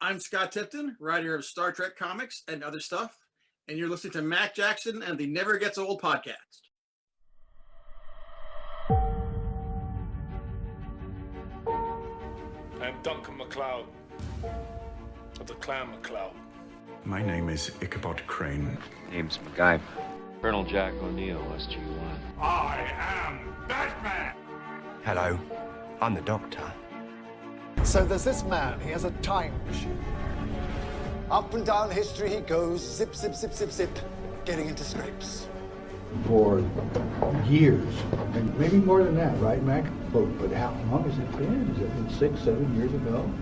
I'm Scott Tipton, writer of Star Trek comics and other stuff, and you're listening to Mac Jackson and the Never Gets Old podcast. I'm Duncan MacLeod of the Clan MacLeod. My name is Ichabod Crane. Name's MacGyver. Colonel Jack O'Neill, SG-1. I am Batman! Hello, I'm the Doctor. So there's this man, he has a time machine. Up and down history he goes, zip, zip, zip, zip, zip, getting into scrapes. For years, and maybe more than that, right, Mac? But how long has it been? Has it been 6, 7 years ago?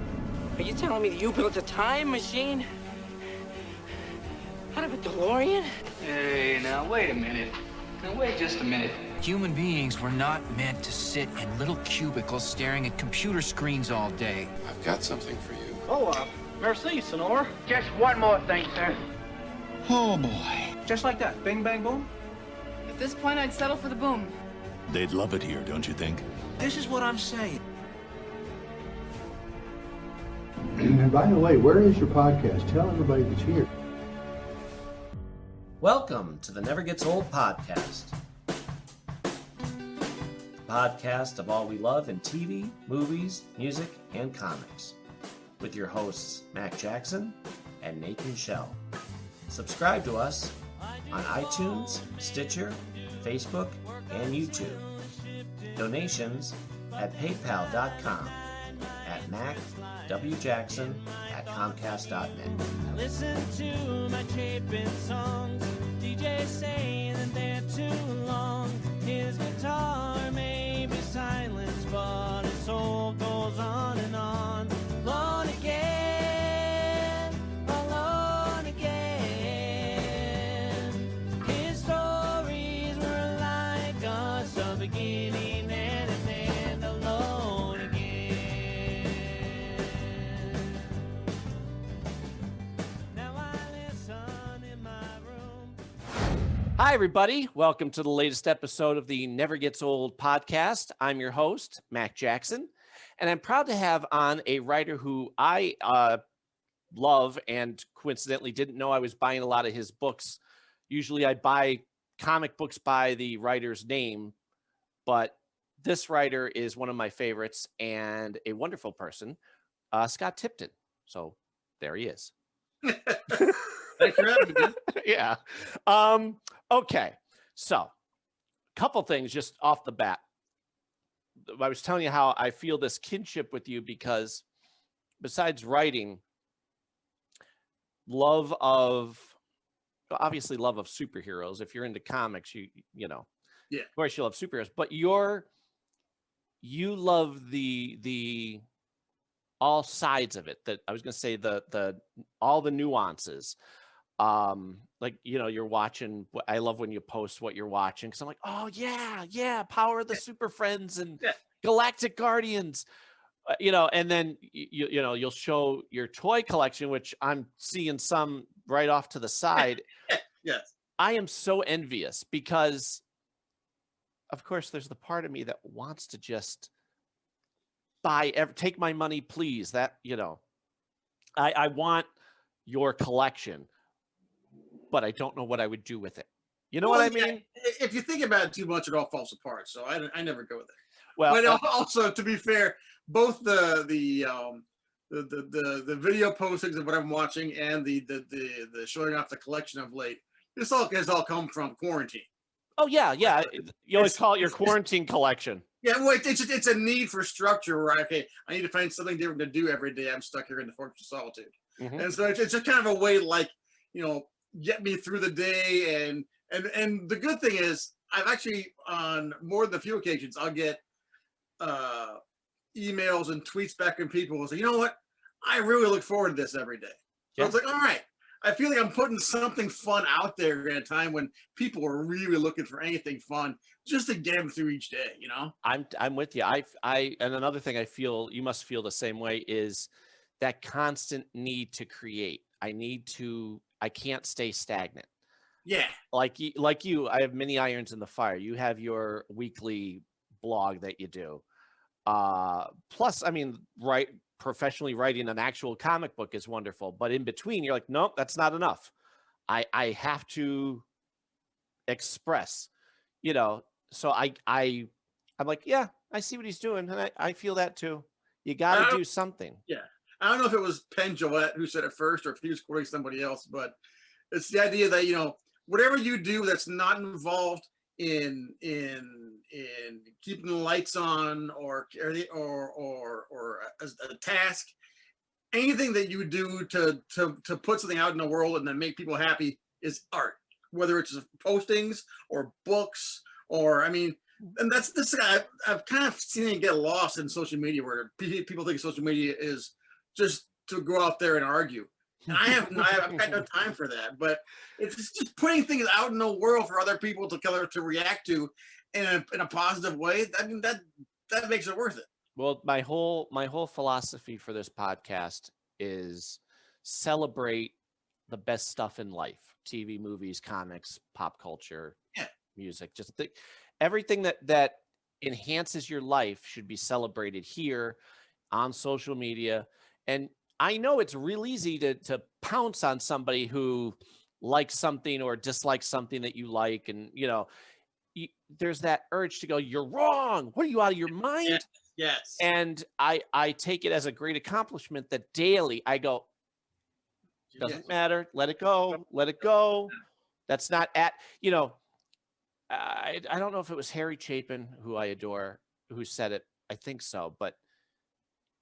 Are you telling me that you built a time machine? Out of a DeLorean? Hey, now wait a minute. Now wait just a minute. Human beings were not meant to sit in little cubicles staring at computer screens all day. I've got something for you. Oh, merci, Sonor. Just one more thing, sir. Oh, boy. Just like that. Bing, bang, boom. At this point, I'd settle for the boom. They'd love it here, don't you think? This is what I'm saying. And by the way, where is your podcast? Tell everybody that's here. Welcome to the Never Gets Old podcast. The podcast of all we love in TV, movies, music, and comics. With your hosts, Mac Jackson and Nathan Shell. Subscribe to us on iTunes, Stitcher, Facebook, and YouTube. Donations at paypal.com, at macwjackson@comcast.net. Listen to my chapin songs, DJ saying that they're too long. His guitar may be silenced, but his soul goes on and on. Alone again, alone again. His stories were like us, a beginning and an end, alone again. Now I listen in my room. Hi, everybody. Welcome to the latest episode of the Never Gets Old podcast. I'm your host, Mac Jackson, and I'm proud to have on a writer who I love and coincidentally didn't know I was buying a lot of his books. Usually I buy comic books by the writer's name, but this writer is one of my favorites and a wonderful person, Scott Tipton. So there he is. Thanks for having me. Yeah. Okay. So a couple things just off the bat. I was telling you how I feel this kinship with you because besides writing, obviously love of superheroes. If you're into comics, you know, Yeah. of course you love superheroes, but you love the all sides of it. That I was going to say the all the nuances. Like, you know, you're watching, I love when you post what you're watching because I'm like, oh yeah, Power of the Super Friends and Galactic Guardians, you know, and then you know, you'll show your toy collection, which I'm seeing some right off to the side. Yes. I am so envious because of course there's the part of me that wants to just take my money, please. That, you know, I want your collection, but I don't know what I would do with it. You know what I mean? If you think about it too much, it all falls apart. So I never go there. Well, but also, to be fair, both the video postings of what I'm watching and the showing off the collection of late, this all has all come from quarantine. Oh yeah. You always call it your quarantine collection. Yeah, well, it's a need for structure where I need to find something different to do every day. I'm stuck here in the Fortress of Solitude, and so it's just kind of a way to, like, you know, get me through the day. And the good thing is, I've actually, on more than a few occasions, I'll get emails and tweets back from people who say, you know what, I really look forward to this every day. So it's like, all right, I feel like I'm putting something fun out there in a time when people are really looking for anything fun just to get them through each day, you know? I'm with you. And another thing I feel you must feel the same way is that constant need to create. I can't stay stagnant. Yeah. Like you, I have many irons in the fire. You have your weekly blog that you do. Plus, I mean, professionally writing an actual comic book is wonderful. But in between, you're like, nope, that's not enough. I have to express, you know. So I'm like, yeah, I see what he's doing, and I feel that too. You got to do something. Yeah, I don't know if it was Penn Jillette who said it first, or if he was quoting somebody else, but it's the idea that, you know, whatever you do that's not involved in keeping the lights on or a task, anything that you do to put something out in the world and then make people happy is art, whether it's postings or books, or, I mean, and that's this. I've kind of seen it get lost in social media, where people think social media is just to go out there and argue. And I've got no time for that. But it's just putting things out in the world for other people to react to in a positive way. I mean, that makes it worth it. Well, my whole philosophy for this podcast is celebrate the best stuff in life: TV, movies, comics, pop culture, music. Just everything that enhances your life should be celebrated here on social media. And I know it's real easy to pounce on somebody who likes something or dislikes something that you like. And, you know, there's that urge to go, you're wrong. What are you, out of your mind? Yes. And I take it as a great accomplishment that daily I go, doesn't matter. Let it go. Let it go. That's not you know, I don't know if it was Harry Chapin, who I adore, who said it. I think so. But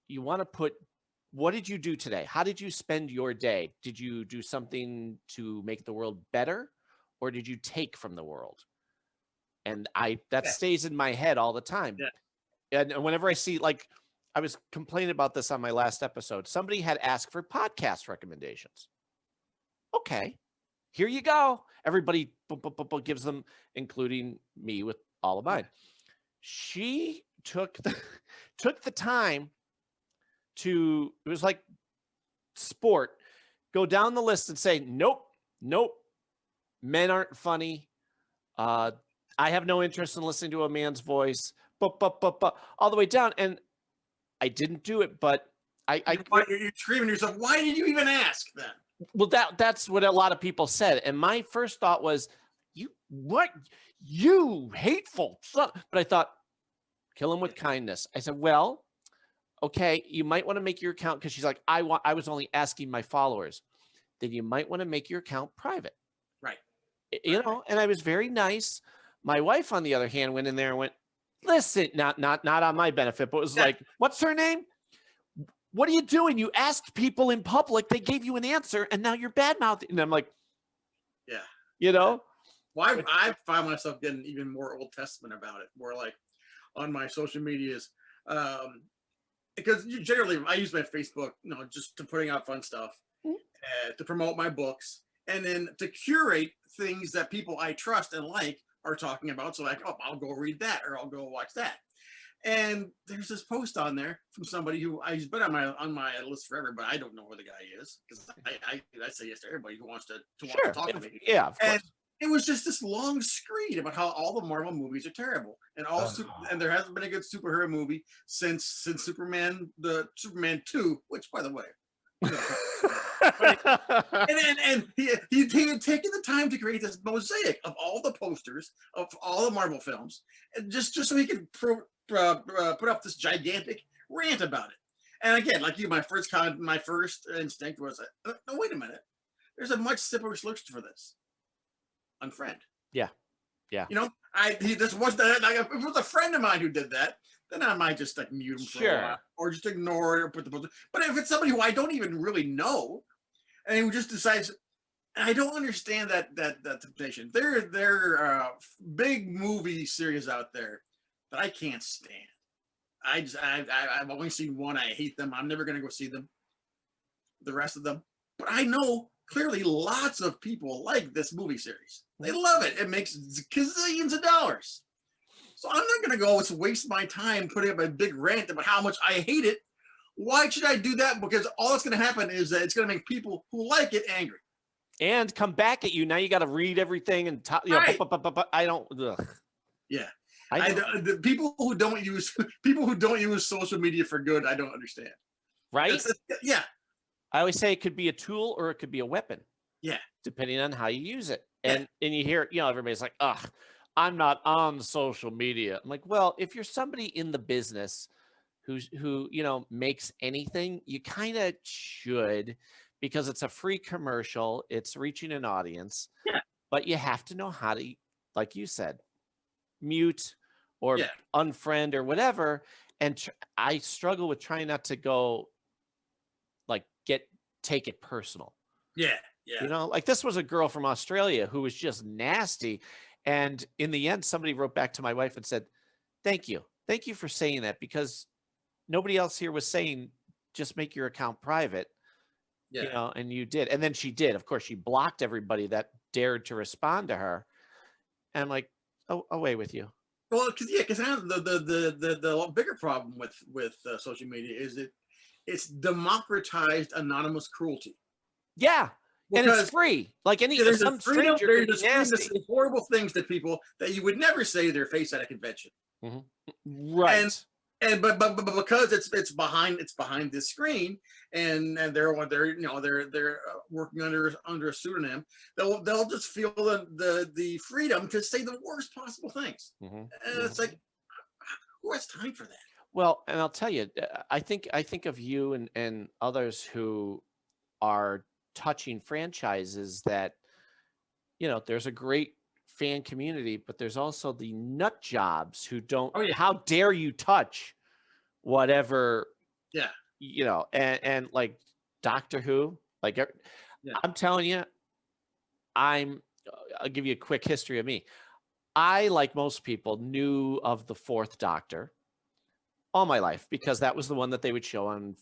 you want to put, what did you do today? How did you spend your day? Did you do something to make the world better, or did you take from the world? And that stays in my head all the time. Yeah. And whenever I see, like, I was complaining about this on my last episode. Somebody had asked for podcast recommendations. Okay, here you go. Everybody gives them, including me with all of mine. She took the time to, it was like sport, go down the list and say, nope, men aren't funny. I have no interest in listening to a man's voice, all the way down. And I didn't do it, but you're screaming to yourself, why did you even ask then? Well, that's what a lot of people said. And my first thought was, you hateful son. But I thought, kill him with kindness. I said, well, okay, you might want to make your account, because she's like, I was only asking my followers. Then you might want to make your account private. Right. You know, and I was very nice. My wife, on the other hand, went in there and went, listen, not on my benefit, but was like, what's her name? What are you doing? You asked people in public, they gave you an answer, and now you're bad-mouthing. And I'm like, yeah, you know? Well, I find myself getting even more Old Testament about it, more like on my social medias. Because generally I use my Facebook, you know, just to putting out fun stuff, to promote my books, and then to curate things that people I trust and like are talking about. So like, oh, I'll go read that, or I'll go watch that. And there's this post on there from somebody who he's been on my list forever, but I don't know who the guy is, because I say yes to everybody who wants to talk to me. Yeah, of course. And it was just this long screed about how all the Marvel movies are terrible, and and there hasn't been a good superhero movie since Superman 2, which, by the way, and he had taken the time to create this mosaic of all the posters of all the Marvel films, and just so he could put up this gigantic rant about it. And again, like you, my first instinct was, no, wait a minute, there's a much simpler solution for this: unfriend. Yeah. You know, if it was a friend of mine who did that, then I might just like mute him for a while, or just ignore it, or put the poster. But if it's somebody who I don't even really know, and who just decides, I don't understand that temptation. There are big movie series out there that I can't stand. I've only seen one. I hate them. I'm never going to go see them, the rest of them. But I know clearly lots of people like this movie series. They love it. It makes gazillions of dollars. So I'm not going to go waste my time putting up a big rant about how much I hate it. Why should I do that? Because all that's going to happen is that it's going to make people who like it angry. And come back at you. Now you got to read everything and I don't. Ugh. Yeah. The people who don't use social media for good, I don't understand. right? Yeah. I always say it could be a tool or it could be a weapon. Yeah. Depending on how you use it. And you hear, everybody's like, ugh, I'm not on social media. I'm like, well, if you're somebody in the business who makes anything, you kind of should, because it's a free commercial. It's reaching an audience. Yeah. But you have to know how to, like you said, mute or unfriend or whatever. And I struggle with trying not to go take it personal. Yeah. Yeah. Like this was a girl from Australia who was just nasty. And in the end, somebody wrote back to my wife and said, thank you. Thank you for saying that, because nobody else here was saying, just make your account private. Yeah. And you did. And then she did. Of course, she blocked everybody that dared to respond to her. And I'm like, oh, away with you. Well, because the bigger problem with social media is it's democratized anonymous cruelty. Yeah. And it's free. Like some stranger there's this freedom to say horrible things to people that you would never say to their face at a convention. Mm-hmm. Right. And but because it's behind this screen, and they're working under a pseudonym, they'll just feel the freedom to say the worst possible things. Mm-hmm. And it's like, who has time for that? Well, and I'll tell you, I think of you and others who are touching franchises that, there's a great fan community, but there's also the nut jobs who don't, how dare you touch whatever, and like Doctor Who, like, I'm telling you, I'll give you a quick history of me. I, like most people, knew of the Fourth Doctor all my life because that was the one that they would show on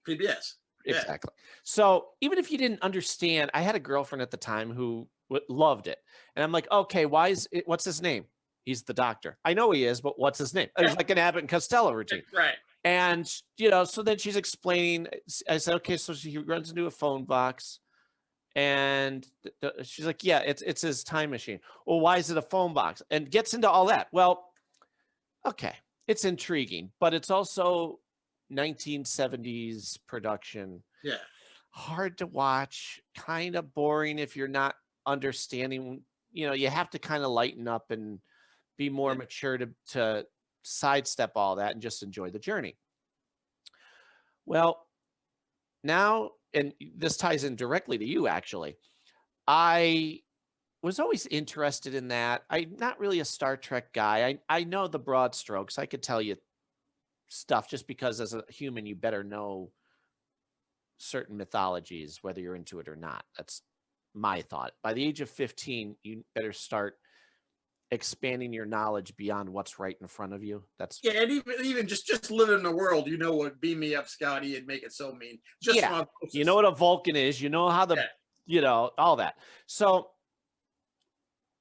PBS. Exactly. So even if you didn't understand, I had a girlfriend at the time who loved it. And I'm like, okay, what's his name? He's the Doctor. I know he is, but what's his name? It's like an Abbott and Costello routine. Right. And, so then she's explaining, I said, okay, so he runs into a phone box and she's like, yeah, it's his time machine. Well, why is it a phone box? And gets into all that. Well, okay, it's intriguing, but it's also 1970s production. Yeah. Hard to watch, kind of boring if you're not understanding. You have to kind of lighten up and be more mature to sidestep all that and just enjoy the journey. Well, now, and this ties in directly to you, actually. I was always interested in that. I'm not really a Star Trek guy. I know the broad strokes. I could tell you stuff just because as a human, you better know certain mythologies, whether you're into it or not. That's my thought. By the age of 15, you better start expanding your knowledge beyond what's right in front of you. That's and even just living in the world, what beam me up, Scotty, and make it so mean. You know what a Vulcan is, how all that. So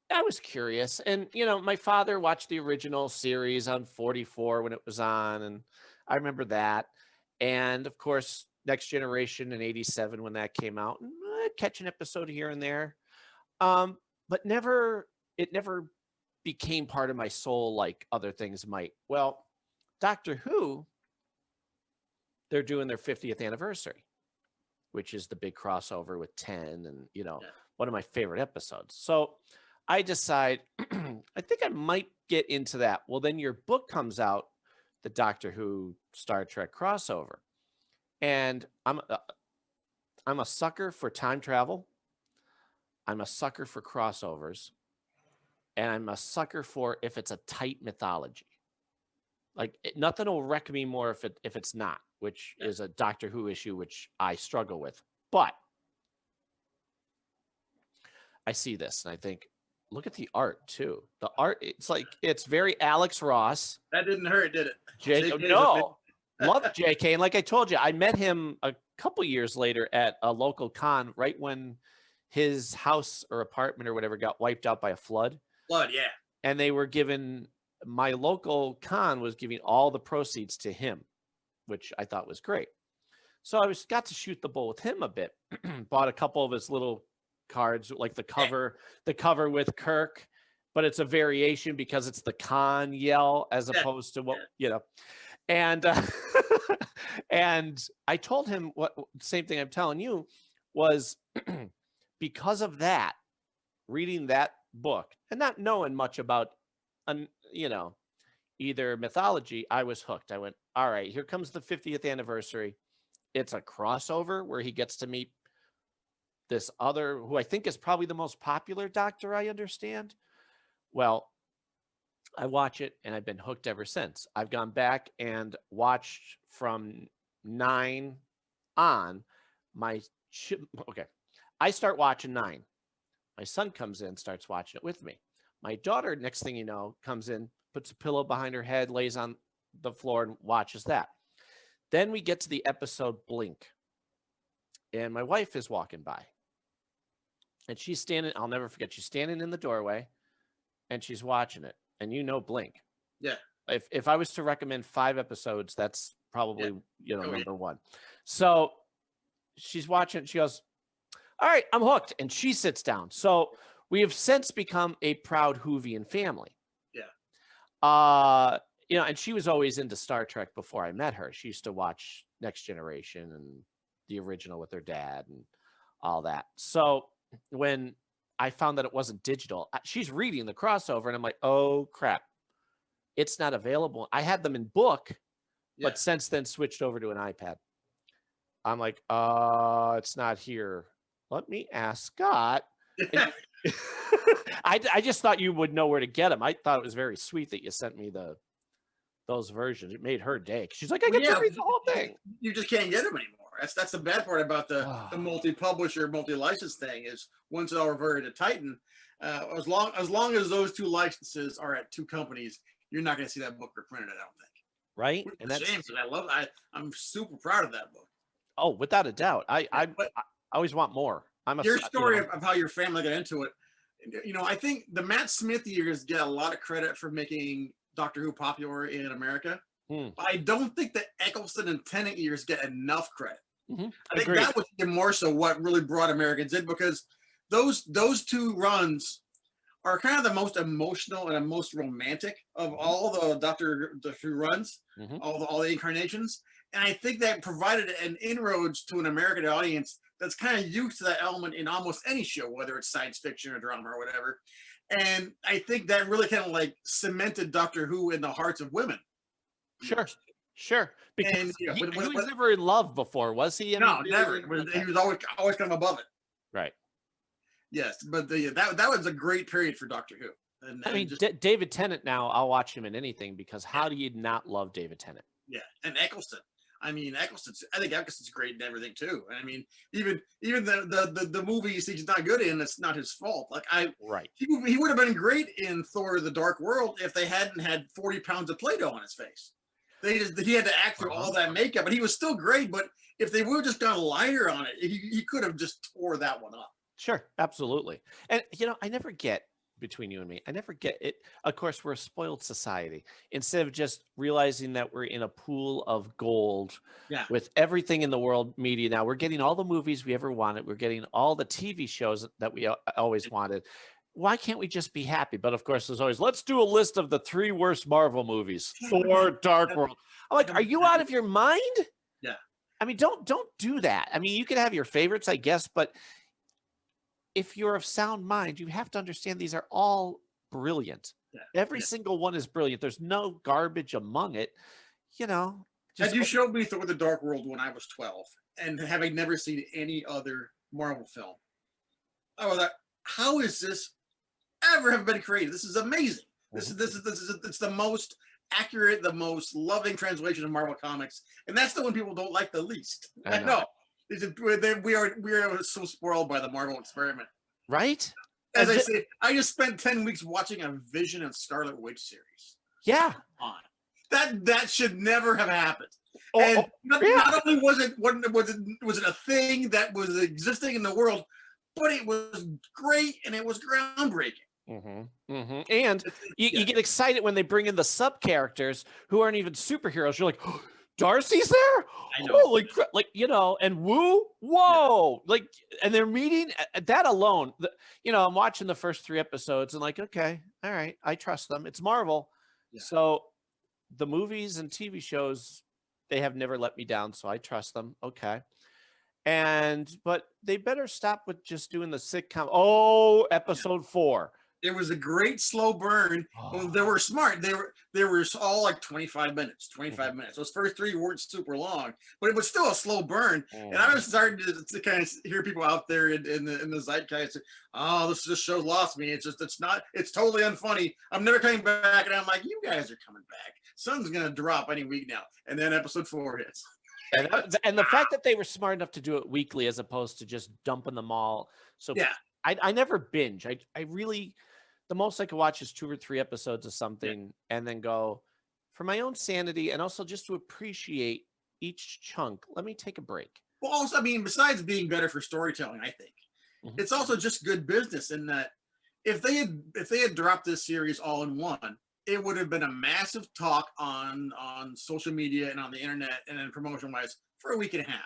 I was curious, and my father watched the original series on 44 when it was on, and I remember that. And of course, Next Generation in 87 when that came out, and catch an episode here and there, but it never became part of my soul like other things might. Well, Doctor Who, they're doing their 50th anniversary, which is the big crossover with 10, and one of my favorite episodes. So I decide, I think I might get into that. Well, then your book comes out, the Doctor Who Star Trek crossover. And I'm a sucker for time travel. I'm a sucker for crossovers. And I'm a sucker for if it's a tight mythology. Like nothing will wreck me more if it's not, which is a Doctor Who issue, which I struggle with. But I see this and I think, look at the art too. The art, it's very Alex Ross. That didn't hurt, did it? No. Love JK. And like I told you, I met him a couple years later at a local con right when his house or apartment or whatever got wiped out by a flood. Yeah. And they were my local con was giving all the proceeds to him, which I thought was great. So I got to shoot the bull with him a bit. Bought a couple of his little cards, like the cover with Kirk, but it's a variation because it's the con yell as opposed to what. And And I told him what same thing I'm telling you was because of that, reading that book and not knowing much about, you know, either mythology, I was hooked. I went, all right, here comes the 50th anniversary. It's a crossover where he gets to meet this other, who I think is probably the most popular doctor, I understand. Well, I watch it and I've been hooked ever since. I've gone back and watched from 9 on. Okay, I start watching 9. My son comes in, starts watching it with me. My daughter, next thing you know, comes in, puts a pillow behind her head, lays on the floor and watches that. Then we get to the episode Blink. And my wife is walking by. And she's standing, I'll never forget, she's standing in the doorway and she's watching it. And you know Blink. Yeah. If I was to recommend 5 episodes, that's probably, you know, number 1. So she's watching, she goes, all right, I'm hooked. And she sits down. So we have since become a proud Whovian family. Yeah. You know, and she was always into Star Trek before I met her. She used to watch Next Generation and the original with her dad and all that. So when I found that it wasn't digital, she's reading the crossover and I'm like, oh crap, it's not available. I had them in book, but since then switched over to an iPad. I'm like, it's not here. Let me ask Scott. I just thought you would know where to get them. I thought it was very sweet that you sent me those versions. It made her day. She's like, I get to read the whole thing. You just can't get them anymore. That's the bad part about the multi-publisher, multi-license thing is once it all reverted to Titan, as long as those 2 licenses are at 2 companies, you're not going to see that book reprinted, I don't think. Right? And that's a shame because I'm super proud of that book. Oh, without a doubt. I always want more. Your story of how your family got into it, you know, I think the Matt Smith years get a lot of credit for making Doctor Who popular in America. But I don't think the Eccleston and Tennant years get enough credit. I think that was even more so what really brought Americans in, because those 2 runs are kind of the most emotional and the most romantic of all the Doctor Who runs, all the incarnations. And I think that provided an inroads to an American audience that's kind of used to that element in almost any show, whether it's science fiction or drama or whatever. And I think that really kind of like cemented Doctor Who in the hearts of women. Sure. Because he was never in love before, was he? No, never. He was always kind of above it. Right. Yes, but that was a great period for Doctor Who. And I mean, David Tennant now, I'll watch him in anything because how do you not love David Tennant? Yeah, and Eccleston. I mean, I think Eccleston's great and everything too. I mean, even the movies he's not good in, it's not his fault. Like he would have been great in Thor: The Dark World if they hadn't had 40 pounds of Play-Doh on his face. He had to act through all that makeup, but he was still great. But if they would have just gone lighter on it, he could have just tore that one up. Sure, absolutely. And you know, I never get, between you and me, I never get it. Of course, we're a spoiled society. Instead of just realizing that we're in a pool of gold with everything in the world media now, we're getting all the movies we ever wanted. We're getting all the TV shows that we always wanted. Why can't we just be happy? But of course, there's always, let's do a list of the 3 worst Marvel movies. Thor: Dark World. I'm like, are you out of your mind? Yeah. I mean, don't do that. I mean, you can have your favorites, I guess, but if you're of sound mind, you have to understand these are all brilliant. Every single one is brilliant. There's no garbage among it. You know. Had you showed me Thor: The Dark World when I was 12, and having never seen any other Marvel film, I was like, how is this ever have been created? This is amazing. This is it's the most accurate, the most loving translation of Marvel comics, and that's the one people don't like the least. I know. We are so spoiled by the Marvel experiment, right? As I say, I just spent 10 weeks watching a Vision and Scarlet Witch series. Yeah, that should never have happened. Not only was it a thing that was existing in the world, but it was great and it was groundbreaking. And you get excited when they bring in the sub characters who aren't even superheroes. You're like, oh, Darcy's there? I know. Holy crap. Like, you know, and whoa, like, and they're meeting that alone. You know, I'm watching the first 3 episodes and like, okay, all right, I trust them. It's Marvel. So the movies and TV shows, they have never let me down, so I trust them. Okay. But they better stop with just doing the sitcom. Oh, episode 4. It was a great slow burn. Well, they were smart. They were all like 25 minutes. Those first 3 weren't super long, but it was still a slow burn. And I was starting to kind of hear people out there in the zeitgeist. Oh, this show lost me. It's totally unfunny. I'm never coming back. And I'm like, you guys are coming back. Something's gonna drop any week now. And then episode 4 hits. And the fact that they were smart enough to do it weekly as opposed to just dumping them all. So yeah, I never binge. I really, the most I could watch is 2 or 3 episodes of something and then go, for my own sanity and also just to appreciate each chunk, let me take a break. Well, also, I mean, besides being better for storytelling, I think it's also just good business in that if they had dropped this series all in one, it would have been a massive talk on social media and on the internet and then promotion wise for a week and a half.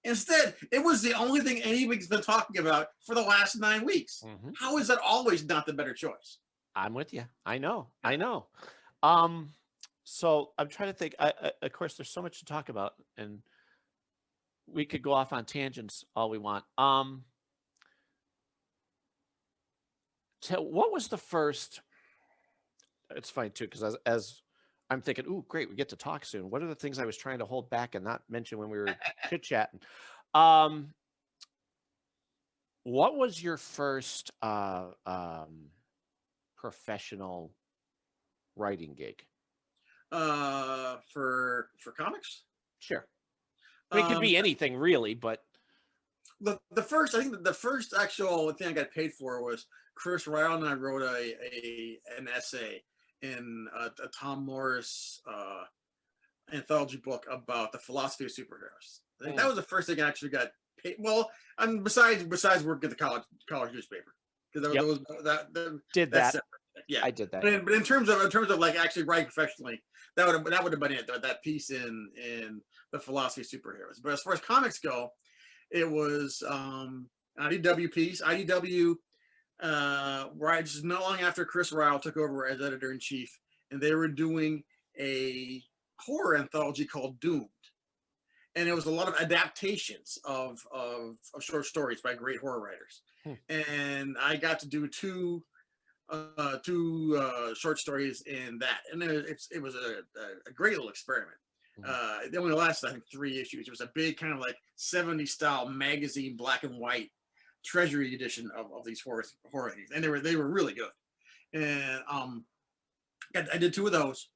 Instead, it was the only thing anybody's been talking about for the last 9 weeks. How is that always not the better choice? I'm with you. I know. So I'm trying to think. Of course, there's so much to talk about, and we could go off on tangents all we want. What was the first? It's fine too, because as I'm thinking, ooh, great, we get to talk soon. What are the things I was trying to hold back and not mention when we were chit-chatting? What was your first professional writing gig? For comics? Sure. I mean, it could be anything really, but I think the first actual thing I got paid for was Chris Ryle and I wrote an essay in a Tom Morris anthology book about the philosophy of superheroes. I think that was the first thing I actually got paid. Well, and besides working at the college newspaper, because that yeah, I did that. But in terms of like actually writing professionally, that would have been it. That piece in the philosophy of superheroes. But as far as comics go, it was IDW piece. IDW. Right, just not long after Chris Ryle took over as editor-in-chief, and they were doing a horror anthology called Doomed, and it was a lot of adaptations of short stories by great horror writers. And I got to do two short stories in that, and it was a great little experiment. It only lasted, I think, 3 issues. It was a big kind of like 70s style magazine, black and white treasury edition of these horror things, and they were really good. And I did 2 of those,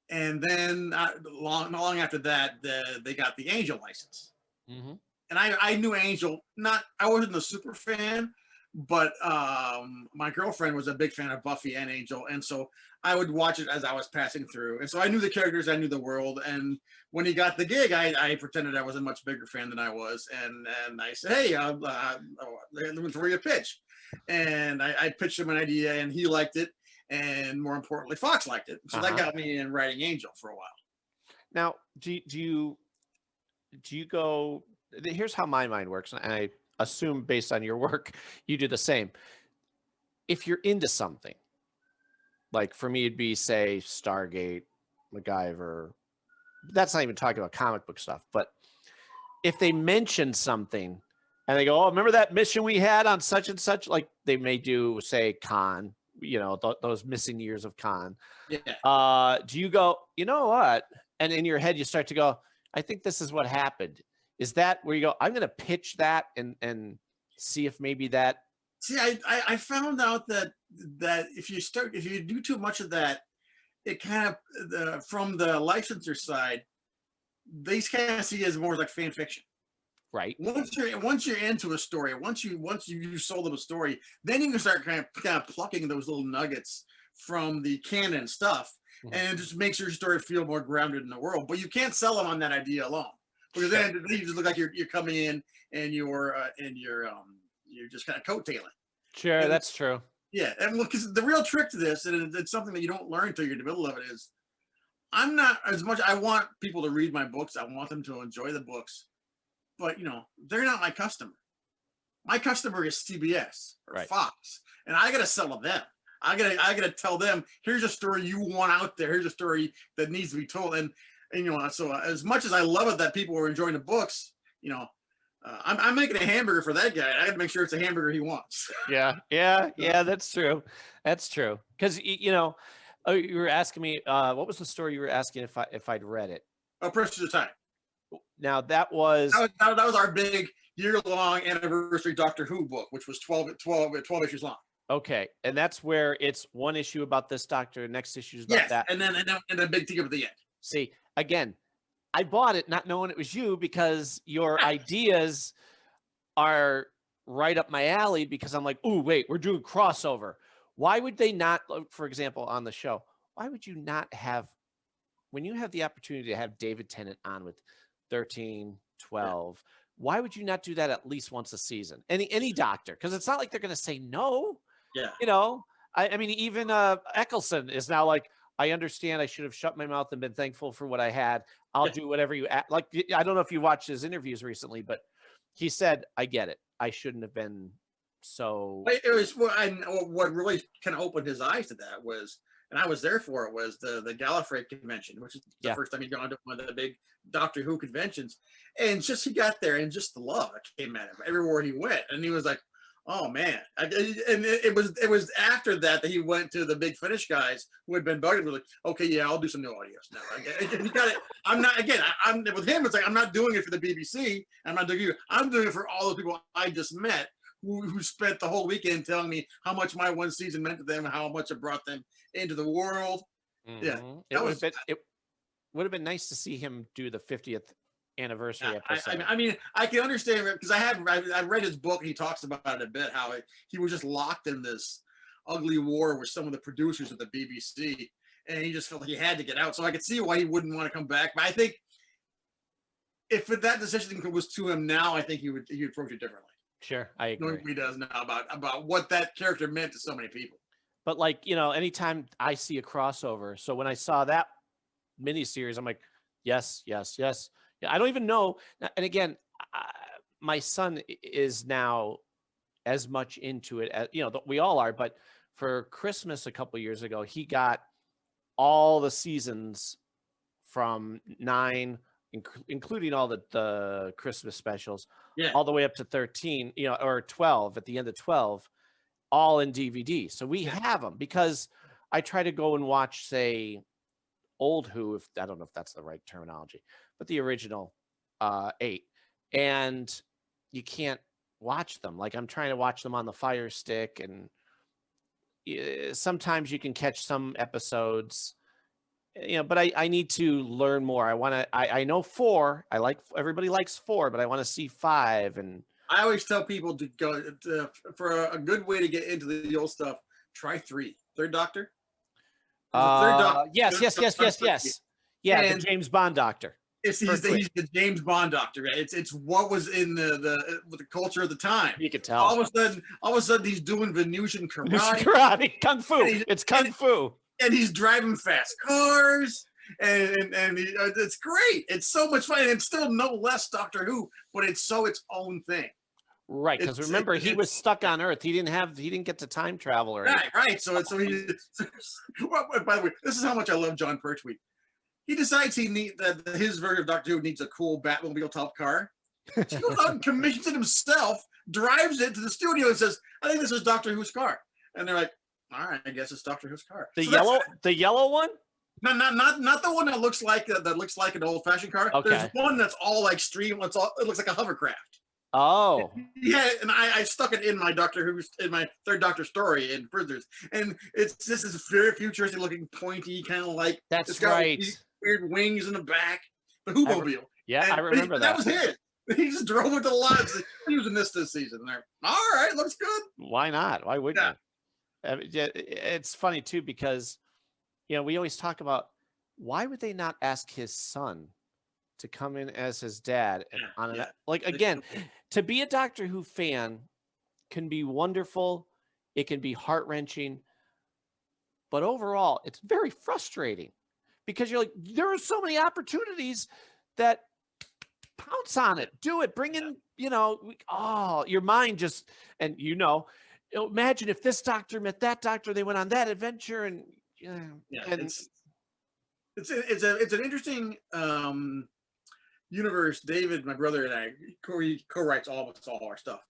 and then not long after that, they got the Angel license. And I knew Angel. I wasn't a super fan, but my girlfriend was a big fan of Buffy and Angel, and so I would watch it as I was passing through, and so I knew the characters, I knew the world. And when he got the gig, I pretended I was a much bigger fan than I was, and I said, hey, let me throw you a pitch. And I pitched him an idea, and he liked it, and more importantly, Fox liked it. So that got me in writing Angel for a while. Now, do you go? Here's how my mind works, and I assume based on your work, you do the same. If you're into something, like for me, it'd be, say, Stargate, MacGyver. That's not even talking about comic book stuff. But if they mention something and they go, oh, remember that mission we had on such and such? Like they may do, say, Khan, those missing years of Khan. Yeah. Do you go, you know what? And in your head, you start to go, I think this is what happened. Is that where you go, I'm going to pitch that and see if maybe that. See, I found out that if you do too much of that, it kind of from the licensor side, they kind of see it as more like fan fiction. Right. Once you're into a story, once you sold them a story, then you can start kind of plucking those little nuggets from the canon stuff, and it just makes your story feel more grounded in the world. But you can't sell them on that idea alone, because then you just look like you're coming in and you're just kind of coattailing. Sure, and that's true. Yeah, and because the real trick to this, and it's something that you don't learn until you're in the middle of it, is I'm not as much. I want people to read my books. I want them to enjoy the books, but they're not my customer. My customer is CBS or Fox, and I got to sell to them. I gotta tell them, here's a story you want out there. Here's a story that needs to be told. And And so as much as I love it that people were enjoying the books, I'm making a hamburger for that guy. I got to make sure it's a hamburger he wants. Yeah, that's true. That's true. Because you were asking me what was the story you were asking if I'd read it? Precious of Time. Now that was our big year-long anniversary Doctor Who book, which was 12 issues long. Okay, and that's where it's one issue about this doctor, next issue is about that, and then a big thing at the end. See, again, I bought it not knowing it was you because your ideas are right up my alley. Because I'm like, oh wait, we're doing crossover. Why would they not? For example, on the show, why would you not have when you have the opportunity to have David Tennant on with 13, 12? Why would you not do that at least once a season? Any doctor, because it's not like they're going to say no. Yeah. I mean, even Eccleston is now like, I understand I should have shut my mouth and been thankful for what I had. I'll do whatever you like. I don't know if you watched his interviews recently, but he said, I get it. I shouldn't have been so. It was what really kind of opened his eyes to that was, and I was there for it, was the Gallifrey convention, which is the first time he'd gone to one of the big Doctor Who conventions. And just he got there and just the love that came at him everywhere he went. And he was like, oh man. And it was after that he went to the big Finnish guys who had been bugging him, like, okay, yeah, I'll do some new audios now. He got it. I'm not, again, I'm with him, it's like, I'm not doing it for the BBC. I'm not doing it. I'm doing it for all the people I just met who spent the whole weekend telling me how much my one season meant to them, how much it brought them into the world. Mm-hmm. Yeah. It would have been nice to see him do the 50th anniversary episode. I mean, I can understand because I read his book. He talks about it a bit, how he was just locked in this ugly war with some of the producers of the BBC, and he just felt like he had to get out. So I could see why he wouldn't want to come back. But I think if that decision was to him now, I think he would approach it differently. Sure, I agree. Knowing he does now about what that character meant to so many people. But anytime I see a crossover, so when I saw that miniseries, I'm like, yes. Yeah, I don't even know. And again, my son is now as much into it as we all are. But for Christmas a couple years ago, he got all the seasons from 9, including all the Christmas specials, all the way up to 13, or 12 at the end of 12, all in DVD. So we have them because I try to go and watch, say, old Who, if I don't know if that's the right terminology, but the original 8, and you can't watch them. Like I'm trying to watch them on the Fire Stick, and sometimes you can catch some episodes, but I need to learn more. I know 4. Everybody likes 4, but I want to see 5. And I always tell people to go for a good way to get into the old stuff. Try 3, Third Doctor. Yes. Yeah, and the James Bond Doctor. He's the James Bond Doctor. Right? It's what was in the culture of the time. You could tell. All of a sudden, he's doing Venusian karate. Kung Fu. It's Kung Fu. And he's driving fast cars, and it's great. It's so much fun. And it's still no less Doctor Who, but it's its own thing. Right, because remember, he was stuck on Earth. He didn't get to time travel or anything. Right. So by the way, this is how much I love John Pertwee. He decides his version of Doctor Who needs a cool Batmobile top car. He goes out and commissions it himself, drives it to the studio, and says, "I think this is Doctor Who's car." And they're like, "All right, I guess it's Doctor Who's car." The yellow one? No, not the one that looks like an old-fashioned car. Okay. There's one that's all like stream. It looks like a hovercraft. Oh. Yeah, and I stuck it in my my Third Doctor story in Prisoners, and this is very futuristic looking, pointy, kind of like that's right. Weird wings in the back, the Who-mobile. I remember that. That was his. He just drove it to the lots. Using this season. And they're all right. Looks good. Why not? Why wouldn't you? It's funny too because we always talk about why would they not ask his son to come in as his dad again, to be a Doctor Who fan can be wonderful, it can be heart-wrenching, but overall it's very frustrating because you're like, there are so many opportunities that pounce on it, do it, bring in, your mind just, and imagine if this doctor met that doctor, they went on that adventure, and It's an interesting universe. David, my brother, and I co-writes all our stuff.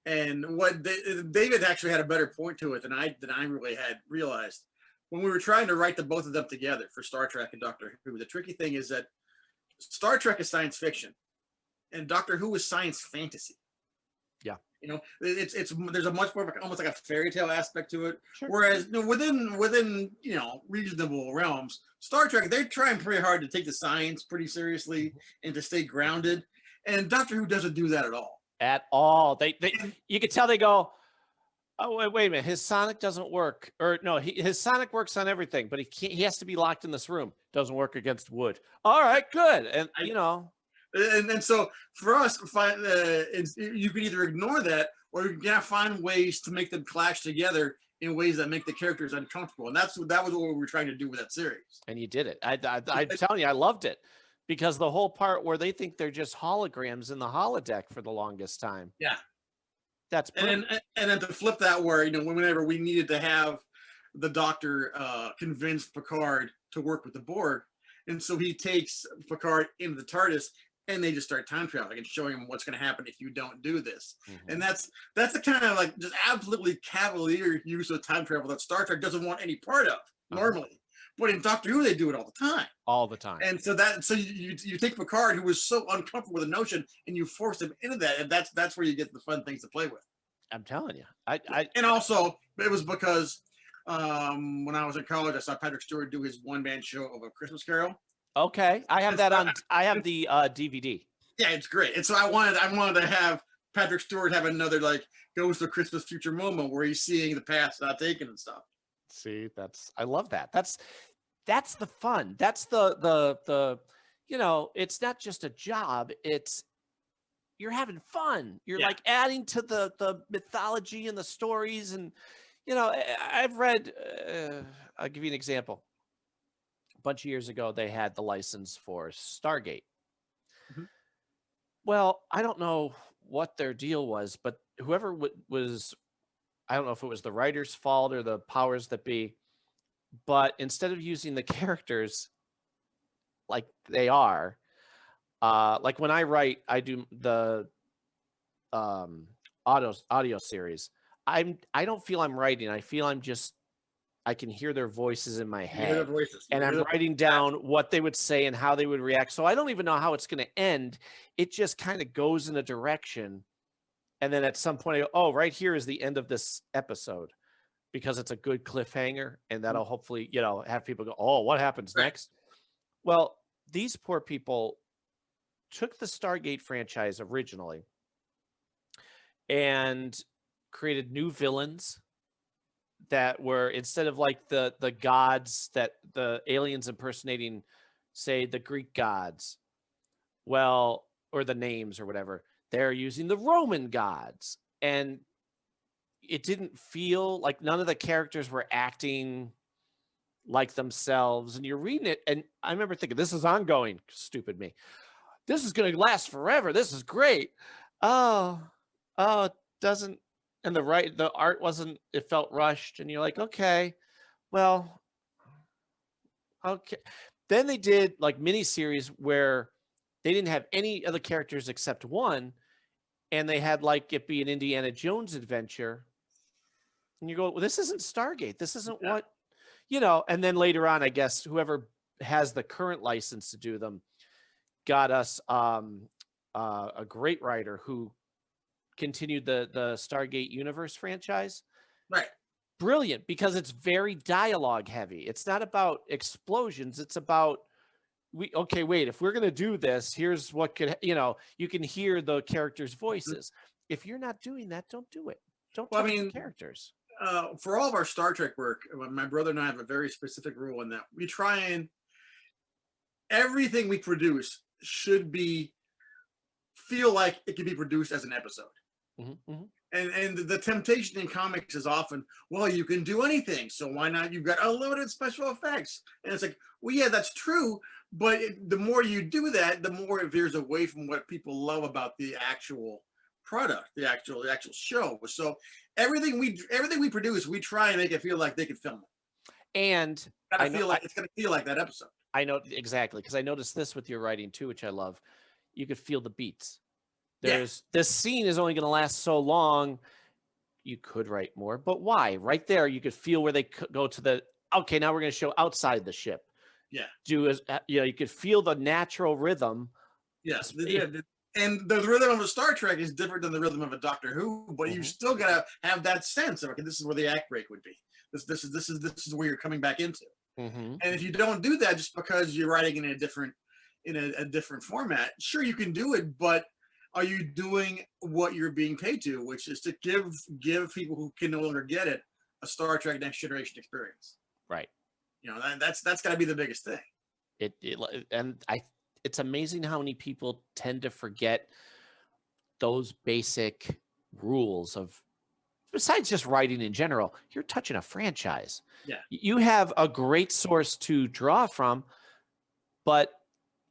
And what David actually had a better point to it than I really had realized when we were trying to write the both of them together for Star Trek and Doctor Who. The tricky thing is that Star Trek is science fiction, and Doctor Who is science fantasy. Yeah, you know, there's a much more of almost like a fairy tale aspect to it. Sure. Whereas within reasonable realms, Star Trek, they're trying pretty hard to take the science pretty seriously and to stay grounded. And Doctor Who doesn't do that at all. At all. They you could tell they go, oh wait a minute, his sonic doesn't work, or no, his sonic works on everything, but he has to be locked in this room. Doesn't work against wood. All right, good, and And so for us, you can either ignore that or you gotta find ways to make them clash together in ways that make the characters uncomfortable. And that was what we were trying to do with that series. And you did it. I'm telling you, I loved it, because the whole part where they think they're just holograms in the holodeck for the longest time. Yeah, that's and then to flip that, where whenever we needed to have the Doctor convince Picard to work with the Borg, and so he takes Picard into the TARDIS. And they just start time traveling and showing him what's going to happen if you don't do this. Mm-hmm. And that's the kind of like just absolutely cavalier use of time travel that Star Trek doesn't want any part of normally. But in Doctor Who, they do it all the time. All the time. And so you take Picard, who was so uncomfortable with the notion, and you force him into that, and that's where you get the fun things to play with. I'm telling you. And also it was because when I was in college, I saw Patrick Stewart do his one-man show of A Christmas Carol. Okay, I have that on. I have the DVD. Yeah, it's great. And so I wanted to have Patrick Stewart have another like goes to Christmas future moment where he's seeing the past not taken and stuff. See, I love that. That's the fun. That's the it's not just a job. It's you're having fun. You're like adding to the mythology and the stories. And I've read. I'll give you an example. A bunch of years ago, they had the license for Stargate. Mm-hmm. Well, I don't know what their deal was, but whoever was, I don't know if it was the writer's fault or the powers that be, but instead of using the characters like they are, like when I write, I do the audio series. I don't feel I'm writing. I feel I can hear their voices in my head, and I'm writing down what they would say and how they would react. So I don't even know how it's going to end. It just kind of goes in a direction. And then at some point I go, oh, right here is the end of this episode, because it's a good cliffhanger. And that'll hopefully, have people go, oh, what happens next? Well, these poor people took the Stargate franchise originally and created new villains that were, instead of like the gods that the aliens impersonating, say the Greek gods, or the names or whatever, they're using the Roman gods. And it didn't feel like, none of the characters were acting like themselves. And you're reading it, and I remember thinking, this is ongoing, stupid me. This is going to last forever. This is great. Oh, it doesn't. And the art wasn't, it felt rushed, and you're like, okay. Then they did like miniseries where they didn't have any of the characters except one, and they had like it be an Indiana Jones adventure. And you go, well, this isn't Stargate. This isn't what, and then later on, I guess whoever has the current license to do them got us a great writer who continued the Stargate Universe franchise. Right. Brilliant, because it's very dialogue heavy. It's not about explosions. It's about, if we're going to do this, here's what could, you can hear the characters' voices. If you're not doing that, don't do it. Don't touch the characters. For all of our Star Trek work, my brother and I have a very specific rule in that we try and everything we produce should feel like it can be produced as an episode. Mm-hmm, mm-hmm. And the temptation in comics is often, well, you can do anything, so why not? You've got unlimited special effects. And it's like, well, yeah, that's true, but the more you do that, the more it veers away from what people love about the actual product, the actual show. So everything we produce, we try and make it feel like they could film it. And it's going to feel like that episode. I know exactly, because I noticed this with your writing too, which I love. You could feel the beats. This scene is only going to last so long. You could write more, but why? Right there, you could feel where they go to the. Okay, now we're going to show outside the ship. Yeah. You could feel the natural rhythm. Yes. And the rhythm of a Star Trek is different than the rhythm of a Doctor Who, but you still gotta have that sense of, okay, this is where the act break would be. This is where you're coming back into. And if you don't do that just because you're writing in a different format, sure, you can do it, but are you doing what you're being paid to, which is to give people who can no longer get it a Star Trek Next Generation experience? Right. That's got to be the biggest thing. It's amazing how many people tend to forget those basic rules of, besides just writing in general, you're touching a franchise. Yeah. You have a great source to draw from, but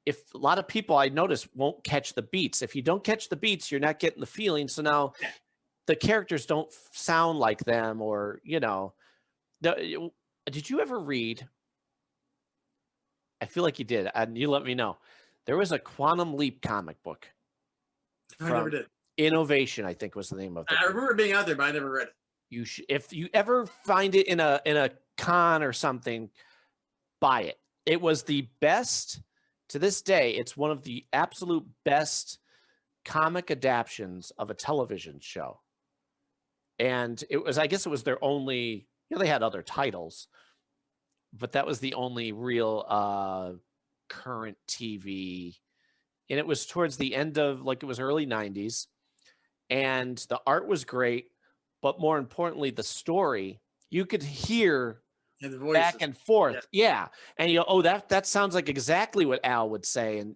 if a lot of people I notice won't catch the beats, if you don't catch the beats, you're not getting the feeling. So now the characters don't sound like them, or, did you ever read? I feel like you did, and you let me know. There was a Quantum Leap comic book. I never did. Innovation, I think, was the name of it. I remember it being out there, but I never read it. You should, if you ever find it in a con or something, buy it. It was the best to this day. It's one of the absolute best comic adaptions of a television show. And I guess it was their only, they had other titles, but that was the only real current TV. And it was towards the end of, it was early 90s. And the art was great, but more importantly, the story, you could hear back and forth. Yeah. And that sounds like exactly what Al would say. And,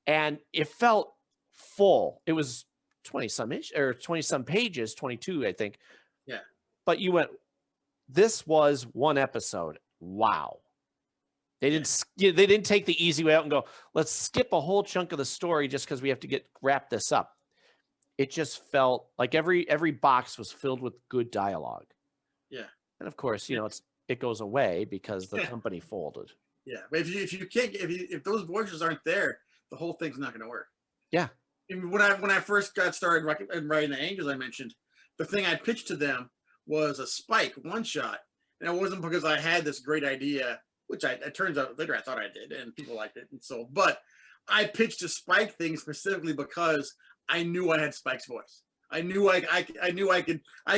and it felt full. It was 20-some pages, 22, I think. Yeah. But you went, this was one episode. Wow. They didn't take the easy way out and go, let's skip a whole chunk of the story just because we have to wrap this up. It just felt like every box was filled with good dialogue. Yeah. And of course, it goes away because the company folded. Yeah. But if those voices aren't there, the whole thing's not going to work. Yeah. And when I first got started writing the Angels, I mentioned, the thing I pitched to them was a Spike one shot. And it wasn't because I had this great idea, which it turns out later I thought I did, and people liked it. And so, but I pitched a Spike thing specifically because I knew I had Spike's voice. I knew I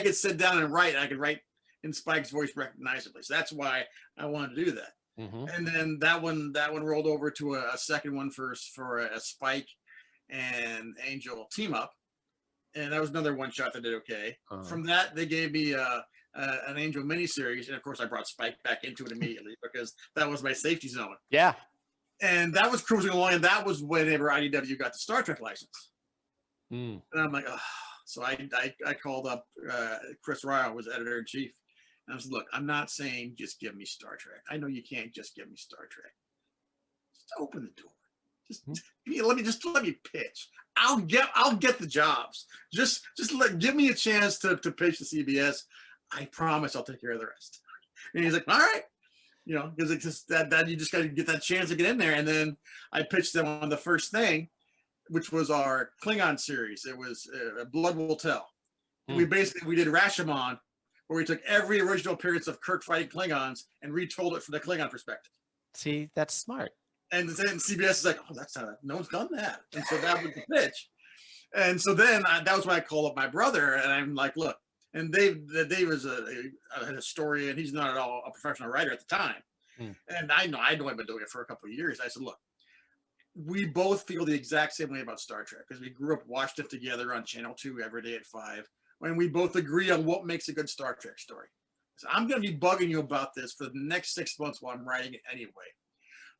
could sit down and write. I could write in Spike's voice recognizably. So that's why I wanted to do that. And then that one rolled over to a second one for a Spike and Angel team up, and that was another one shot that did okay. From that, they gave me an Angel miniseries, and of course I brought Spike back into it immediately because that was my safety zone. Yeah. And that was cruising along, and that was whenever IDW got the Star Trek license. And I'm like, oh. So I called up Chris Ryle, was editor-in-chief, and I was, look, I'm not saying just give me Star Trek. I know you can't just give me Star Trek. Just open the door. Let me pitch. I'll get the jobs. Just give me a chance to pitch to CBS. I promise I'll take care of the rest. And he's like, all right. Because it's just that you just got to get that chance to get in there. And then I pitched them on the first thing, which was our Klingon series. It was Blood Will Tell. We did Rashomon, where we took every original appearance of Kirk fighting Klingons and retold it from the Klingon perspective. See, that's smart. And then CBS is like, oh, that's not, no one's done that. And so that was the pitch. And so then that was when I called up my brother, and I'm like, look, and Dave is a historian. He's not at all a professional writer at the time. And I know I've been doing it for a couple of years. I said, look, we both feel the exact same way about Star Trek because we grew up, watched it together on Channel 2 every day at 5. And we both agree on what makes a good Star Trek story. So I'm going to be bugging you about this for the next 6 months while I'm writing it anyway.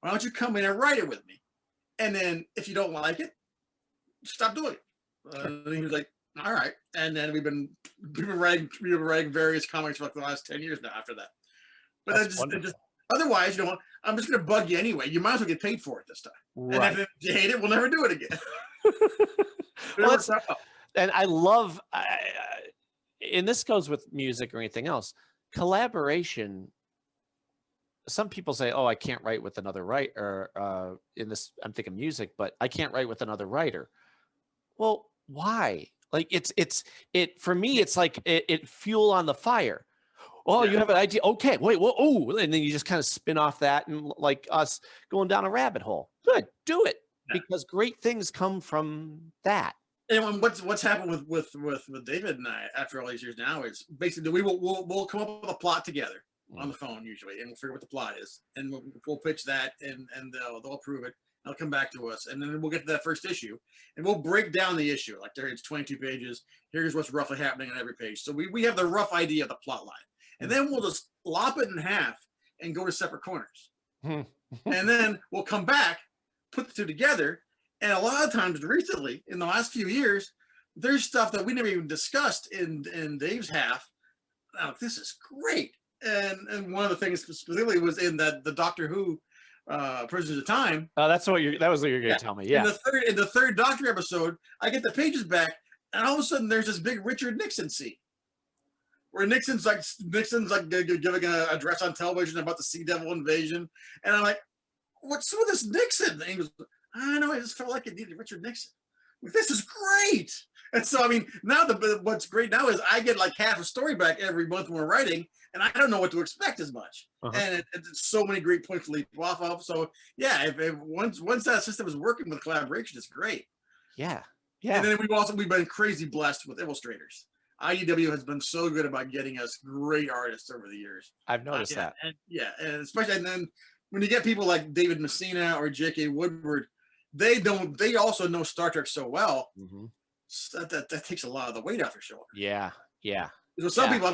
Why don't you come in and write it with me? And then if you don't like it, stop doing it. And he was like, all right. And then we've been writing various comics for like the last 10 years now after that. But otherwise, I'm just going to bug you anyway. You might as well get paid for it this time. Right. And if you hate it, we'll never do it again. And I love, and this goes with music or anything else, collaboration some people say, "Oh, I can't write with another writer." In this, I'm thinking music, but I can't write with another writer. Well, why? Like it for me. It's like it fuel on the fire. Oh, you have an idea? Okay, wait, well, oh, and then you just kind of spin off that, and like us going down a rabbit hole. Good, do it, because great things come from that. And what's happened with David and I after all these years now is basically we'll come up with a plot together on the phone usually, and we'll figure what the plot is, and we'll pitch that, and they'll approve it. They'll come back to us, and then we'll get to that first issue, and we'll break down the issue. Like it's 22 pages. Here's what's roughly happening on every page. So we have the rough idea of the plot line, and then we'll just lop it in half and go to separate corners. And then we'll come back, put the two together, and a lot of times recently, in the last few years, there's stuff that we never even discussed in Dave's half. Now, this is great. And one of the things specifically was in the Doctor Who Prisoners of Time. Oh, that was what you're going to tell me. Yeah. In the third Doctor episode, I get the pages back, and all of a sudden there's this big Richard Nixon scene where Nixon's like giving an address on television about the Sea Devil invasion, and I'm like, what's with this Nixon? And he goes, I don't know, I just felt like it needed Richard Nixon. This is great. And so, I mean, now what's great now is I get like half a story back every month when we're writing, and I don't know what to expect as much. And it's so many great points to leap off of. So yeah, if once that system is working with collaboration, it's great. Yeah. And then we've been crazy blessed with illustrators. IDW has been so good about getting us great artists over the years. I've noticed that. And especially, and then when you get people like David Messina or J.K. Woodward, they also know Star Trek so well. So that takes a lot of the weight off your shoulder. Yeah. So some people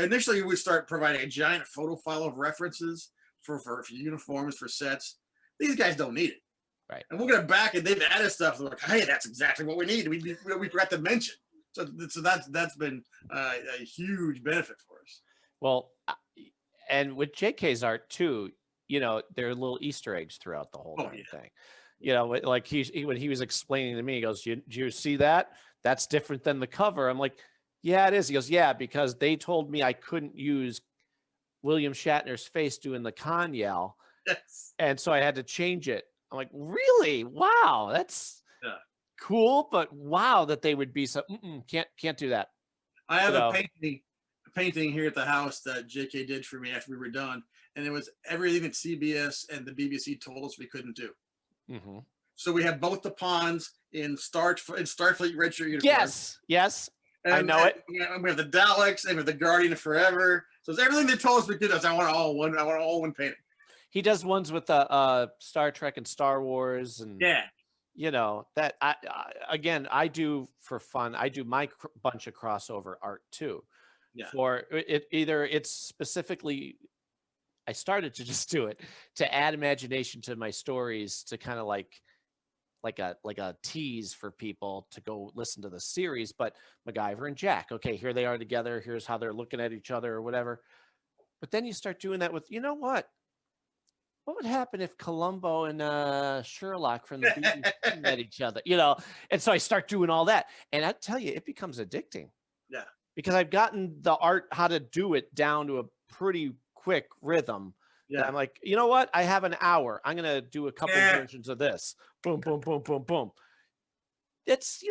initially we start providing a giant photo file of references for uniforms, for sets. These guys don't need it. Right. And we'll get it back, and they've added stuff. They're like, hey, that's exactly what we need. We forgot to mention. So that's been a huge benefit for us. Well, and with JK's art too, there are little Easter eggs throughout the whole thing. Like when he was explaining to me, he goes, "Do you see that? That's different than the cover." I'm like, "Yeah, it is." He goes, "Yeah, because they told me I couldn't use William Shatner's face doing the con yell, and so I had to change it." I'm like, "Really? Wow, that's cool, but wow that they would be so can't do that." I have a painting here at the house that JK did for me after we were done, and it was everything that CBS and the BBC told us we couldn't do. So we have both the pawns in Starfleet red shirt uniforms. Yes, I know it. We have the Daleks and we have the Guardian of Forever. So it's everything they told us we could. I want all one painting. He does ones with Star Trek and Star Wars, and that I do for fun. I do my bunch of crossover art too. For it, either it's specifically, I started to just do it to add imagination to my stories, to kind of like a tease for people to go listen to the series. But MacGyver and Jack, okay, here they are together. Here's how they're looking at each other or whatever. But then you start doing that with, what would happen if Columbo and Sherlock from the BBC met each other? And so I start doing all that, and I tell you, it becomes addicting. Yeah, because I've gotten the art, how to do it down to a pretty quick rhythm. Yeah, I'm like, you know what? I have an hour. I'm gonna do a couple versions of this. Boom, boom, boom, boom, boom. It's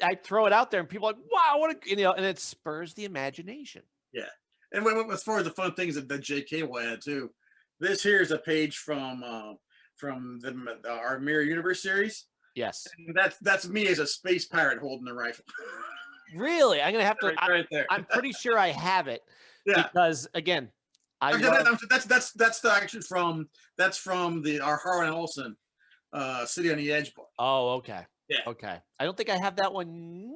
I throw it out there, and people are like, wow, what a and it spurs the imagination. Yeah, and as far as the fun things that JK will add too, this here is a page from our Mirror Universe series. Yes, and that's me as a space pirate holding the rifle. Really? I'm gonna have to. Right there. I'm pretty sure I have it. Yeah. Because again, that's the action from our Harlan Ellison City on the Edge book. Oh, okay. Yeah. Okay. I don't think I have that one.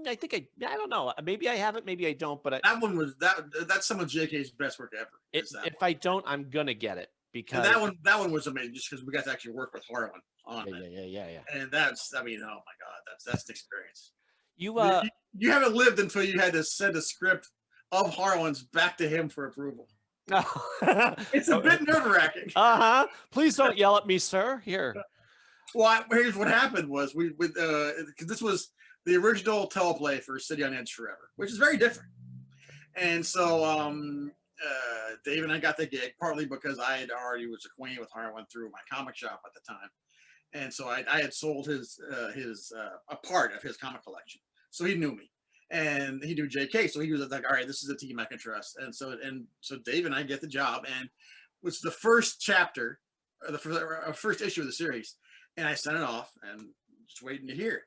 I think I don't know. Maybe I have it. Maybe I don't. But that one was that's some of JK's best work ever. If I don't, I'm gonna get it, because that one was amazing just because we got to actually work with Harlan on it. Yeah. And that's, I mean, oh my God, that's an experience. You haven't lived until you had to send a script of Harlan's back to him for approval. It's a bit nerve-wracking. Please don't yell at me, sir. Here. Well, here's what happened was because this was the original teleplay for City on Edge Forever, which is very different. And so Dave and I got the gig partly because I had already was acquainted with Harlan through my comic shop at the time, and so I had sold his a part of his comic collection, so he knew me, and he knew JK, so he was like, all right, this is a team I can trust, and so Dave and I get the job, and it was the first chapter, the first issue of the series, and I sent it off and just waiting to hear.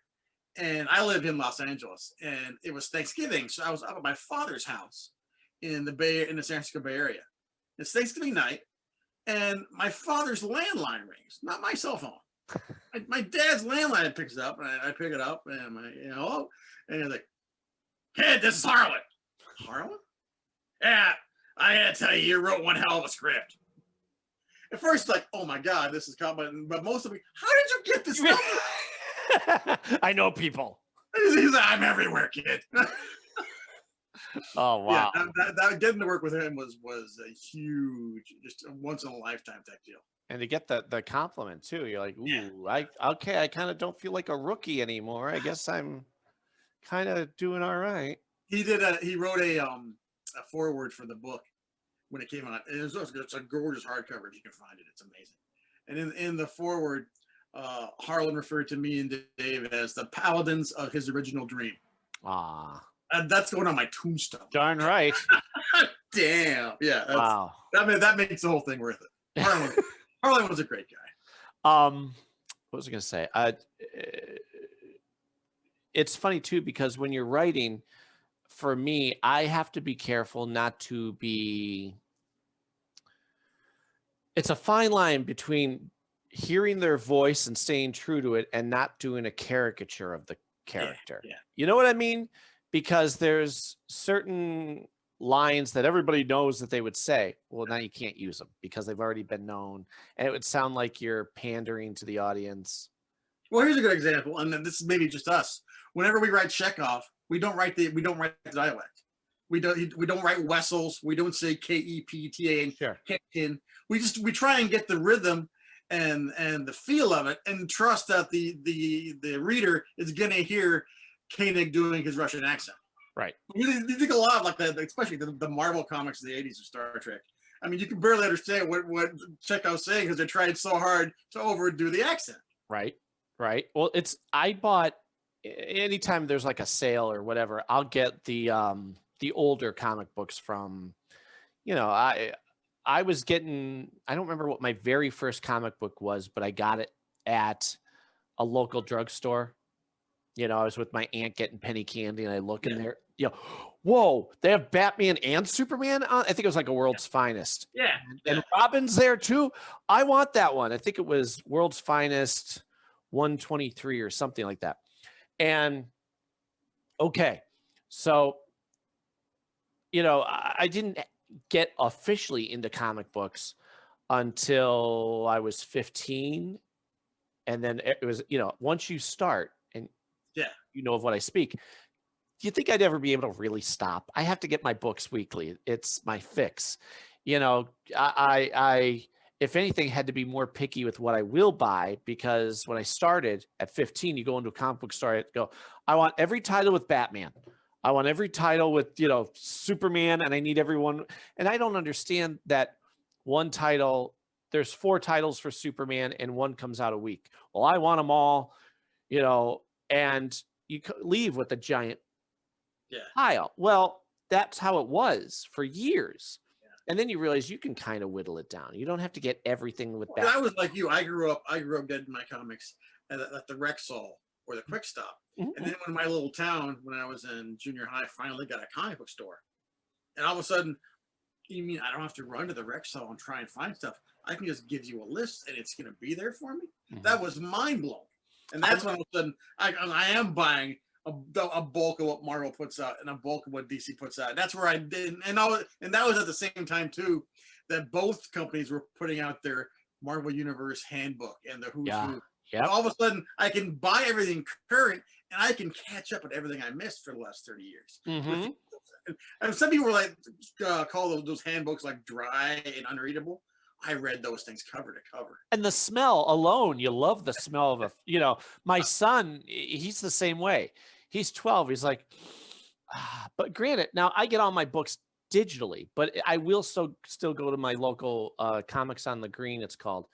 And I lived in Los Angeles, and it was Thanksgiving, so I was up at my father's house in the San Francisco Bay Area. It's Thanksgiving night, and my father's landline rings, not my cell phone. My dad's landline picks it up, and I pick it up, and I'm like, hello, and he's like, "Kid, this is Harlan." Harlan? Yeah, I gotta tell you, you wrote one hell of a script. At first, like, oh my God, this is coming, but most of me, how did you get this number? I know people. He's like, I'm everywhere, kid. Oh wow! Yeah, that getting to work with him was a huge, just a once in a lifetime type deal. And to get the compliment too, you're like, ooh, yeah. I kind of don't feel like a rookie anymore. I guess I'm kind of doing all right. He wrote a foreword for the book when it came out. It's a gorgeous hardcover if you can find it. It's amazing. And in the foreword, Harlan referred to me and Dave as the paladins of his original dream. Ah, and that's going on my tombstone. Darn right. Damn. Yeah. Wow. That makes the whole thing worth it. Harlan was a great guy. What was I going to say? It's funny too, because when you're writing, for me, I have to be careful not to be. It's a fine line between hearing their voice and staying true to it and not doing a caricature of the character. Yeah. You know what I mean? Because there's certain lines that everybody knows that they would say. Well, now you can't use them because they've already been known. And it would sound like you're pandering to the audience. Well, here's a good example. And this is maybe just us. Whenever we write Chekhov, we don't write the dialect. We don't write Wessels. We don't say Kepta and sure. Kepkin. We try and get the rhythm and the feel of it, and trust that the reader is gonna hear Koenig doing his Russian accent. Right. You think a lot of like that, especially the Marvel comics of the 80s of Star Trek. I mean, you can barely understand what Chekhov's saying because they tried so hard to overdo the accent. Right. Right. Well, I bought anytime there's like a sale or whatever, I'll get the older comic books from, I was getting, I don't remember what my very first comic book was, but I got it at a local drugstore. I was with my aunt getting penny candy, and I look in there, whoa, they have Batman and Superman on. I think it was like a World's Finest. Yeah. And Robin's there too. I want that one. I think it was World's Finest 123 or something like that. And okay, so, I didn't get officially into comic books until I was 15. And then it was, once you start and of what I speak, do you think I'd ever be able to really stop? I have to get my books weekly. It's my fix. I if anything, had to be more picky with what I will buy, because when I started at 15, you go into a comic book store and go, I want every title with Batman. I want every title with, Superman, and I need everyone. And I don't understand that one title, there's 4 titles for Superman and one comes out a week. Well, I want them all, and you leave with a giant pile. Well, that's how it was for years. And then you realize you can kind of whittle it down. You don't have to get everything with that. I was like you. I grew up getting my comics at the Rexall or the Quick Stop. Mm-hmm. And then when my little town, when I was in junior high, finally got a comic book store. And all of a sudden, you mean I don't have to run to the Rexall and try and find stuff? I can just give you a list and it's going to be there for me? Mm-hmm. That was mind-blowing. And that's when all of a sudden I am buying a bulk of what Marvel puts out and a bulk of what DC puts out. That's where I did, and that was at the same time too that both companies were putting out their Marvel Universe handbook and the Who's Who. Yeah. All of a sudden, I can buy everything current and I can catch up with everything I missed for the last 30 years. Mm-hmm. And some people were like, call those handbooks like dry and unreadable. I read those things cover to cover. And the smell alone, you love the smell of my son, he's the same way. He's 12. He's like, but granted, now I get all my books digitally, but I will still go to my local Comics on the Green, it's called,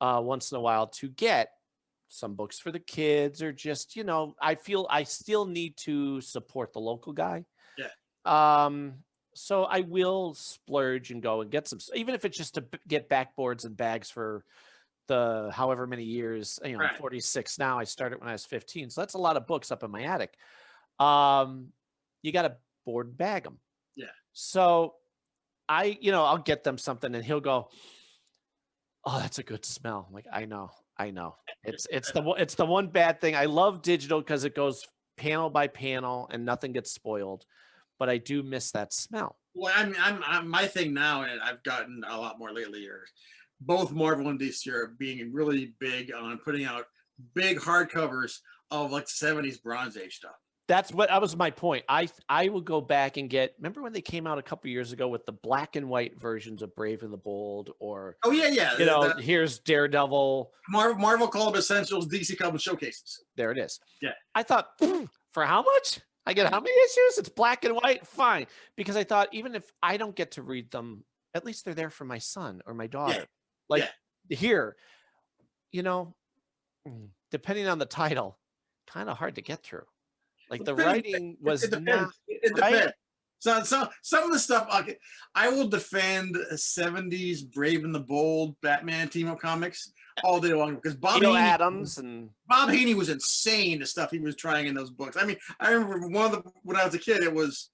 once in a while to get some books for the kids, or just, I feel I still need to support the local guy. Yeah. So I will splurge and go and get some, even if it's just to get backboards and bags for the however many years. I'm Right. 46 now. I started when I was 15, so that's a lot of books up in my attic. You got to board and bag them. Yeah. So I'll get them something, and he'll go, "Oh, that's a good smell." I'm like, I know. It's the one bad thing. I love digital because it goes panel by panel and nothing gets spoiled, but I do miss that smell. Well, I'm my thing now, and I've gotten a lot more lately. Are both Marvel and DC are being really big on putting out big hardcovers of like 70s Bronze Age stuff. That was my point. I will go back and remember when they came out a couple years ago with the black and white versions of Brave and the Bold, or here's Daredevil. Marvel called them Essentials, DC called them Showcases. There it is. Yeah. I thought, for how much? I get how many issues? It's black and white? Fine. Because I thought, even if I don't get to read them, at least they're there for my son or my daughter. Here, depending on the title, kind of hard to get through. Like the writing was it depends. It depends. So some of the stuff I will defend 70s Brave and the Bold Batman team up comics all day long, because Bob Haney was insane, the stuff he was trying in those books. I mean, I remember when I was a kid, it was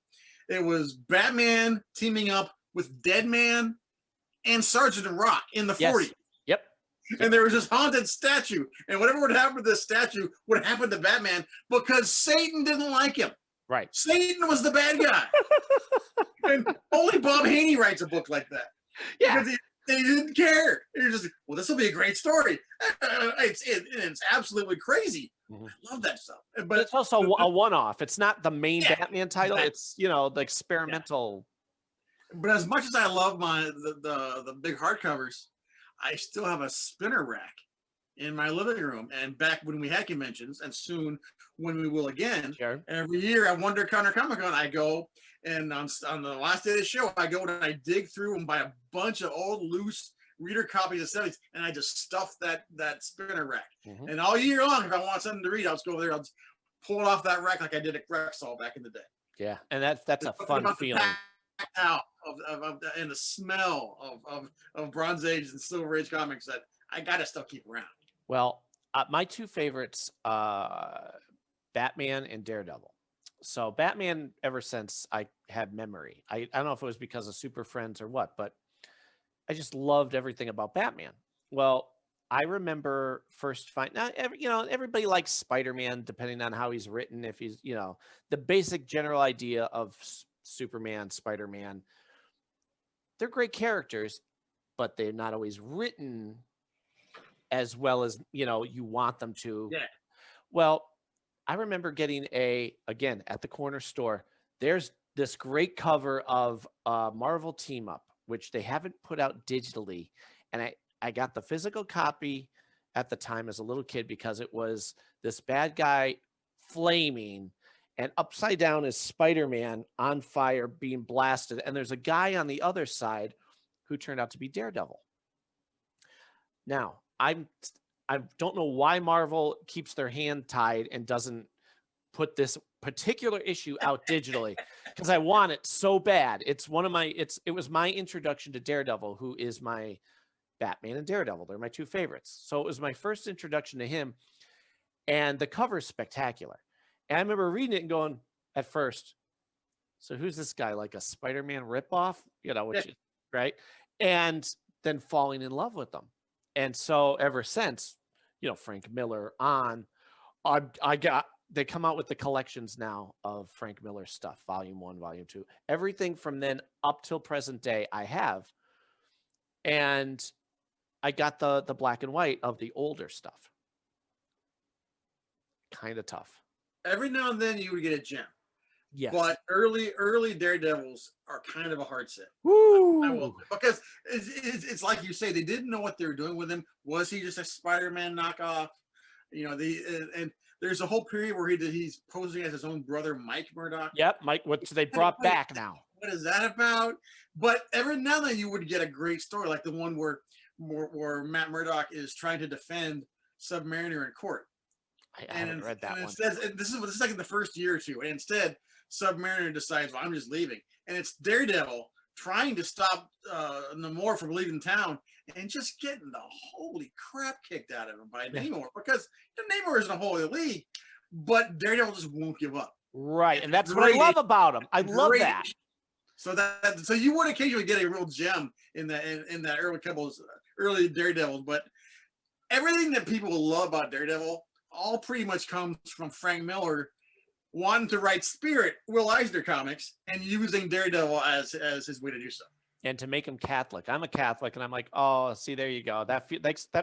Batman teaming up with Deadman and Sergeant Rock in the 40s. Yep. And there was this haunted statue, and whatever would happen to this statue would happen to Batman, because Satan didn't like him. Right. Satan was the bad guy. And only Bob Haney writes a book like that. Yeah. Because they didn't care. You're just like, well, this will be a great story. It's absolutely crazy. Mm-hmm. I love that stuff. But it's also a one-off. It's not the main Batman title. It's, the experimental. Yeah. But as much as I love the big hardcovers, I still have a spinner rack in my living room. And back when we had conventions, and soon when we will again, every year at Wonder Counter Comic Con, I go, and on the last day of the show, I go and I dig through and buy a bunch of old loose reader copies of 70s, and I just stuff that spinner rack. Mm-hmm. And all year long, if I want something to read, I'll just go over there, I'll just pull it off that rack like I did at Rexall back in the day. Yeah, and that's a fun feeling. Out and the smell of Bronze Age and Silver Age comics that I gotta still keep around. Well, my two favorites, Batman and Daredevil. So Batman, ever since I had memory, I don't know if it was because of Super Friends or what, but I just loved everything about Batman. Well, I remember first everybody likes Spider-Man depending on how he's written. If he's, the basic general idea of Superman, Spider-Man, they're great characters, but they're not always written as well as you want them to. Yeah. Well, I remember getting again at the corner store, there's this great cover of Marvel Team Up, which they haven't put out digitally, and I got the physical copy at the time as a little kid, because it was this bad guy flaming, and upside down is Spider-Man on fire being blasted. And there's a guy on the other side who turned out to be Daredevil. Now, I don't know why Marvel keeps their hand tied and doesn't put this particular issue out digitally, because I want it so bad. It was my introduction to Daredevil, who is my Batman and Daredevil. They're my two favorites. So it was my first introduction to him, and the cover is spectacular. And I remember reading it and going at first, so who's this guy? Like a Spider-Man ripoff, which is right. And then falling in love with them. And so ever since, Frank Miller on, they come out with the collections now of Frank Miller stuff, volume 1, volume 2, everything from then up till present day I have. And I got the black and white of the older stuff. Kind of tough. Every now and then you would get a gem. Yes. But early Daredevils are kind of a hard set. Woo! Because it's like you say, they didn't know what they were doing with him. Was he just a Spider-Man knockoff? And there's a whole period where he's posing as his own brother, Mike Murdock. Yep, Mike, which they brought back now. what is that about? But every now and then you would get a great story, like the one where Matt Murdock is trying to defend Submariner in court. I haven't read that one. Instead, this is like in the first year or two, and instead Submariner decides, well, I'm just leaving, and it's Daredevil trying to stop Namor from leaving town and just getting the holy crap kicked out of him by Namor, because Namor isn't a holy league, but Daredevil just won't give up. Right, and that's what I love about him. I love that. So you would occasionally get a real gem in that early Daredevils, but everything that people love about Daredevil all pretty much comes from Frank Miller wanting to write Spirit, Will Eisner comics, and using Daredevil as his way to do so. And to make him Catholic. I'm a Catholic, and I'm like, oh, see, there you go. That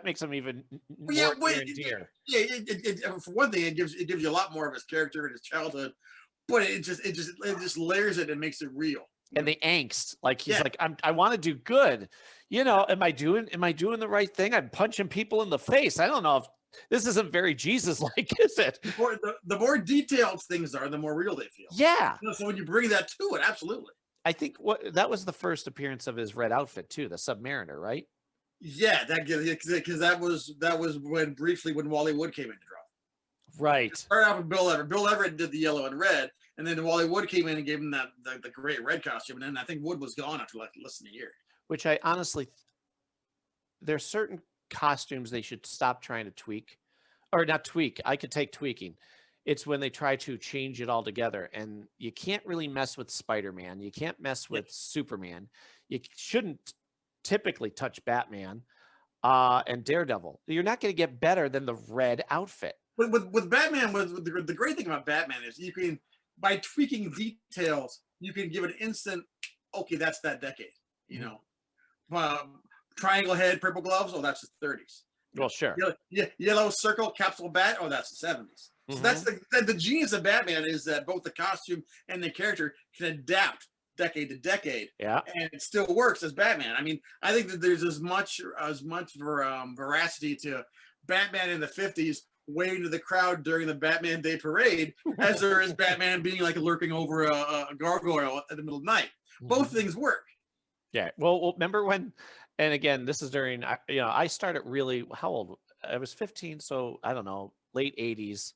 makes him even more near and dear. Yeah, for one thing, it gives you a lot more of his character and his childhood, but it just layers it and makes it real. And the angst, like he's like, I want to do good. Am I doing the right thing? I'm punching people in the face. I don't know if this isn't very Jesus-like, is it? The more detailed things are, the more real they feel. Yeah. So when you bring that to it, absolutely. I think that was the first appearance of his red outfit too, the Submariner, right? Yeah, because that was when Wally Wood came in to draw. Right. Started out with Bill Everett. Bill Everett did the yellow and red, and then Wally Wood came in and gave him the great red costume, and then I think Wood was gone after like less than a year. Which I honestly, there's certain costumes they should stop trying to tweak, or not tweak. I could take tweaking. It's when they try to change it all together, and you can't really mess with Spider-Man. You can't mess with Superman. You shouldn't typically touch Batman and Daredevil. You're not going to get better than the red outfit. With Batman, the great thing about Batman is you can, by tweaking details, you can give an instant, okay, that's that decade. Triangle head, purple gloves, oh, that's the 30s. Well, sure. Yellow circle, capsule bat, oh, that's the 70s. So that's the genius of Batman, is that both the costume and the character can adapt decade to decade. Yeah. And it still works as Batman. I mean, I think that there's as much veracity to Batman in the 50s waving to the crowd during the Batman Day Parade as there is Batman being like lurking over a gargoyle at the middle of the night. Both things work. Yeah. Well, remember when, and again, this is during, I started really, how old? I was 15, so I don't know, late 80s.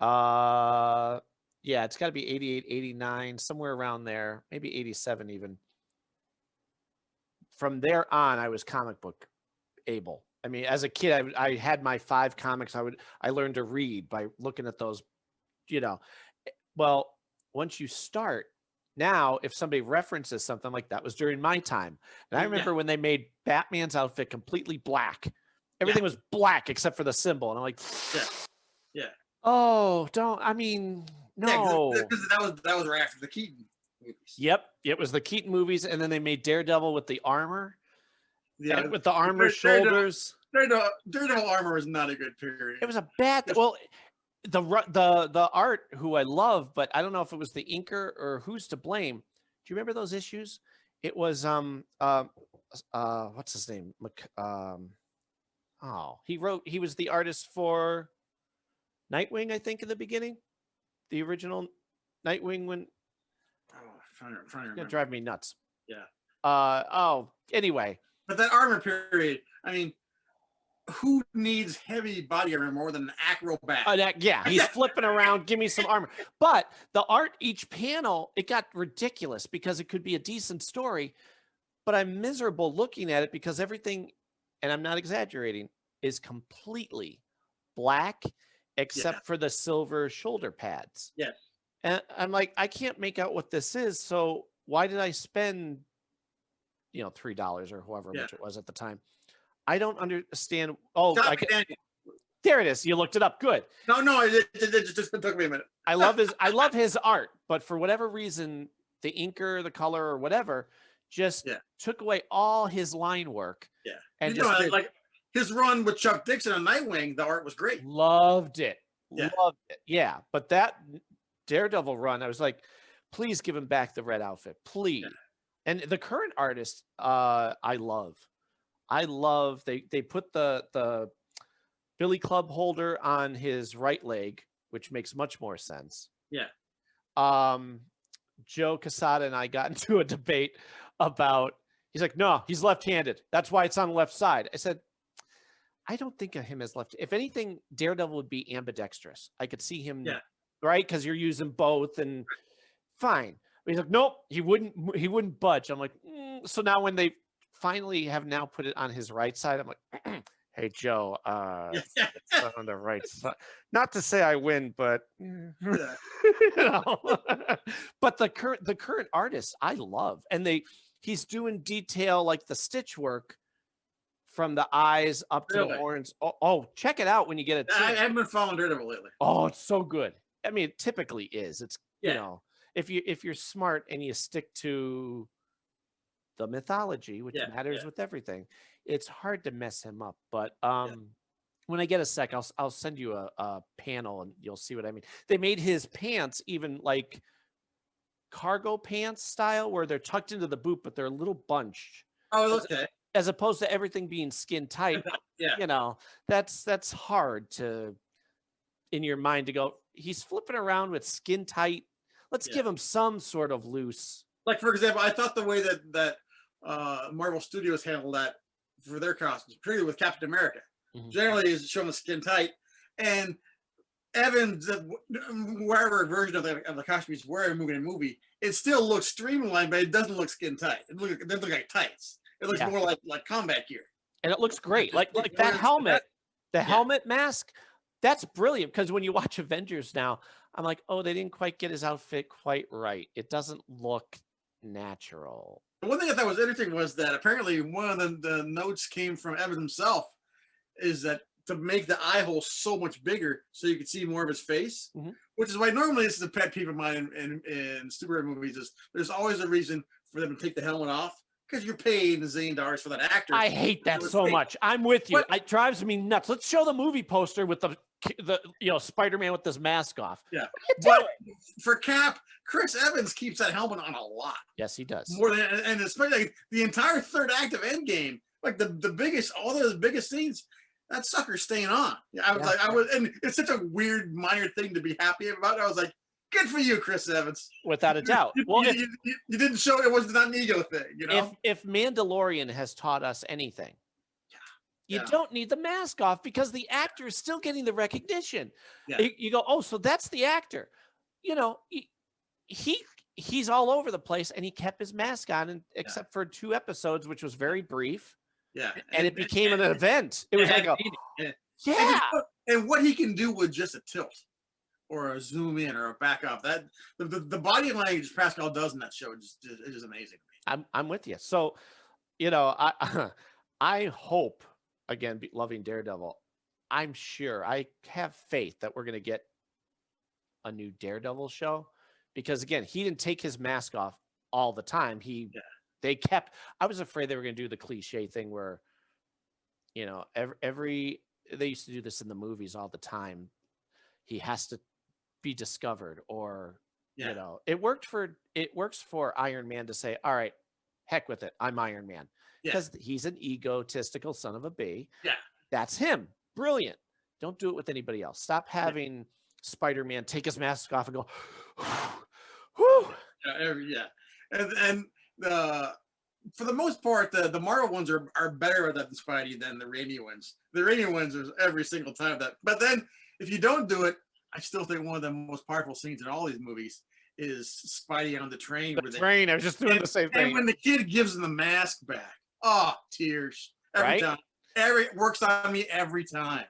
Yeah, it's got to be 88, 89, somewhere around there, maybe 87 even. From there on, I was comic book able. I mean, as a kid, I had my 5 comics. I learned to read by looking at those, Well, once you start, now if somebody references something, like that was during my time. And I remember when they made Batman's outfit completely black. Everything was black except for the symbol. And I'm like, yeah. Oh, no. Because that was right after the Keaton movies. Yep, it was the Keaton movies, and then they made Daredevil with the armor. Yeah, with the armor shoulders. Daredevil armor was not a good period. It was a bad. Well, the art, who I love, but I don't know if it was the inker or who's to blame. Do you remember those issues? It was what's his name? He was the artist for Nightwing, I think, in the beginning. The original Nightwing, when trying to remember. It'll drive me nuts. Yeah. Anyway. But that armor period, I mean, who needs heavy body armor more than an acrobat? Yeah, he's flipping around. Give me some armor. But the art, each panel, it got ridiculous because it could be a decent story, but I'm miserable looking at it because everything, and I'm not exaggerating, is completely black except for the silver shoulder pads. Yeah. And I'm like, I can't make out what this is. So why did I spend, $3 or however much it was at the time? I don't understand. Oh, there it is. You looked it up. Good. No, it just took me a minute. I love his art, but for whatever reason, the inker, the color, or whatever, just took away all his line work. Yeah. And like his run with Chuck Dixon on Nightwing, the art was great. Loved it. Yeah. Loved it. Yeah. But that Daredevil run, I was like, please give him back the red outfit. Please. Yeah. And the current artist, I love. They put the Billy Club holder on his right leg, which makes much more sense. Yeah. Joe Quesada and I got into a debate about, he's like, no, he's left-handed. That's why it's on the left side. I said, I don't think of him as left. If anything, Daredevil would be ambidextrous. I could see him, right? Because you're using both, and fine. But he's like, nope, he wouldn't budge. I'm like, so now when they finally have now put it on his right side, I'm like, hey Joe, it's on the right side. Not to say I win, but you know. But the current artist I love, and he's doing detail like the stitch work from the eyes up to the horns. Oh, check it out when you get it. I haven't been following Daredevil lately. Oh, it's so good. I mean, it typically is. It's you know, if you're smart and you stick to the mythology, which matters with everything, it's hard to mess him up. But when I get a sec, I'll send you a panel and you'll see what I mean. They made his pants even like cargo pants style, where they're tucked into the boot, but they're a little bunched. Oh, okay. As opposed to everything being skin tight. You know, that's hard to, in your mind, to go, he's flipping around with skin tight. Let's give him some sort of loose. Like, for example, I thought the way that Marvel Studios handled that for their costumes, particularly with Captain America, generally is showing the skin tight. And Evans, whatever version of the costume he's wearing moving in a movie, it still looks streamlined, but it doesn't look skin tight. It doesn't look like tights. It looks more like combat gear. And it looks great. Like that helmet, the helmet mask, that's brilliant, because when you watch Avengers now, I'm like, oh, they didn't quite get his outfit quite right. It doesn't look natural. One thing I thought was interesting was that apparently one of the notes came from Evans himself, is that to make the eye hole so much bigger so you could see more of his face, which is why normally this is a pet peeve of mine in superhero movies, is there's always a reason for them to take the helmet off, because you're paying $1 zillion for that actor. I hate that so much. I'm with you. It drives me nuts. Let's show the movie poster with the Spider-Man with this mask off. Yeah. But for Cap, Chris Evans keeps that helmet on a lot. Yes, he does. More than, and especially like the entire third act of Endgame, like the biggest, all those biggest scenes, that sucker's staying on. I was and it's such a weird minor thing to be happy about. I was like, good for you, Chris Evans. Without a doubt. Well, you didn't show it was not an ego thing, you know? If Mandalorian has taught us anything, you don't need the mask off, because the actor is still getting the recognition. You go, oh, so that's the actor. You know, he's all over the place, and he kept his mask on, except for 2 episodes, which was very brief. Yeah. And it became an event. It was like and what he can do with just a tilt, or a zoom in, or a back up. That the body language Pascal does in that show is just amazing. I'm with you. So, you know, I hope, again, loving Daredevil, I'm sure, I have faith that we're going to get a new Daredevil show, because again, he didn't take his mask off all the time. They kept, I was afraid they were going to do the cliche thing where, you know, they used to do this in the movies all the time. He has to be discovered, or you know, it works for Iron Man to say, all right, heck with it, I'm Iron Man, because he's an egotistical son of a b. That's him. Brilliant. Don't do it with anybody else. Stop having Spider-Man take his mask off and go whoo. And for the most part, the Marvel ones are better at that than Spidey than the Raimi ones. The Raimi ones are every single time that. But then if you don't do it, I still think one of the most powerful scenes in all these movies is Spidey on the train. I was just doing the same thing. And when the kid gives him the mask back, oh, tears every time. It works on me every time.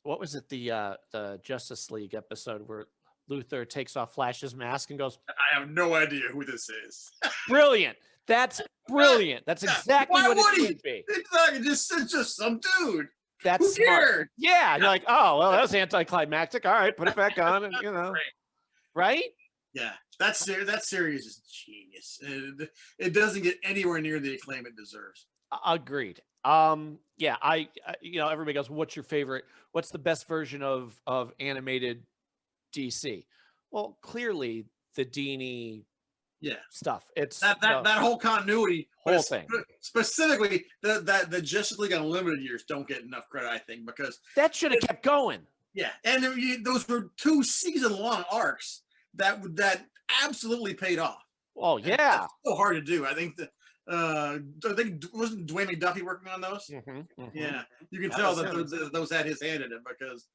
What was it? The Justice League episode where Luthor takes off Flash's mask and goes, I have no idea who this is. Brilliant. That's brilliant. That's exactly what it should be. Exactly. It's just some dude. That's smart. Yeah. And you're like, oh, well, that was anticlimactic. All right, put it back on, and you know, right? Yeah. That series is genius. It doesn't get anywhere near the acclaim it deserves. Agreed. Yeah, I you know, everybody goes, what's your favorite? What's the best version of animated DC? Well, clearly the Dini stuff. It's that whole continuity, whole thing. Specifically, the Justice League Unlimited years don't get enough credit, I think, because that should have kept going. Yeah, and those were 2 season-long arcs that absolutely paid off. Oh yeah, that's so hard to do. I think that wasn't Dwayne McDuffie working on those? Yeah, you can tell that those had his hand in it, because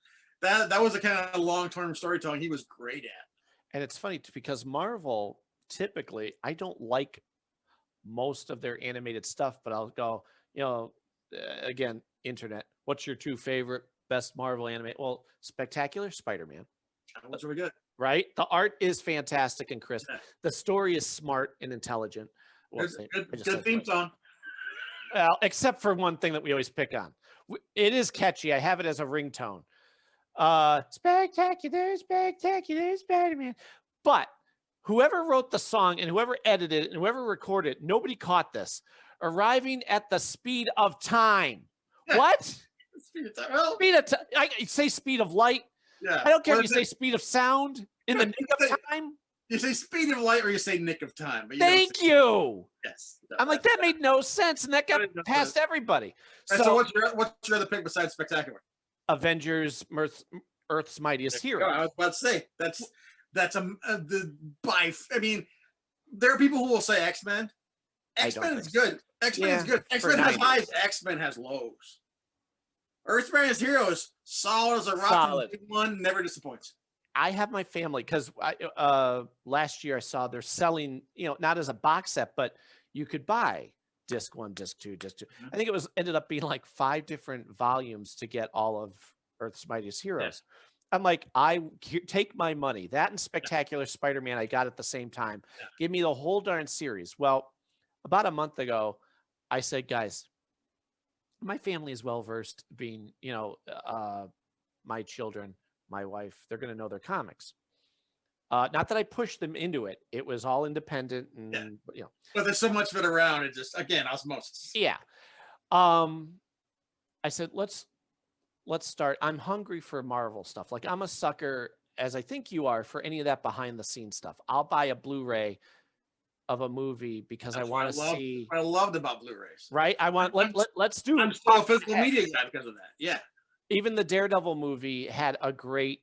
that was the kind of long-term storytelling he was great at. And it's funny because Marvel, typically, I don't like most of their animated stuff, but I'll go, again, internet. What's your 2 favorite best Marvel anime? Well, Spectacular Spider-Man. That was really good. Right? The art is fantastic and crisp. Yeah. The story is smart and intelligent. Well, good theme song. Well, except for one thing that we always pick on. It is catchy. I have it as a ringtone. Spectacular Spider-Man. But whoever wrote the song and whoever edited it and whoever recorded it, nobody caught this. Arriving at the speed of time. What? Speed of time. Well, speed of time. I say speed of light. Yeah. I don't care if you say speed of sound in the nick of time. You say speed of light or you say nick of time. But Thank you. Yes. I'm like, that made no sense, and that got past everybody. So what's your other pick besides Spectacular? Avengers, Earth's Mightiest Heroes. I was about to say I mean, there are people who will say X-Men. X-Men is good. X-Men is good. X-Men has highs. X-Men has lows. Earth's Mightiest Heroes, solid as a rock. Solid. One, never disappoints. I have my family because last year I saw they're selling, not as a box set, but you could buy disc 1, disc 2, disc 2. I think it ended up being like 5 different volumes to get all of Earth's Mightiest Heroes. Yeah. I'm like, take my money. That and Spectacular Spider-Man I got at the same time. Yeah. Give me the whole darn series. Well, about a month ago, I said, guys, my family is well versed being, my children, my wife, they're going to know their comics. Not that I pushed them into it. It was all independent and, But there's so much of it around. It just, again, osmosis. Yeah. I said, let's start. I'm hungry for Marvel stuff. Like, I'm a sucker, as I think you are, for any of that behind the scenes stuff. I'll buy a Blu-ray of a movie because I want to see. What I loved about Blu-rays. Right. Let's do. I'm still a physical media guy because of that. Yeah. Even the Daredevil movie had a great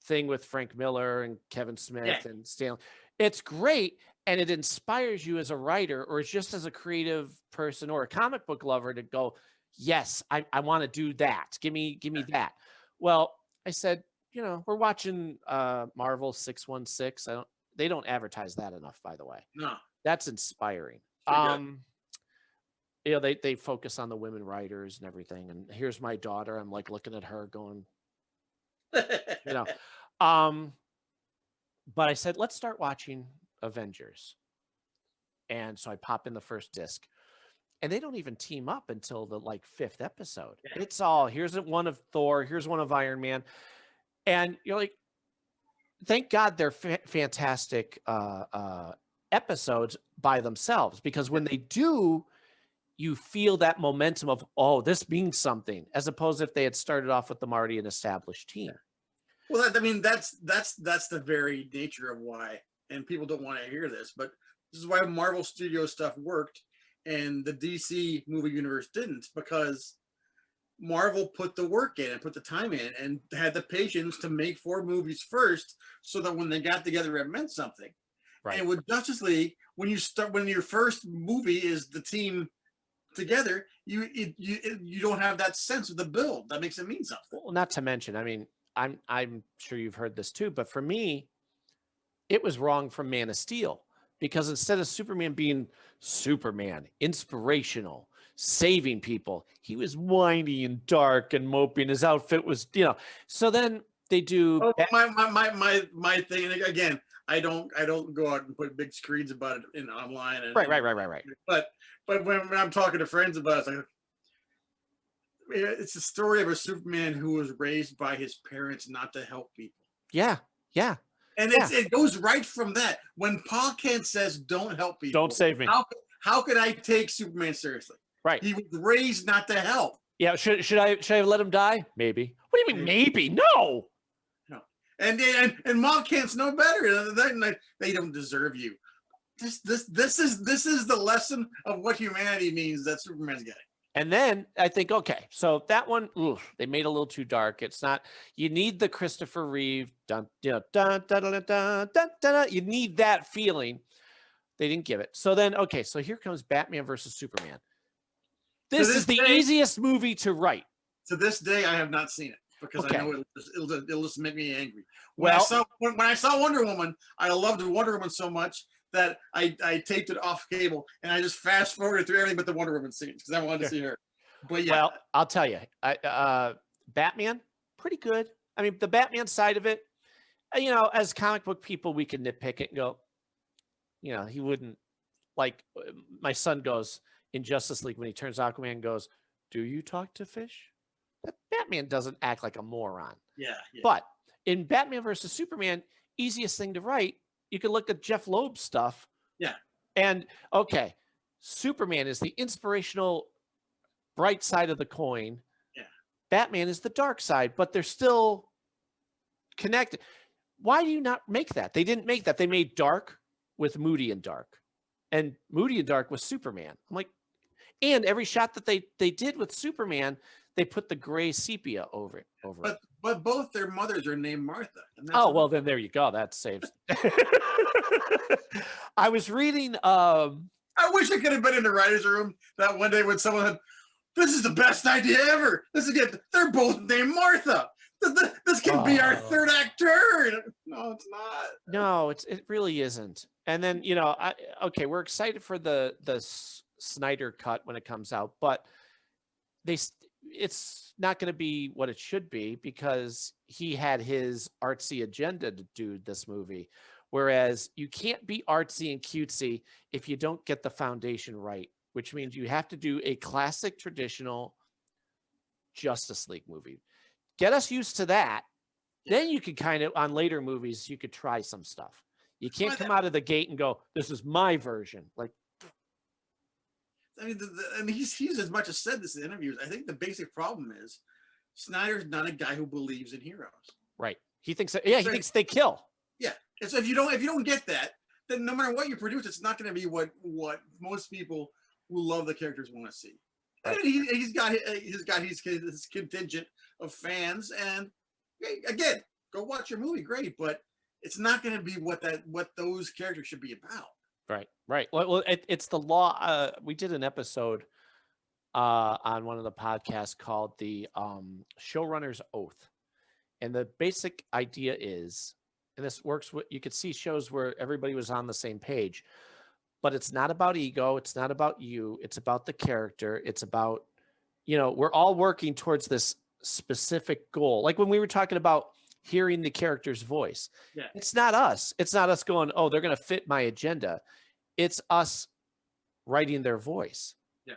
thing with Frank Miller and Kevin Smith and Stanley. It's great, and it inspires you as a writer or just as a creative person or a comic book lover to go, yes, I want to do that. Give me that. Well, I said, we're watching Marvel 616. They don't advertise that enough, by the way. No. That's inspiring. They focus on the women writers and everything. And here's my daughter. I'm like looking at her going, But I said, let's start watching Avengers. And so I pop in the first disc. And they don't even team up until the 5th episode. Yeah. It's all, here's one of Thor, here's one of Iron Man. And you're like, thank God they're fantastic episodes by themselves, because when they do, you feel that momentum of, oh, this means something, as opposed to if they had started off with them already an established team. Well, that's the very nature of why, and people don't want to hear this, but this is why Marvel Studios stuff worked and the DC movie universe didn't, because Marvel put the work in and put the time in and had the patience to make 4 movies first, so that when they got together, it meant something. Right. And with Justice League, when your first movie is the team together, you don't have that sense of the build that makes it mean something. Well, not to mention, I mean, I'm sure you've heard this too, but for me, it was wrong from Man of Steel, because instead of Superman being Superman, inspirational, saving people, he was whiny and dark and moping. His outfit was, so then they do. Oh, my thing, and again, I don't go out and put big screens about it online. And, right. But when I'm talking to friends about it, it's a story of a Superman who was raised by his parents not to help people. Yeah. And it goes right from that. When Pa Kent says, "Don't help people, don't save me," how could I take Superman seriously? Right. He was raised not to help. Yeah. Should I let him die? Maybe. What do you mean maybe? No. And Ma Kent's no better. They don't deserve you. This is the lesson of what humanity means that Superman's getting. And then I think, okay, so that one, they made it a little too dark. It's not. You need the Christopher Reeve, you need that feeling. They didn't give it. So then, okay, so here comes Batman versus Superman. This is the day, easiest movie to write. To this day, I have not seen it because Okay. I know it'll just make me angry. When I saw Wonder Woman, I loved Wonder Woman so much that I taped it off cable and I just fast forwarded through everything but the Wonder Woman scenes because I wanted to see her. But yeah, Well, I'll tell you, Batman, pretty good. I mean, the Batman side of it, you know, as comic book people, we can nitpick it and go, you know, he wouldn't, like my son goes in Justice League when he turns Aquaman and goes, "Do you talk to fish?" Batman doesn't act like a moron. yeah. But in Batman versus Superman, easiest thing to write, you can look at Jeff Loeb's stuff. Yeah. And okay, Superman is the inspirational bright side of the coin. Yeah. Batman is the dark side, but they're still connected. Why do you not make that? They didn't make that. They made Dark with Moody and Dark. And Moody and Dark was Superman. I'm like, and every shot that they did with Superman, they put the gray sepia over it. But both their mothers are named Martha. And that's Oh, well, then there you go. That saves. I was reading. I wish I could have been in the writer's room that one day when someone had, this is the best idea ever. This is good. They're both named Martha. This can be our third actor. No, it's not. No, it really isn't. And then, you know, okay, we're excited for the Snyder cut when it comes out, but it's not going to be what it should be because he had his artsy agenda to do this movie. Whereas you can't be artsy and cutesy if you don't get the foundation right, which means you have to do a classic traditional Justice League movie. Get us used to that. Then you could kind of, on later movies, you could try some stuff. You can't come out of the gate and go, this is my version. Like, I mean, he's as much as said this in interviews. I think the basic problem is Snyder's not a guy who believes in heroes. Right. He thinks that, he thinks they kill. Yeah. And so if you don't get that, then no matter what you produce, it's not going to be what most people who love the characters want to see. Right. And he's got his contingent of fans, and again, go watch your movie, great, but it's not going to be what those characters should be about. Right. Well, it's the law. We did an episode on one of the podcasts called the Showrunner's Oath, and the basic idea is, and this works. You could see shows where everybody was on the same page, but it's not about ego. It's not about you. It's about the character. It's about, you know, we're all working towards this specific goal. Like when we were talking about hearing the character's voice. Yeah. It's not us. It's not us going, oh, they're going to fit my agenda. It's us writing their voice. Yeah.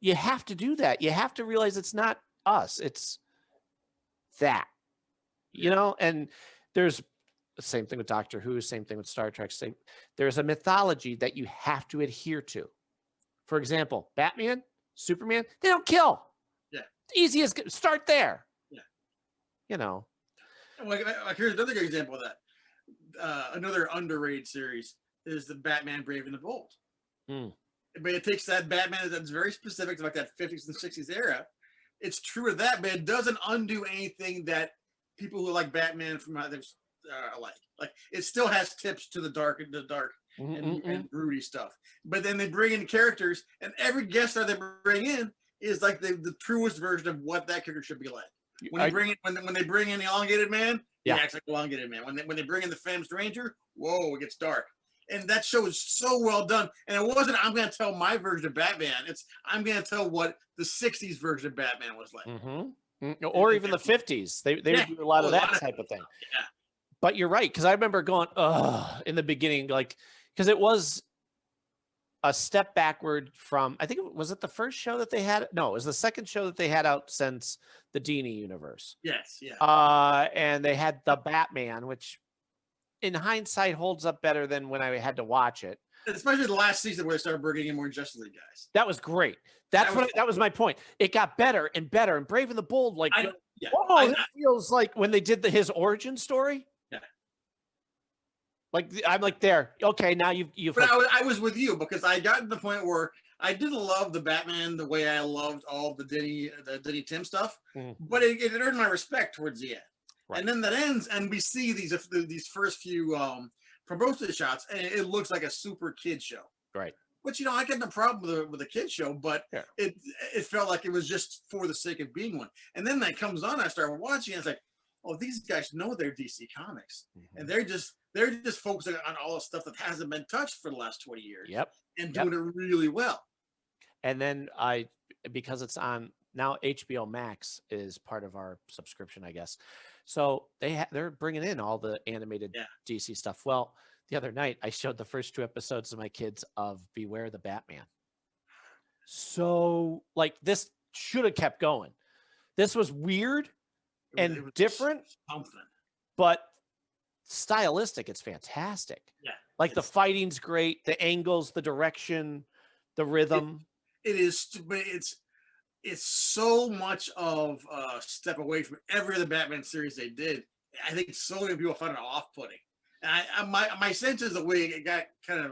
You have to do that. You have to realize it's not us. It's that, you know, and there's the same thing with Doctor Who, same thing with Star Trek. There's a mythology that you have to adhere to. For example, Batman, Superman, they don't kill. Yeah. Easiest, start there. Yeah. You know. Like here's another good example of that. Another underrated series is the Batman Brave and the Bold. But it takes that Batman that's very specific to like that 50s and 60s era. It's true of that, but it doesn't undo anything that people who like Batman from others like. It still has tips to the dark and broody stuff. But then they bring in characters, and every guest star they bring in is like the truest version of what that character should be like. When they bring in the Elongated Man, he acts like the Elongated Man. When they bring in the Femme Stranger, whoa, it gets dark. And that show is so well done. And it wasn't, I'm going to tell my version of Batman. It's, I'm going to tell what the 60s version of Batman was like. Or even the 50s. They would do a lot of that type of thing. Yeah. But you're right. Because I remember going, in the beginning, like, because it was a step backward from, I think was it the first show that they had? No, it was the second show that they had out since the Dini universe. Yes, yeah. And they had the Batman, which in hindsight holds up better than when I had to watch it. Especially the last season where they started bringing in more Justice League guys. That was great. That was my point. It got better and better. And Brave and the Bold, like, it feels like when they did his origin story. Yeah. Like I'm like there. Okay, now you've. But I was with you because I got to the point where I didn't love the Batman the way I loved all the Denny Tim stuff, but it earned my respect towards the end. Right. And then that ends, and we see these first few publicity shots, and it looks like a super kid show. Right. But I got no problem with a kid show, but it felt like it was just for the sake of being one. And then that comes on, I started watching, and it's like, oh, these guys know they're DC Comics, and they're just focusing on all the stuff that hasn't been touched for the last 20 years. Yep. And doing it really well. And then because it's on now, HBO Max is part of our subscription, I guess. So they're bringing in all the animated DC stuff. Well, the other night I showed the first 2 episodes to my kids of Beware the Batman. So like this should have kept going. This was weird and different, but stylistic, it's fantastic. Yeah. Like the fighting's great, the angles, the direction, the rhythm. It is, but it's so much of a step away from every other Batman series they did. I think so many people find it off-putting. And my sense is the way it got kind of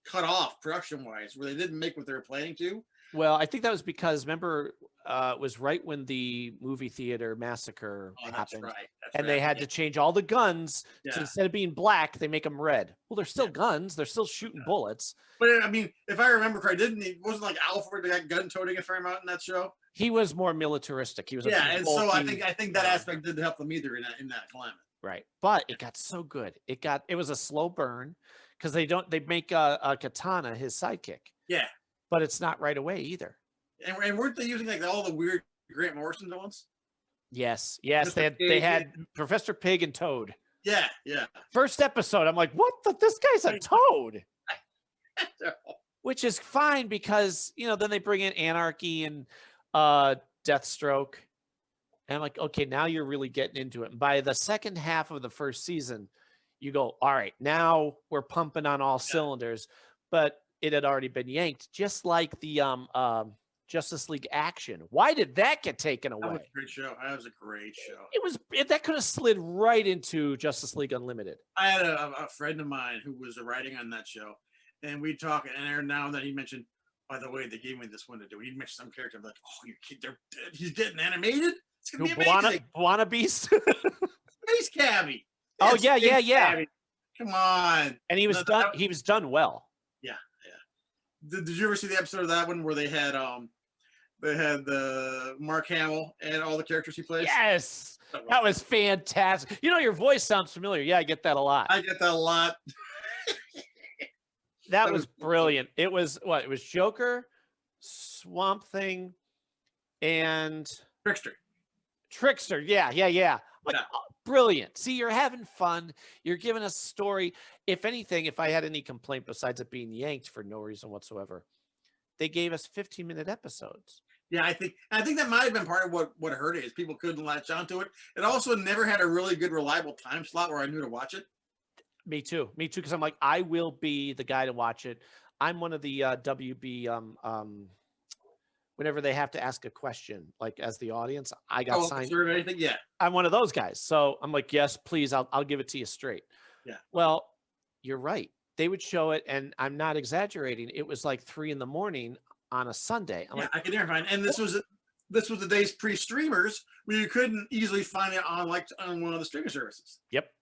cut off production-wise, where they didn't make what they were planning to. Well, I think that was because, remember, it was right when the movie theater massacre happened. That's right. They had to change all the guns. Yeah. So instead of being black, they make them red. Well, they're still guns. They're still shooting bullets. But I mean, if I remember correctly, wasn't like Alfred that gun toting a fair amount in that show? He was more militaristic. He was and so I think that aspect didn't help them either in that climate. Right, but it got so good. It was a slow burn because they make a Katana his sidekick. Yeah. But it's not right away either. And weren't they using like all the weird Grant Morrison ones? Yes. They had Professor Pig and Toad. Yeah. First episode, I'm like, what? This guy's a toad. Which is fine because then they bring in Anarchy and Deathstroke, and I'm like, okay, now you're really getting into it. And by the second half of the first season, you go, all right, now we're pumping on all cylinders. But it had already been yanked, just like the Justice League Action. Why did that get taken away? That was a great show. That was a great show. That could have slid right into Justice League Unlimited. I had a friend of mine who was writing on that show, and we talk, and every now and then he mentioned, by the way, they gave me this one to do. He'd mention some character. I'm like, oh, your kid, he's getting animated? It's going to be amazing. Buana Beast? Space Cabbie. Oh, yeah. Cabbie. Come on. And he was done well. Yeah. Did you ever see the episode of that one where they had the Mark Hamill and all the characters he plays? Yes. That was fantastic. Your voice sounds familiar. Yeah, I get that a lot. That was brilliant. It was what? It was Joker, Swamp Thing, and Trickster. Yeah. Brilliant. See, you're having fun. You're giving us a story. If anything, if I had any complaint besides it being yanked for no reason whatsoever, they gave us 15-minute episodes. Yeah, I think that might have been part of what hurt it is people couldn't latch onto it. It also never had a really good, reliable time slot where I knew to watch it. Me too. Because I'm like, I will be the guy to watch it. I'm one of the WB. Whenever they have to ask a question, like as the audience, I got signed. Yeah, I'm one of those guys. So I'm like, yes, please, I'll give it to you straight. Yeah. Well, you're right. They would show it, and I'm not exaggerating. It was like 3 a.m. on a Sunday. I can never find. And this was the days pre-streamers where you couldn't easily find it on one of the streaming services. Yep.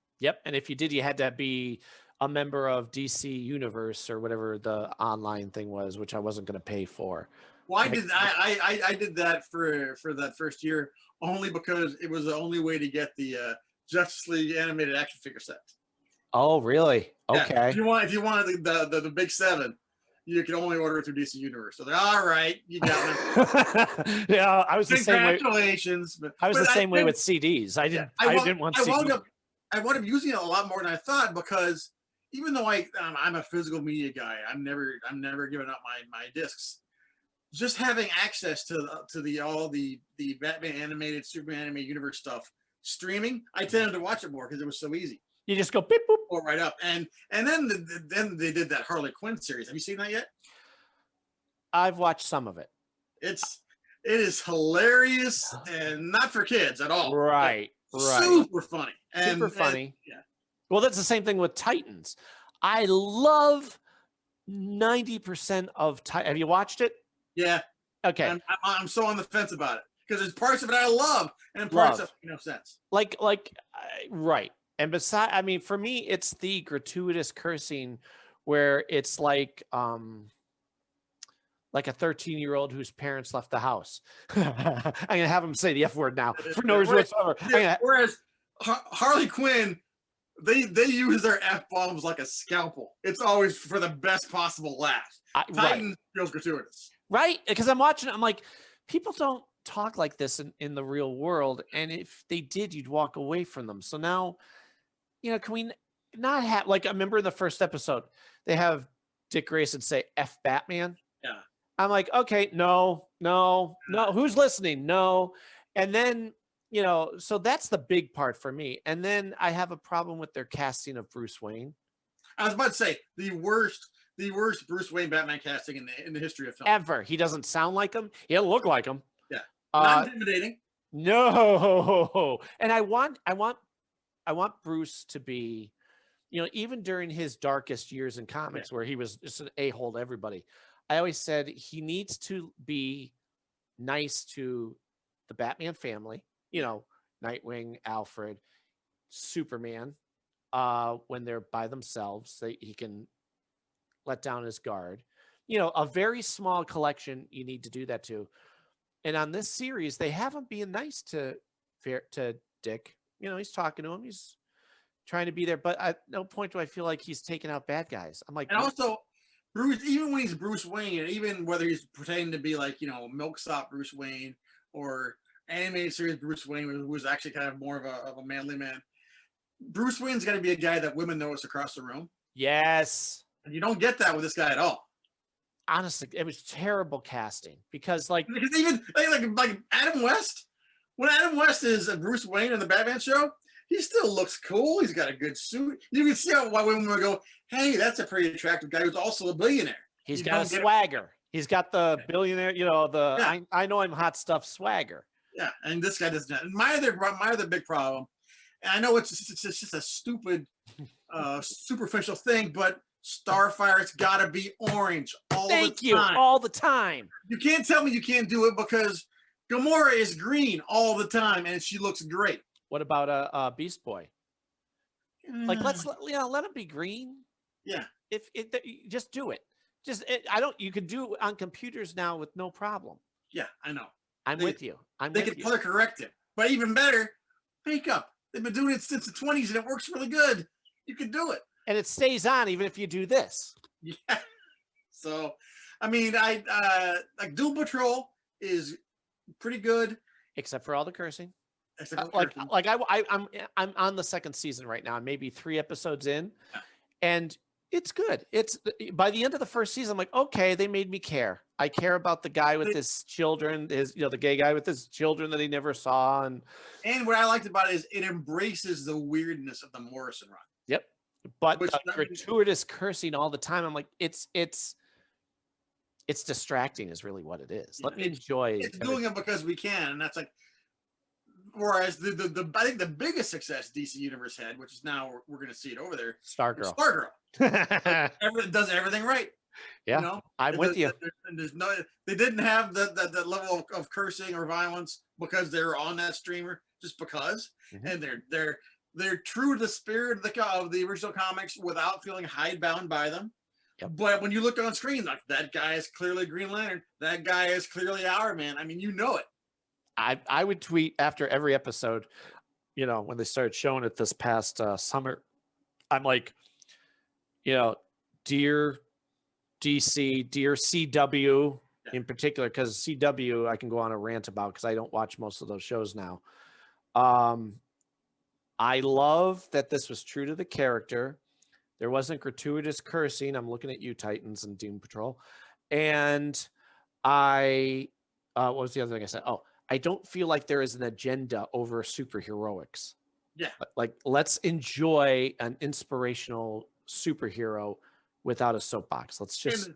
And if you did, you had to be a member of DC Universe or whatever the online thing was, which I wasn't going to pay for. Well, I did that for that first year only because it was the only way to get the Justice League animated action figure set. Oh, really? Okay. Yeah, if you wanted the big 7, you can only order it through DC Universe. So they're all right. You got it. Yeah, I was the same way. Congratulations. I was the same way with CDs. I didn't want CDs. I wound up using it a lot more than I thought because even though I'm a physical media guy, I'm never giving up my discs. Just having access to all the Batman animated, Superman animated universe stuff streaming, I tended to watch it more because it was so easy. You just go beep boop, go right up, and then they did that Harley Quinn series. Have you seen that yet? I've watched some of it. It is hilarious and not for kids at all. Right. Super funny. Super funny. Yeah. Well, that's the same thing with Titans. I love 90% of Titans. Have you watched it? Yeah. Okay. I'm so on the fence about it because there's parts of it I love and parts that make no sense. Right. And besides, I mean, for me, it's the gratuitous cursing where it's like a 13-year-old whose parents left the house. I'm gonna have him say the F word now for no reason whatsoever. Whereas Harley Quinn, they use their F bombs like a scalpel. It's always for the best possible laugh. Titan feels gratuitous, right? Because I'm watching, I'm like, people don't talk like this in the real world, and if they did, you'd walk away from them. So now, can we not have, like, I remember in the first episode they have Dick Grayson say F Batman. Yeah. I'm like, okay, no, who's listening? No. And then, so that's the big part for me. And then I have a problem with their casting of Bruce Wayne. I was about to say the worst Bruce Wayne Batman casting in the history of film. Ever. He doesn't sound like him. He doesn't look like him. Yeah. Not intimidating. No. And I want Bruce to be, even during his darkest years in comics where he was just an a-hole to everybody, I always said he needs to be nice to the Batman family, Nightwing, Alfred, Superman, when they're by themselves, he can let down his guard. A very small collection, you need to do that to. And on this series, they have him being nice to Dick. He's talking to him. He's trying to be there. But at no point do I feel like he's taking out bad guys. I'm like, and also, Bruce, even when he's Bruce Wayne, and even whether he's pretending to be like, milksop Bruce Wayne or animated series Bruce Wayne, who was actually kind of more of a manly man, Bruce Wayne's got to be a guy that women notice across the room. Yes. And you don't get that with this guy at all. Honestly, it was terrible casting because even like Adam West, when Adam West is Bruce Wayne in the Batman show, he still looks cool. He's got a good suit. You can see why women would go, hey, that's a pretty attractive guy who's also a billionaire. He's got a swagger. He's got the billionaire, I know I'm hot stuff swagger. Yeah, and this guy doesn't. My other big problem, and I know it's just a stupid, superficial thing, but Starfire's got to be orange all the time. All the time. You can't tell me you can't do it because Gamora is green all the time, and she looks great. What about Beast Boy? Like, let him be green. Yeah. Just do it. You can do it on computers now with no problem. Yeah, I know. I'm with you. They can color correct it, but even better, makeup. They've been doing it since the 20s, and it works really good. You can do it, and it stays on even if you do this. Yeah. So, I mean, like Doom Patrol is pretty good, except for all the cursing. I'm on the second season right now. I'm maybe 3 episodes in, and it's good. It's by the end of the first season, I'm like, okay, they made me care. I care about the guy with his children, the gay guy with his children that he never saw, and what I liked about it is it embraces the weirdness of the Morrison run. Yep, but gratuitous cursing all the time. I'm like, it's distracting, is really what it is. Let me enjoy. It's doing it because we can, and that's like. Whereas I think the biggest success DC Universe had, which is now we're going to see it over there, Stargirl. Does everything right. Yeah, I'm with you. They didn't have the level of cursing or violence because they were on that streamer, just because, and they're true to the spirit of the original comics without feeling hidebound by them. Yep. But when you look on screen, like that guy is clearly Green Lantern, that guy is clearly Our Man. I mean, it. I would tweet after every episode, when they started showing it this past summer, I'm like, dear DC, dear CW in particular, because CW I can go on a rant about because I don't watch most of those shows now. I love that this was true to the character. There wasn't gratuitous cursing. I'm looking at you, Titans and Doom Patrol. And what was the other thing I said? Oh, I don't feel like there is an agenda over superheroics. Yeah. Like, let's enjoy an inspirational superhero without a soapbox. Let's just.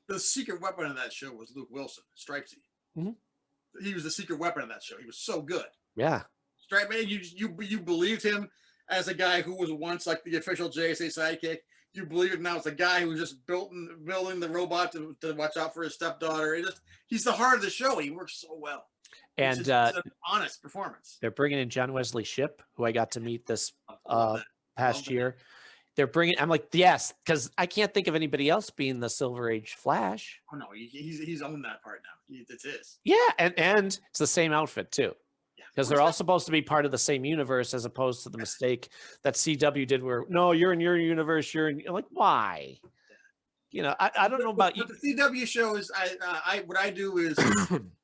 The secret weapon of that show was Luke Wilson, Stripesy. Mm-hmm. He was the secret weapon of that show. He was so good. Yeah. Stripe man, you believed him as a guy who was once like the official JSA sidekick. You believe it now as a guy who just building the robot to watch out for his stepdaughter. He's the heart of the show. He works so well. And it's an honest performance. they're bringing in John Wesley Shipp, who I got to meet this past year. They're bringing. I'm like, yes, because I can't think of anybody else being the Silver Age Flash. Oh no, he's owned that part now. It's his. Yeah, and it's the same outfit too. Because they're all supposed to be part of the same universe, as opposed to the mistake that CW did, where no, you're in your universe. You're like, why? You know, I don't know about you. The CW show is what I do is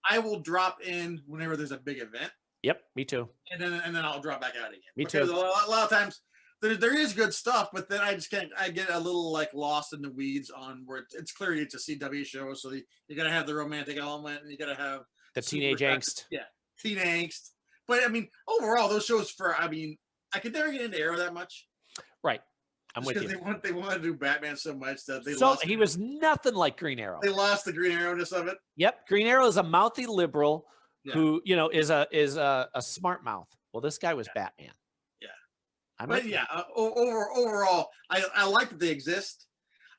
I will drop in whenever there's a big event. Yep, me too. And then I'll drop back out again. Me because too. A lot of times there is good stuff, but then I just can't. I get a little like lost in the weeds on where it's clearly it's a CW show, so you got to have the romantic element and you got to have the teenage angst. Yeah, teen angst. But I mean, overall, those shows I could never get into Arrow that much. Right. I'm with you. They wanted to do Batman so much that they lost. He was nothing like Green Arrow. They lost the Green Arrowness of it. Yep. Green Arrow is a mouthy liberal who, you know, is a smart mouth. Well, this guy was Batman. Yeah. Overall, I like that they exist.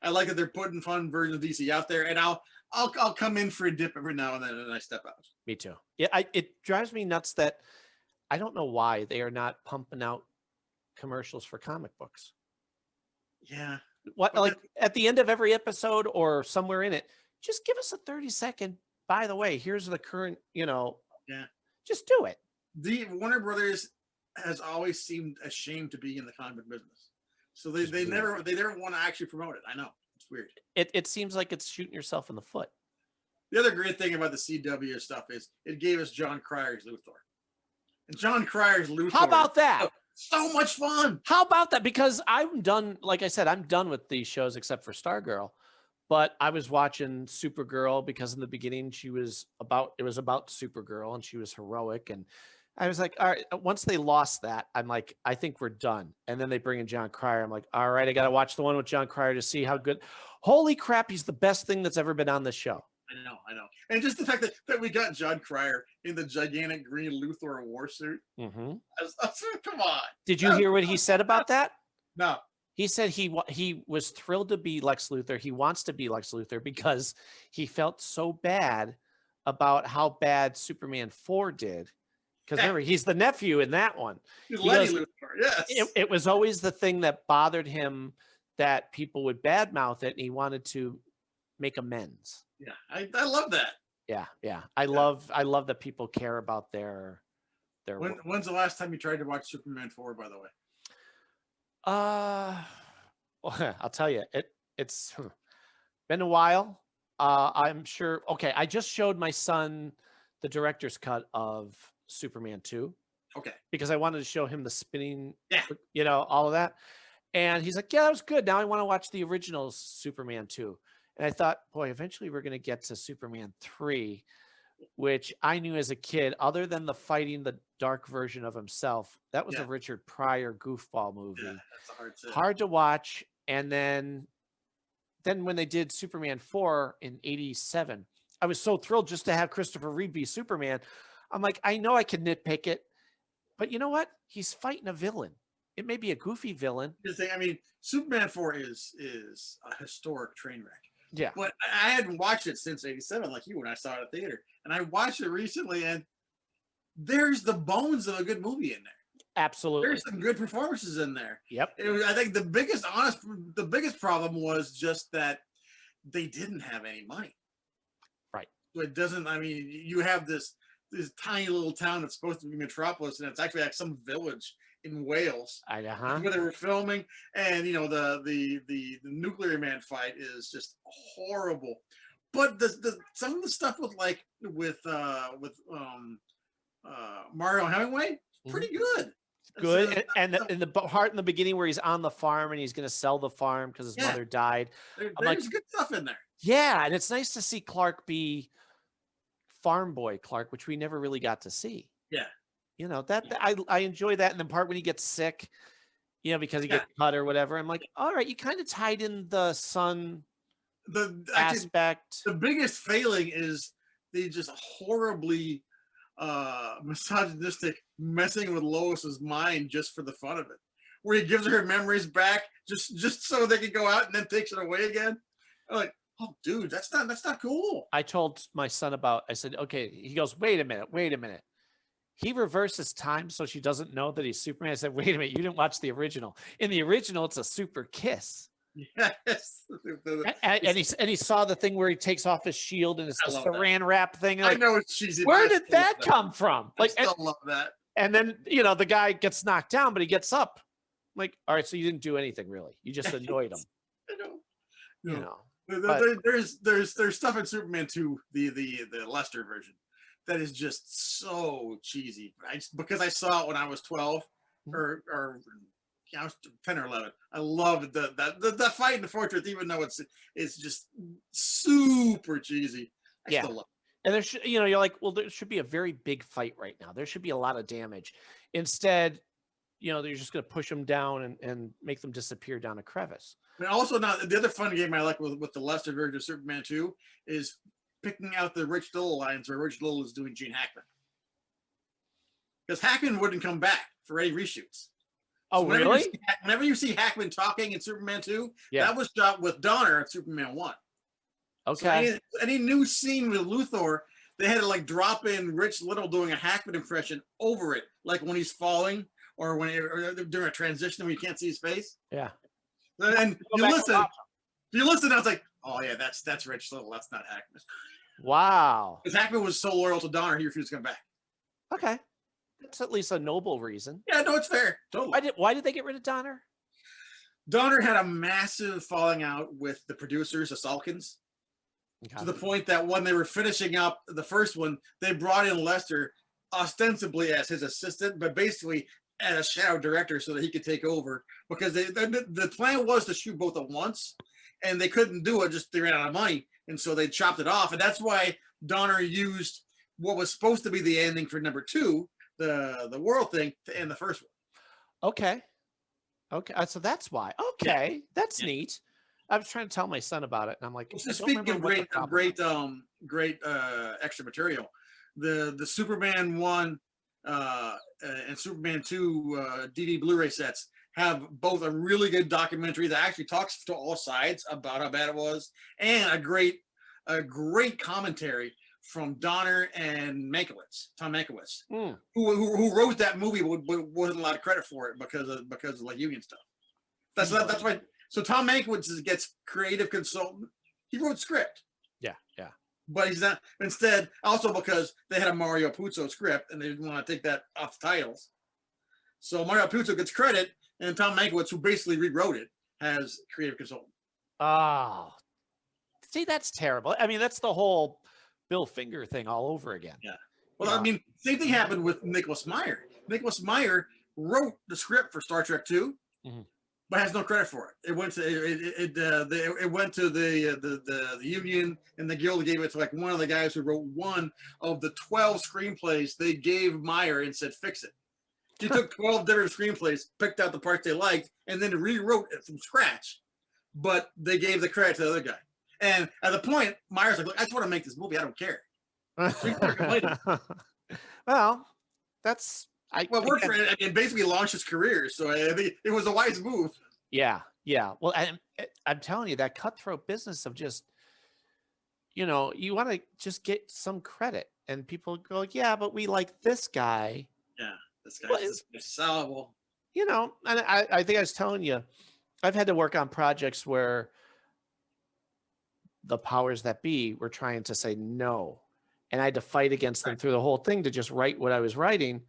I like that they're putting fun versions of DC out there, and I'll come in for a dip every now and then, and I step out. Me too. Yeah, it drives me nuts that I don't know why they are not pumping out commercials for comic books. Yeah. What, like at the end of every episode or somewhere in it, just give us a 30-second. By the way, here's the current, you know. Yeah. Just do it. The Warner Brothers has always seemed ashamed to be in the comic book business, so they never want to actually promote it. I know it's weird. It seems like it's shooting yourself in the foot. The other great thing about the CW stuff is it gave us John Cryer's Luthor, and John Cryer's Luthor. How about that? So much fun. How about that? Because I'm done. Like I said, I'm done with these shows except for Stargirl. But I was watching Supergirl because in the beginning it was about Supergirl and she was heroic. And I was like, all right, once they lost that, I'm like, I think we're done. And then they bring in John Cryer. I'm like, all right, I got to watch the one with John Cryer to see how good. Holy crap, he's the best thing that's ever been on this show. I know. And just the fact that we got John Cryer in the gigantic green Luthor war suit. Mm-hmm. Come on. Did you hear what he said about that? No. He said he was thrilled to be Lex Luthor. He wants to be Lex Luthor because he felt so bad about how bad Superman 4 did. Because remember, he's the nephew in that one. He's Lenny Luthor, yes. It was always the thing that bothered him that people would badmouth it, and he wanted to make amends. Yeah, I love that. Yeah. I love that people care about their When's the last time you tried to watch Superman 4, by the way? I'll tell you, it's been a while. I'm sure. Okay, I just showed my son the director's cut of Superman 2. Okay. Because I wanted to show him the spinning, you know, all of that. And he's like, yeah, that was good. Now I want to watch the original Superman 2. And I thought, boy, eventually we're going to get to Superman 3, which I knew as a kid, other than the fighting the dark version of himself, that was a Richard Pryor goofball movie. Yeah, that's hard to watch. And then when they did Superman 4 in '87, I was so thrilled just to have Christopher Reeve be Superman. I'm like, I know I can nitpick it, but you know what? He's fighting a villain. It may be a goofy villain. I mean, Superman 4 is a historic train wreck. Yeah. But I hadn't watched it since '87, like you, when I saw it at the theater. And I watched it recently, and there's the bones of a good movie in there. Absolutely. There's some good performances in there. Yep. I think the biggest problem was just that they didn't have any money. Right. So it doesn't, I mean, you have this tiny little town that's supposed to be Metropolis, and it's actually like some village in Wales where they were filming, and you know the nuclear man fight is just horrible. But some of the stuff with Mario Hemingway, pretty good. Good. And the part in the beginning where he's on the farm and he's going to sell the farm because his mother died. There's good stuff in there. Yeah, and it's nice to see Clark be farm boy Clark, which we never really got to see. Yeah. You know, I enjoy that. And the part when he gets sick, you know, because he gets cut or whatever. I'm like, all right, you kind of tied in the son aspect. The biggest failing is they just horribly misogynistic messing with Lois's mind just for the fun of it, where he gives her memories back just so they can go out and then takes it away again. Like, Oh, dude, that's not cool. I told my son about. I said, okay. He goes, wait a minute. He reverses time so she doesn't know that he's Superman. I said, wait a minute, you didn't watch the original. In the original, it's a super kiss. Yes. And he saw the thing where he takes off his shield and it's the saran wrap thing. I know it's cheesy. Where did that come from? Like, I still love that. And then, the guy gets knocked down, but he gets up. I'm like, all right, so you didn't do anything really. You just annoyed him. I know. There's stuff in Superman 2, the Lester version, that is just so cheesy. Because I saw it when I was 12 or I was 10 or 11. I loved the fight in the fortress, even though it's just super cheesy. I still love it. And there should, you're like, well, there should be a very big fight right now. There should be a lot of damage. Instead, they're just going to push them down and make them disappear down a crevice. But also, now the other fun game I like with the Lester version of Superman 2 is picking out the Rich Little lines where Rich Little is doing Gene Hackman. Because Hackman wouldn't come back for any reshoots. Oh, so really? Whenever you see Hackman talking in Superman 2, yeah, that was shot with Donner in Superman 1. Okay. So any new scene with Luthor, they had to like drop in Rich Little doing a Hackman impression over it, like when he's falling or during a transition when you can't see his face. Yeah. And you listen, I was like, oh yeah, that's Rich Little. That's not Hackman. Wow. Because Hackman was so loyal to Donner, he refused to come back. Okay. That's at least a noble reason. Yeah, no, it's fair. Totally. Why did they get rid of Donner? Donner had a massive falling out with the producers, the Salkins, to the point that when they were finishing up the first one, they brought in Lester ostensibly as his assistant, but basically as a shadow director so that he could take over, because the plan was to shoot both at once, and they couldn't do it, just they ran out of money, and so they chopped it off. And that's why Donner used what was supposed to be the ending for number 2, the world thing, to end the first one. Okay. So that's why. Okay, that's neat. I was trying to tell my son about it, and I'm like, so speaking of great extra material, the Superman 1 and Superman 2 DVD Blu-ray sets have both a really good documentary that actually talks to all sides about how bad it was, and a great commentary from Donner and Tom Mankiewicz, who wrote that movie but wasn't allowed credit for it because of like union stuff. That's why. So Tom Mankiewicz gets creative consultant. He wrote script. Yeah. But he's not. Instead, also because they had a Mario Puzo script and they didn't want to take that off the titles. So Mario Puzo gets credit, and Tom Mankiewicz, who basically rewrote it, has creative consultant. Oh, see, that's terrible. I mean, that's the whole Bill Finger thing all over again. Yeah. Well, I mean, same thing happened with Nicholas Meyer. Nicholas Meyer wrote the script for Star Trek 2, but has no credit for it. It went to the union, and the guild gave it to like one of the guys who wrote one of the 12 screenplays they gave Meyer and said fix it. He took 12 different screenplays, picked out the parts they liked, and then rewrote it from scratch. But they gave the credit to the other guy. And at the point, Meyer's like, look, I just want to make this movie. I don't care. Well, that's worked for it and basically launched his career. So I think it was a wise move. Yeah. Well, I'm telling you, that cutthroat business of just, you want to just get some credit, and people go, yeah, but we like this guy. Yeah, this guy is salable. And I think I was telling you, I've had to work on projects where the powers that be were trying to say no, and I had to fight against them through the whole thing to just write what I was writing.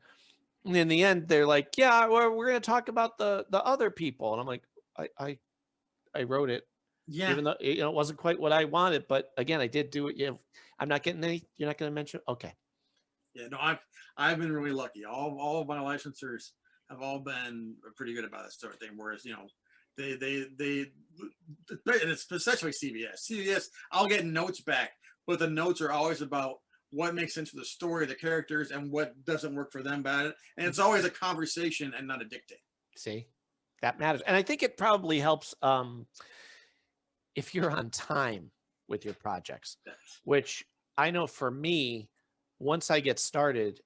And in the end, they're like, yeah, we're going to talk about the other people. And I'm like, I wrote it. Yeah. Even though it wasn't quite what I wanted, but again, I did do it. I'm not getting any. You're not going to mention. Okay. Yeah. No, I've been really lucky. All of my licensors have all been pretty good about this sort of thing. Whereas they and it's especially CBS. CBS, I'll get notes back, but the notes are always about what makes sense for the story, the characters, and what doesn't work for them about it. And it's always a conversation and not a dictate. See, that matters. And I think it probably helps if you're on time with your projects, which I know for me, once I get started,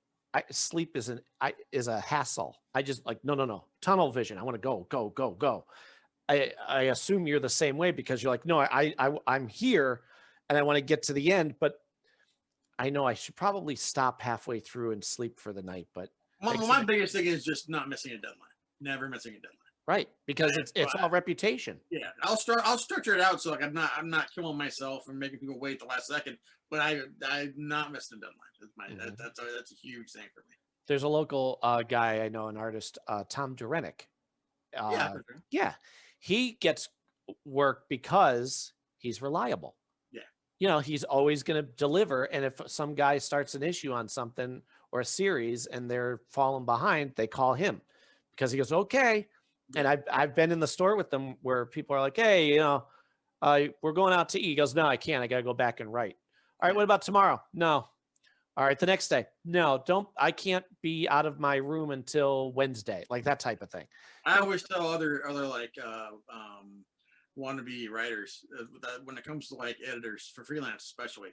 sleep is a hassle. I just like, no, tunnel vision. I want to go. I assume you're the same way, because you're like, no, I'm here and I want to get to the end, but I know I should probably stop halfway through and sleep for the night. But my biggest thing is just not missing a deadline. Never missing a deadline. Right, because it's all reputation. Yeah, I'll structure it out so like I'm not killing myself and making people wait the last second. But I'm not missing a deadline. That's a huge thing for me. There's a local guy I know, an artist, Tom Durenick. Yeah, he gets work because he's reliable. Yeah, he's always going to deliver. And if some guy starts an issue on something or a series and they're falling behind, they call him because he goes, okay. And I've been in the store with them where people are like, hey, we're going out to eat. He goes, no, I can't. I got to go back and write. All right, what about tomorrow? No. All right, the next day. No, I can't be out of my room until Wednesday, like that type of thing. I always tell other like wannabe writers that when it comes to like editors for freelance, especially,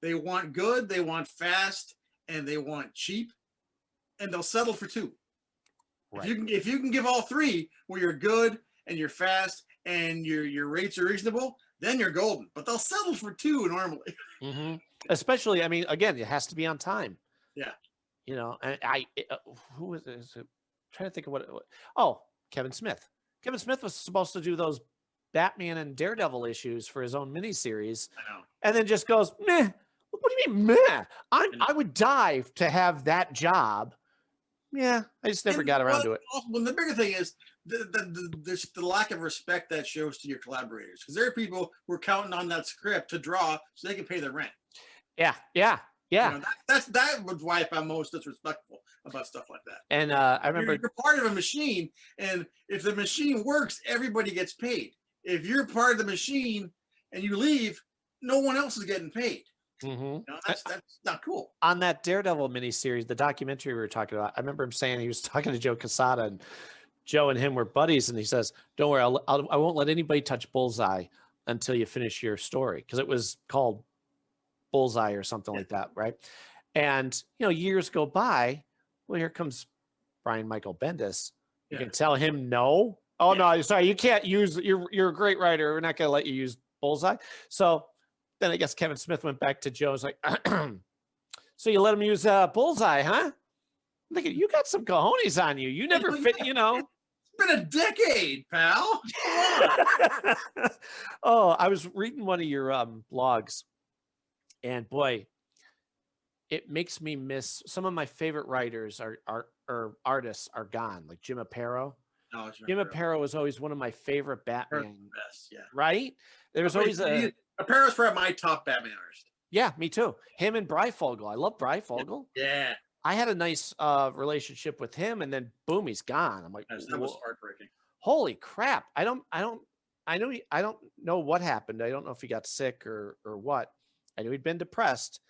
they want good, they want fast, and they want cheap, and they'll settle for two. Right. If you can give all three, where you're good and you're fast and your rates are reasonable, then you're golden. But they'll settle for two normally. Mm-hmm. Especially, I mean, again, it has to be on time. Yeah. And who is it? I'm trying to think of what. Kevin Smith. Kevin Smith was supposed to do those Batman and Daredevil issues for his own miniseries. I know. And then just goes, meh. What do you mean, meh? I would die to have that job. Yeah, I just never got around to it. Well, the bigger thing is the lack of respect that shows to your collaborators, because there are people who are counting on that script to draw so they can pay their rent. Yeah. That was why I found most disrespectful about stuff like that. And I remember you're part of a machine, and if the machine works, everybody gets paid. If you're part of the machine and you leave, no one else is getting paid. Mm-hmm. That's not cool. On that Daredevil miniseries, the documentary we were talking about, I remember him saying he was talking to Joe Quesada, and Joe and him were buddies, and he says, "Don't worry, I won't let anybody touch Bullseye until you finish your story," because it was called Bullseye or something like that, right? And years go by. Well, here comes Brian Michael Bendis. You can tell him no. Oh no, sorry, you can't use. You're a great writer. We're not going to let you use Bullseye. So. Then I guess Kevin Smith went back to Joe. Was like, so you let him use Bullseye, huh? I'm thinking, you got some cojones on you. You never fit, It's been a decade, pal. Oh, I was reading one of your blogs, and boy, it makes me miss some of my favorite writers or artists are gone, like Jim Aparo. Oh, Jim Aparo was always one of my favorite Batman. Best, yeah. Right? There was always Aparo's probably my top Batman artist. Yeah, me too. Him and Breyfogle. I love Breyfogle. Yeah. I had a nice relationship with him, and then boom, he's gone. I'm like, that was heartbreaking. Holy crap! I don't know what happened. I don't know if he got sick or what. I knew he'd been depressed,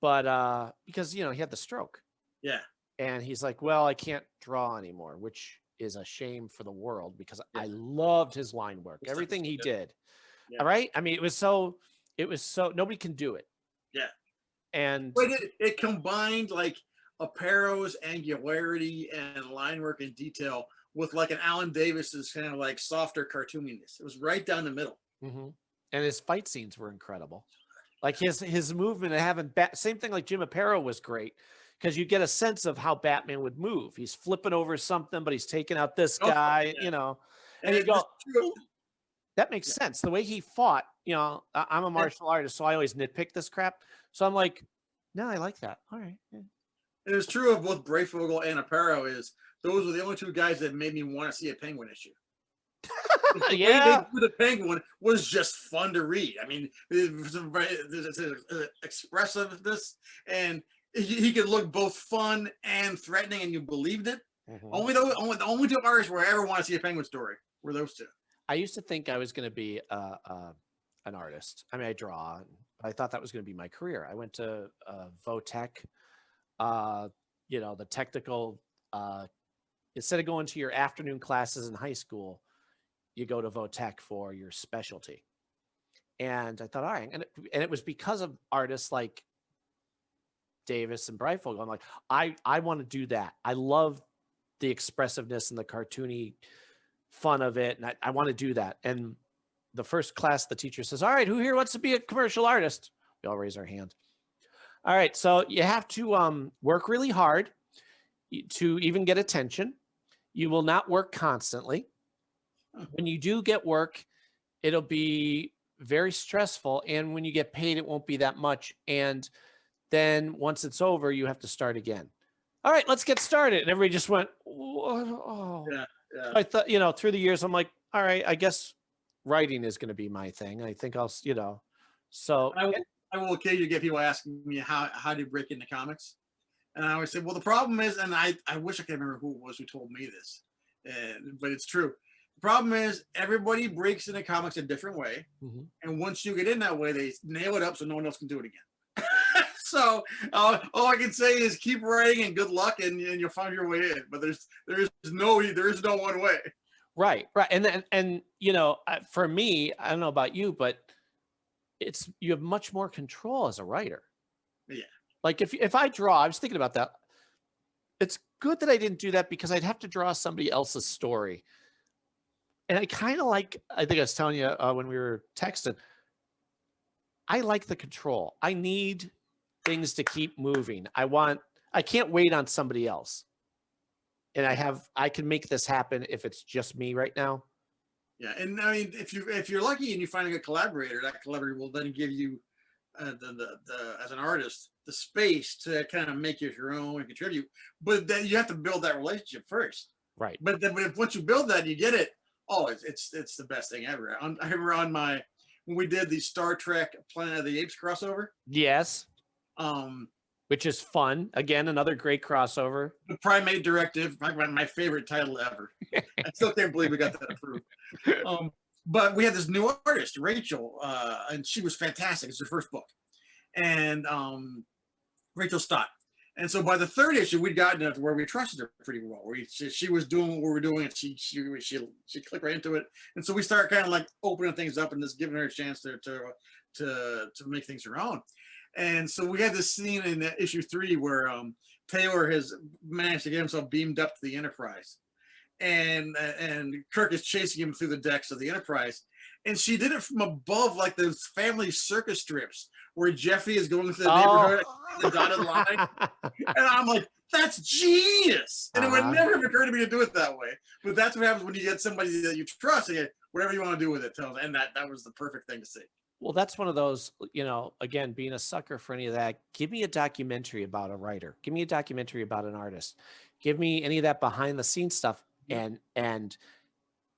but because he had the stroke. Yeah. And he's like, well, I can't draw anymore, which is a shame for the world, because I loved his line work, everything he did. Yeah. All right. I mean, it was so nobody can do it. Yeah. And but it combined like Aparo's angularity and line work and detail with like an Alan Davis's kind of like softer cartooniness. It was right down the middle. Mm-hmm. And his fight scenes were incredible. Like his movement and having same thing like Jim Aparo was great, because you get a sense of how Batman would move. He's flipping over something, but he's taking out this guy, and you go, that makes sense. The way he fought, I'm a martial artist, so I always nitpick this crap. So I'm like, no, I like that. All right. Yeah. And it's true of both Breyfogle and Aparo is those were the only two guys that made me want to see a Penguin issue. The Penguin was just fun to read. I mean, there's expressiveness, and he could look both fun and threatening, and you believed it. Mm-hmm. The only two artists where I ever want to see a Penguin story were those two. I used to think I was going to be an artist. I mean, I draw. I thought that was going to be my career. I went to Votech, the technical. Instead of going to your afternoon classes in high school, you go to Votech for your specialty. And I thought, all right, and it was because of artists like Davis and Breyfogle. I'm like, I want to do that. I love the expressiveness and the cartoony fun of it. And I want to do that. And the first class, the teacher says, all right, who here wants to be a commercial artist? We all raise our hand. All right. So you have to work really hard to even get attention. You will not work constantly. When you do get work, it'll be very stressful. And when you get paid, it won't be that much. And then once it's over, you have to start again. All right, let's get started. And everybody just went, oh. Yeah. I thought, you know, through the years, I'm like, all right, I guess writing is going to be my thing. I think I'll, you know, so. I will occasionally get people asking me how do you break into comics? And I always say, well, the problem is, and I wish I could remember who it was who told me this, but it's true. The problem is everybody breaks into comics a different way. Mm-hmm. And once you get in that way, they nail it up so no one else can do it again. So all I can say is keep writing and good luck, and you'll find your way in. But there is no one way. Right. And you know, for me, I don't know about you, but you have much more control as a writer. Yeah. Like if I draw, I was thinking about that. It's good that I didn't do that because I'd have to draw somebody else's story. And I kind of like, I think I was telling you when we were texting, I like the control. I need things to keep moving. I can't wait on somebody else. And I can make this happen if it's just me right now. Yeah. And I mean, if you're lucky and you find a good collaborator, that collaborator will then give you as an artist, the space to kind of make it your own and contribute. But then you have to build that relationship first. Right. But then once you build that, you get it. Oh, it's the best thing ever. I remember when we did the Star Trek Planet of the Apes crossover. Yes. Which is fun. Again, another great crossover. The Primate Directive, my favorite title ever. I still can't believe we got that approved. But we had this new artist, Rachel, and she was fantastic. It's her first book. And Rachel Stott. And so by the third issue, we'd gotten to where we trusted her pretty well. She was doing what we were doing, and she clicked right into it. And so we started kind of like opening things up and just giving her a chance to make things her own. And so we had this scene in issue 3 where Taylor has managed to get himself beamed up to the Enterprise, and Kirk is chasing him through the decks of the Enterprise. And she did it from above, like those family circus strips where Jeffy is going through the neighborhood, the dotted line. And I'm like, that's genius. And it would never have occurred to me to do it that way. But that's what happens when you get somebody that you trust. And whatever you want to do with it, and that was the perfect thing to see. Well, that's one of those, you know, again, being a sucker for any of that. Give me a documentary about a writer. Give me a documentary about an artist. Give me any of that behind the scenes stuff. And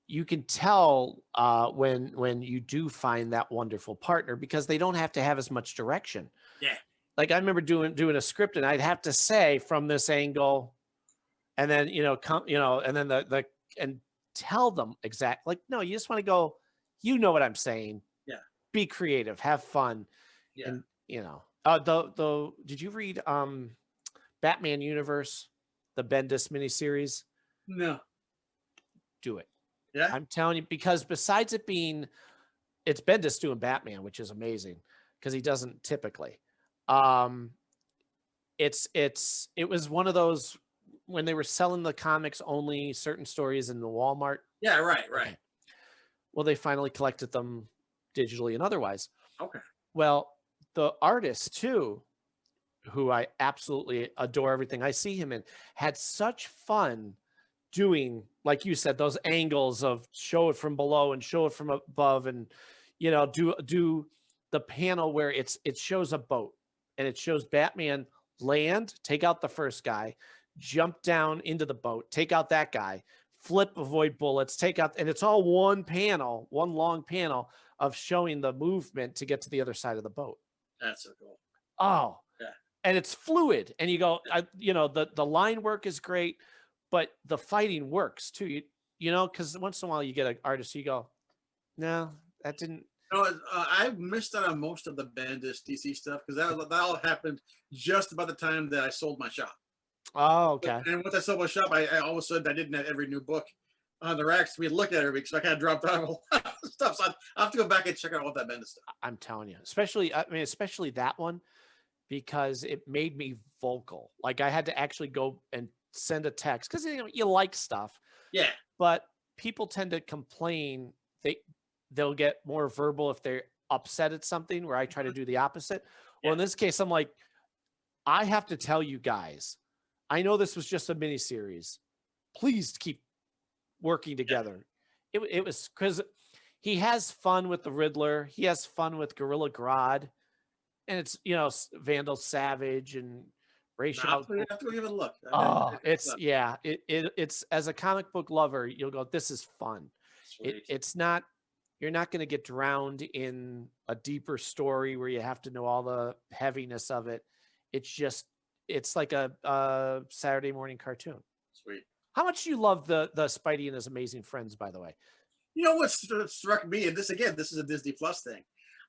you can tell when you do find that wonderful partner, because they don't have to have as much direction. Yeah. Like I remember doing a script, and I'd have to say from this angle, and then and then and tell them exactly. Like, no, you just want to go. You know what I'm saying. Yeah. Be creative, have fun. Yeah. And did you read Batman Universe, the Bendis miniseries? No. Do it. Yeah. I'm telling you, because besides it's Bendis doing Batman, which is amazing because he doesn't typically. It was one of those when they were selling the comics only certain stories in the Walmart. Yeah, right. Okay. Well, they finally collected them digitally and otherwise. Okay. Well, the artist too, who I absolutely adore everything I see him in, had such fun doing, like you said, those angles of show it from below and show it from above, and do the panel where it shows a boat and it shows Batman land, take out the first guy, jump down into the boat, take out that guy, flip, avoid bullets, take out, and it's all one long panel of showing the movement to get to the other side of the boat. That's so cool. Oh, yeah. And it's fluid, and you go, the line work is great, but the fighting works too. Because once in a while you get an artist, you go, no, that didn't. No, I missed out on most of the Bendis DC stuff because that all happened just about the time that I sold my shop. Oh, okay. And once I sold my shop, I all of a sudden I didn't have every new book on the racks. We looked at every week, so I kind of dropped out of a lot of stuff. So I have to go back and check out all that Bendis stuff. I'm telling you, especially that one, because it made me vocal. Like I had to actually go and send a text because you like stuff. Yeah. But people tend to complain. They'll get more verbal if they're upset at something, where I try to do the opposite. Well, in this case, I'm like, I have to tell you guys, I know this was just a miniseries. Please keep working together. It was because he has fun with the Riddler. He has fun with Gorilla Grodd. And it's, Vandal Savage and Ra's al Ghul. You have to give it a look. It's as a comic book lover, you'll go, this is fun. It's not, you're not going to get drowned in a deeper story where you have to know all the heaviness of it. It's like a Saturday morning cartoon. Sweet. How much do you love the Spidey and His Amazing Friends, by the way? You know what struck me, and this is a Disney Plus thing.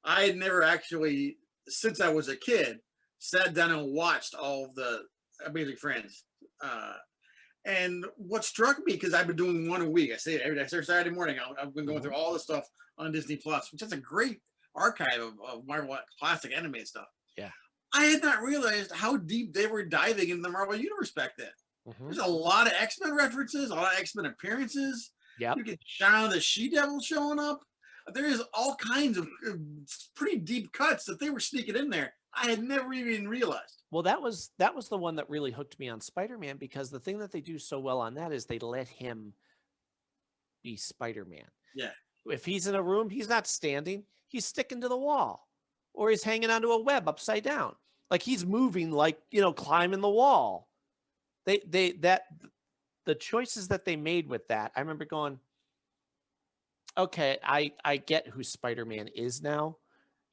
I had never actually, since I was a kid, sat down and watched all of the Amazing Friends. And what struck me, because I've been doing one a week, I say it every day, Saturday morning, I've been going through all the stuff on Disney Plus, which is a great archive of Marvel classic anime stuff. Yeah. I had not realized how deep they were diving into the Marvel Universe back then. There's a lot of X-Men references, a lot of X-Men appearances. Yeah. You get Shauna the She-Devil showing up. There is all kinds of pretty deep cuts that they were sneaking in there. I had never even realized. Well, that was the one that really hooked me on Spider-Man, because the thing that they do so well on that is they let him be Spider-Man. Yeah. If he's in a room, he's not standing, he's sticking to the wall, or he's hanging onto a web upside down. Like he's moving, like, climbing the wall. The choices that they made with that, I remember going, okay, I get who Spider-Man is now.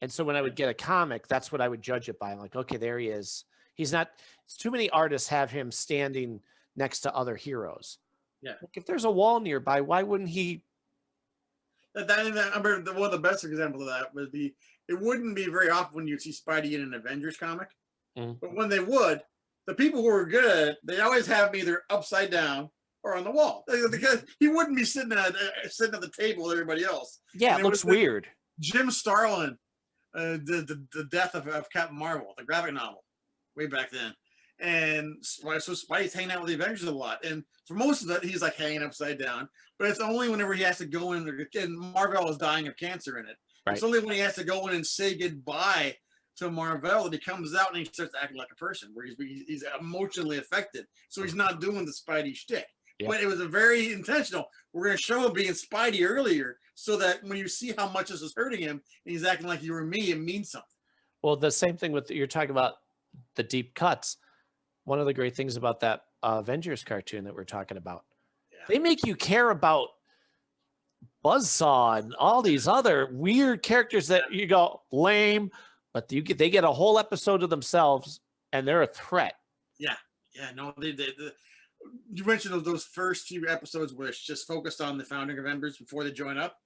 And so when I would get a comic, that's what I would judge it by. I'm like, okay, there he is. He's not, it's too many artists have him standing next to other heroes. Yeah. Like if there's a wall nearby, why wouldn't he? I remember one of the best examples of that was it wouldn't be very often when you'd see Spidey in an Avengers comic. But when they would, the people who were good at it, they always have him either upside down or on the wall, because he wouldn't be sitting at the table with everybody else. Yeah, it looks weird. Jim Starlin, the death of Captain Marvel, the graphic novel, way back then, and so Spidey's hanging out with the Avengers a lot, and for most of it, he's like hanging upside down. But it's only whenever he has to go in, and Marvel is dying of cancer in it. Right. It's only when he has to go in and say goodbye to Marvel that he comes out and he starts acting like a person, where he's emotionally affected. So he's not doing the Spidey shtick. Yeah. But it was a very intentional. We're going to show him being Spidey earlier, so that when you see how much this is hurting him, and he's acting like you or me, it means something. Well, the same thing with, you're talking about the deep cuts. One of the great things about that Avengers cartoon that we're talking about, they make you care about Buzzsaw and all these other weird characters that you go, lame, but they get a whole episode to themselves, and they're a threat. Yeah, no, you mentioned those first few episodes where it's just focused on the founding of members before they join up.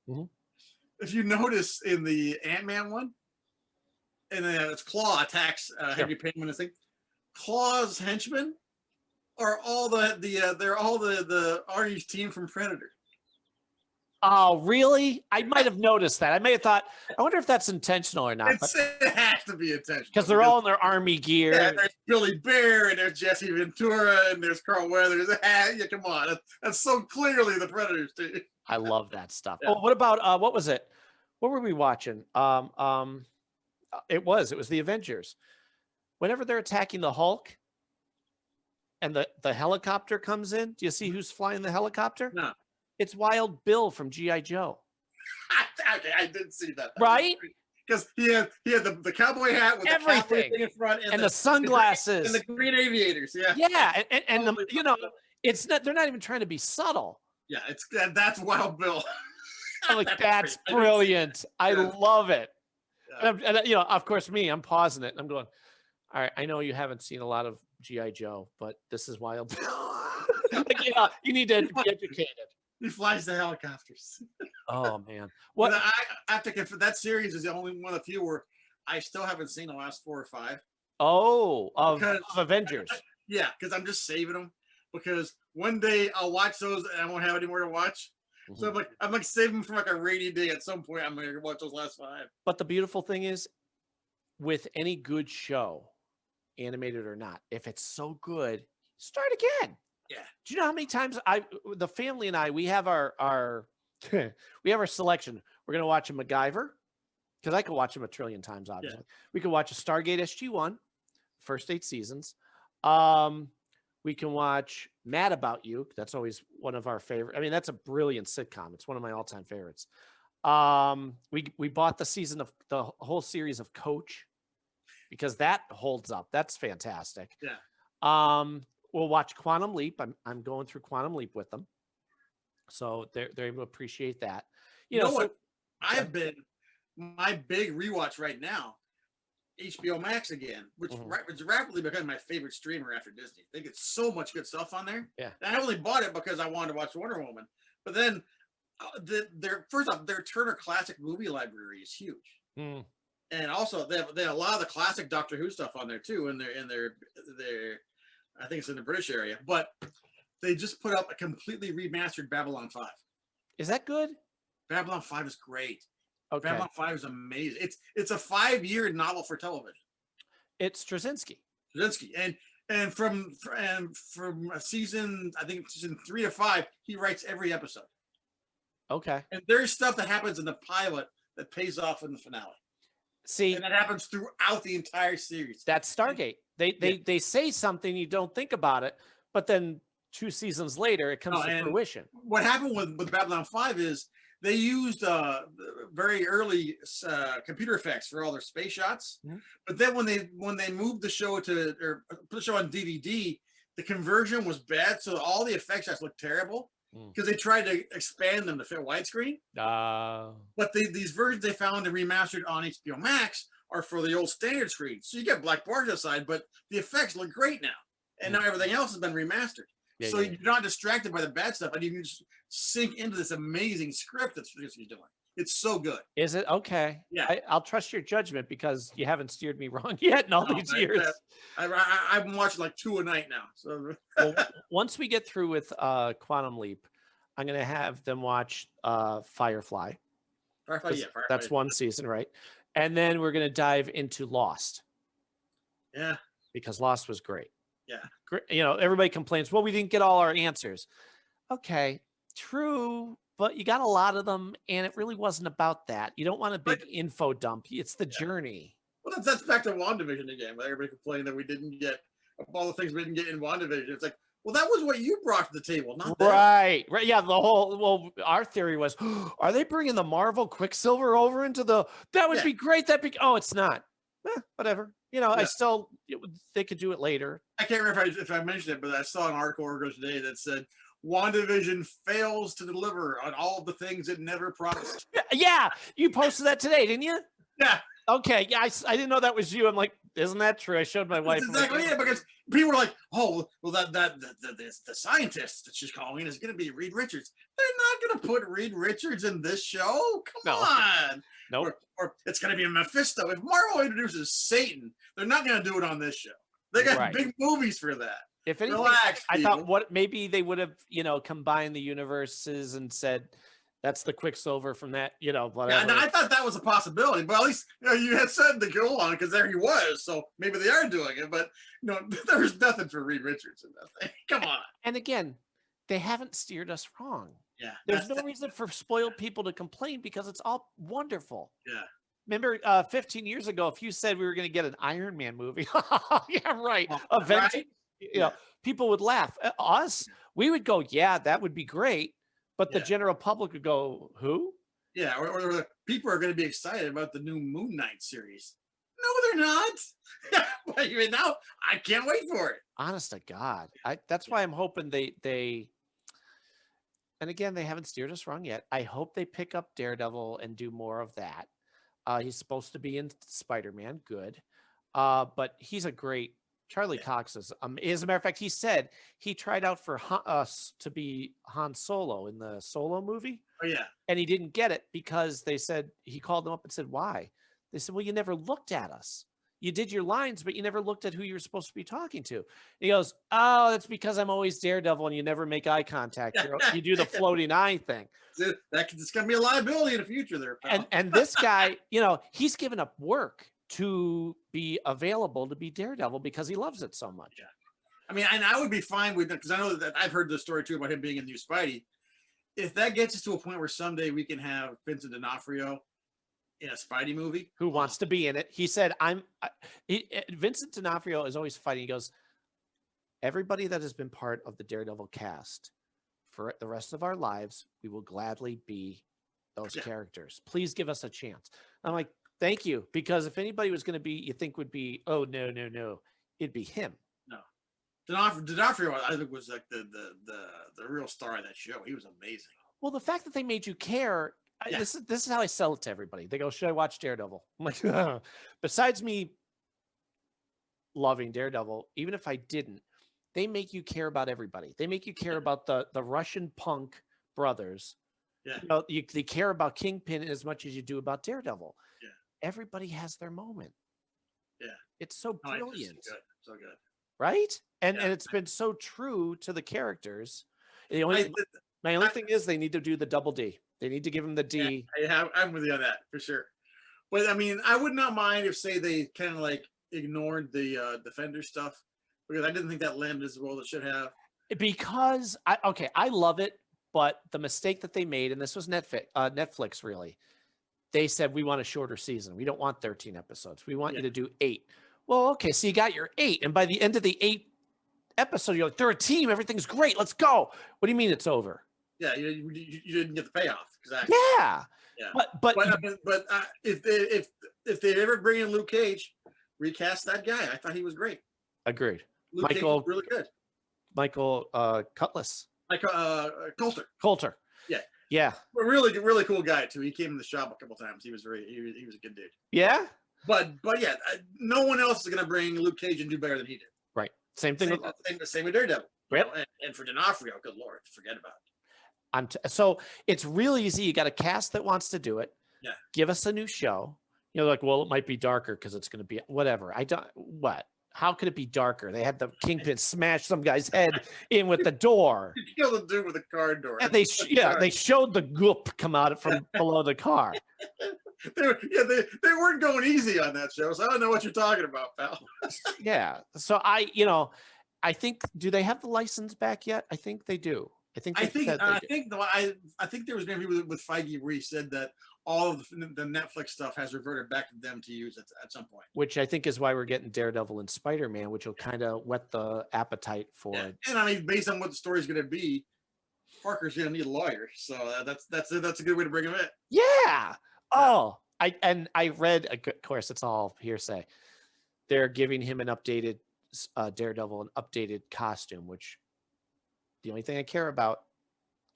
If you notice in the Ant-Man one, and then it's Claw attacks Henry Pym and this thing, Claw's henchmen are all they're all the Arnie's team from Predator. Oh, really? I might have noticed that. I may have thought, I wonder if that's intentional or not. It has to be intentional. Because they're all in their army gear. Yeah, there's Billy Bear, and there's Jesse Ventura, and there's Carl Weathers. Yeah, come on. That's so clearly the Predators team. I love that stuff. Yeah. Oh, what about, what was it? What were we watching? It was the Avengers. Whenever they're attacking the Hulk and the helicopter comes in, do you see who's flying the helicopter? No. It's Wild Bill from G.I. Joe. Okay, I did see that. Right? Because he had the cowboy hat with everything the cowboy thing in front, and the sunglasses and the green aviators. Yeah. Yeah, and it's not. They're not even trying to be subtle. Yeah, that's Wild Bill. I'm like, that's brilliant. I love it. Yeah. And of course, I'm pausing it and I'm going, all right, I know you haven't seen a lot of G.I. Joe, but this is Wild Bill. You need to be educated. He flies the helicopters. Oh man! What I have to confess, that series is the only one of the few where I still haven't seen the last 4 or 5. Oh, of Avengers. Yeah, because I'm just saving them, because one day I'll watch those and I won't have any more to watch. So I'm like saving them for like a rainy day. At some point, I'm gonna watch those last 5. But the beautiful thing is, with any good show, animated or not, if it's so good, start again. Yeah. Do you know how many times the family and I, we have our we have our selection. We're gonna watch a MacGyver because I could watch him a trillion times. Obviously, we could watch a Stargate SG-1, first 8 seasons. We can watch Mad About You. That's always one of our favorite. I mean, that's a brilliant sitcom. It's one of my all-time favorites. We bought the whole series of Coach because that holds up. That's fantastic. Yeah. We'll watch Quantum Leap. I'm going through Quantum Leap with them, so they're able to appreciate that. You know what? My big rewatch right now, HBO Max again, which is rapidly becoming my favorite streamer after Disney. They get so much good stuff on there. Yeah. And I only bought it because I wanted to watch Wonder Woman, but then first off, their Turner Classic movie library is huge. And also they have a lot of the classic Doctor Who stuff on there too. In their I think it's in the British area, but they just put up a completely remastered Babylon 5. Is that good? Babylon 5 is great. Okay. Babylon 5 is amazing. It's a 5-year novel for television. It's Straczynski. And from season, I think season 3 to 5, he writes every episode. Okay. And there's stuff that happens in the pilot that pays off in the finale. See, and that happens throughout the entire series. That's Stargate. They say something, you don't think about it, but then 2 seasons later it comes to fruition. What happened with Babylon 5 is they used very early computer effects for all their space shots, but then when they moved the show or put the show on DVD, the conversion was bad, so all the effect shots looked terrible because they tried to expand them to fit widescreen. But these versions they found and remastered on HBO Max are for the old standard screen, so you get black bars outside, but the effects look great now, and now everything else has been remastered. You're not distracted by the bad stuff, and you can just sink into this amazing script that Straczynski's doing. It's so good. Is it? Okay. Yeah. I'll trust your judgment because you haven't steered me wrong yet in all these years. I've been watching like 2 a night now. So well, once we get through with Quantum Leap, I'm going to have them watch Firefly. Firefly. That's 1 season, right? And then we're going to dive into Lost. Yeah. Because Lost was great. Yeah. You know, everybody complains, well, we didn't get all our answers. Okay, true, but you got a lot of them, and it really wasn't about that. You don't want a big info dump. It's the journey. Well, that's back to WandaVision again. Everybody complaining that we didn't get all the things we didn't get in WandaVision. It's like, well, that was what you brought to the table, not them. Right. Yeah, our theory was, are they bringing the Marvel Quicksilver over into that would be great. Oh, it's not. Whatever. You know, they could do it later. I can't remember if I mentioned it, but I saw an article earlier today that said WandaVision fails to deliver on all of the things it never promised. Yeah, you posted that today, didn't you? Yeah. Okay. Yeah, I didn't know that was you. I'm like, isn't that true? I showed my wife. Exactly. Yeah, because people were like, oh, well, the scientist that she's calling is going to be Reed Richards. They're not going to put Reed Richards in this show. Come on. No. Or it's going to be a Mephisto. If Marvel introduces Satan, they're not going to do it on this show. They got big movies for that. If anything, relax, I thought maybe they would have, combined the universes and said that's the Quicksilver from that, whatever. Yeah, I thought that was a possibility, but at least you had said to go on because there he was, so maybe they are doing it. But there's nothing for Reed Richards in that thing. Come on. And again, they haven't steered us wrong. Yeah, there's no reason for spoiled people to complain because it's all wonderful. Yeah. Remember 15 years ago, if you said we were going to get an Iron Man movie, yeah, right. Eventually, people would laugh. Us, we would go, yeah, that would be great. But the general public would go, who? Yeah, or people are going to be excited about the new Moon Knight series. No, they're not. But even now, I can't wait for it. Honest to God. That's why I'm hoping they and again, they haven't steered us wrong yet. I hope they pick up Daredevil and do more of that. He's supposed to be in Spider-Man. Good. But he's a great Charlie Cox is. As a matter of fact, he said he tried out for us to be Han Solo in the Solo movie. Oh, yeah. And he didn't get it because they said, he called them up and said, why? They said, well, you never looked at us. You did your lines, but you never looked at who you were supposed to be talking to. And he goes, oh, that's because I'm always Daredevil and you never make eye contact. You do the floating eye thing. It's going to be a liability in the future there, pal. And this guy, he's given up work to be available to be Daredevil because he loves it so much. Yeah. I mean, and I would be fine with that because I know that I've heard the story too about him being in the new Spidey. If that gets us to a point where someday we can have Vincent D'Onofrio in a Spidey movie, who wants to be in it? He said, Vincent D'Onofrio is always fighting. He goes, everybody that has been part of the Daredevil cast for the rest of our lives, we will gladly be those characters. Please give us a chance. I'm like, thank you. Because if anybody was going to be, you think would be, oh, no, it'd be him. No. D'Onofrio, I think, was like the real star of that show. He was amazing. Well, the fact that they made you care, this is how I sell it to everybody. They go, should I watch Daredevil? I'm like, besides me loving Daredevil, even if I didn't, they make you care about everybody. They make you care about the Russian punk brothers. Yeah. You know, they care about Kingpin as much as you do about Daredevil. Yeah. Everybody has their moment. Yeah. It's so brilliant. It's so good. Right? And it's been so true to the characters. My only thing is they need to do the double D. They need to give him the D. Yeah, I'm with you on that for sure. But I mean, I would not mind if, say, they kind of like ignored the Defender stuff, because I didn't think that landed as well as it should have. Because I love it, but the mistake that they made, and this was Netflix really, they said, we want a shorter season. We don't want 13 episodes. We want you to do 8. Well, okay, so you got your 8, and by the end of the 8 episode, you're like, they're a team. Everything's great. Let's go. What do you mean it's over? Yeah, you didn't get the payoff. Exactly. Yeah. But if they ever bring in Luke Cage, recast that guy. I thought he was great. Agreed. Luke Cage was really good. Michael Cutlass. Coulter. Yeah. A really cool guy too. He came in the shop a couple times. He was a good dude. Yeah. But yeah, no one else is gonna bring Luke Cage and do better than he did. Right. Same thing with Daredevil. Yep. And for D'Onofrio, good Lord, forget about it. So it's real easy. You got a cast that wants to do it. Yeah. Give us a new show. You know, like, well, it might be darker because it's going to be whatever. How could it be darker? They had the Kingpin smash some guy's head in with the door. You kill the dude with a car door. And they showed the goop come out from below the car. They weren't going easy on that show, so I don't know what you're talking about, pal. Yeah. So I think, do they have the license back yet? I think they do. I think there was an interview with Feige where he said that all of the Netflix stuff has reverted back to them to use at some point. Which I think is why we're getting Daredevil and Spider-Man, which will kind of whet the appetite for it. And I mean, based on what the story's going to be, Parker's going to need a lawyer, so that's a good way to bring him in. Yeah. Oh, I read, of course, it's all hearsay. They're giving him an updated Daredevil, an updated costume, which the only thing I care about,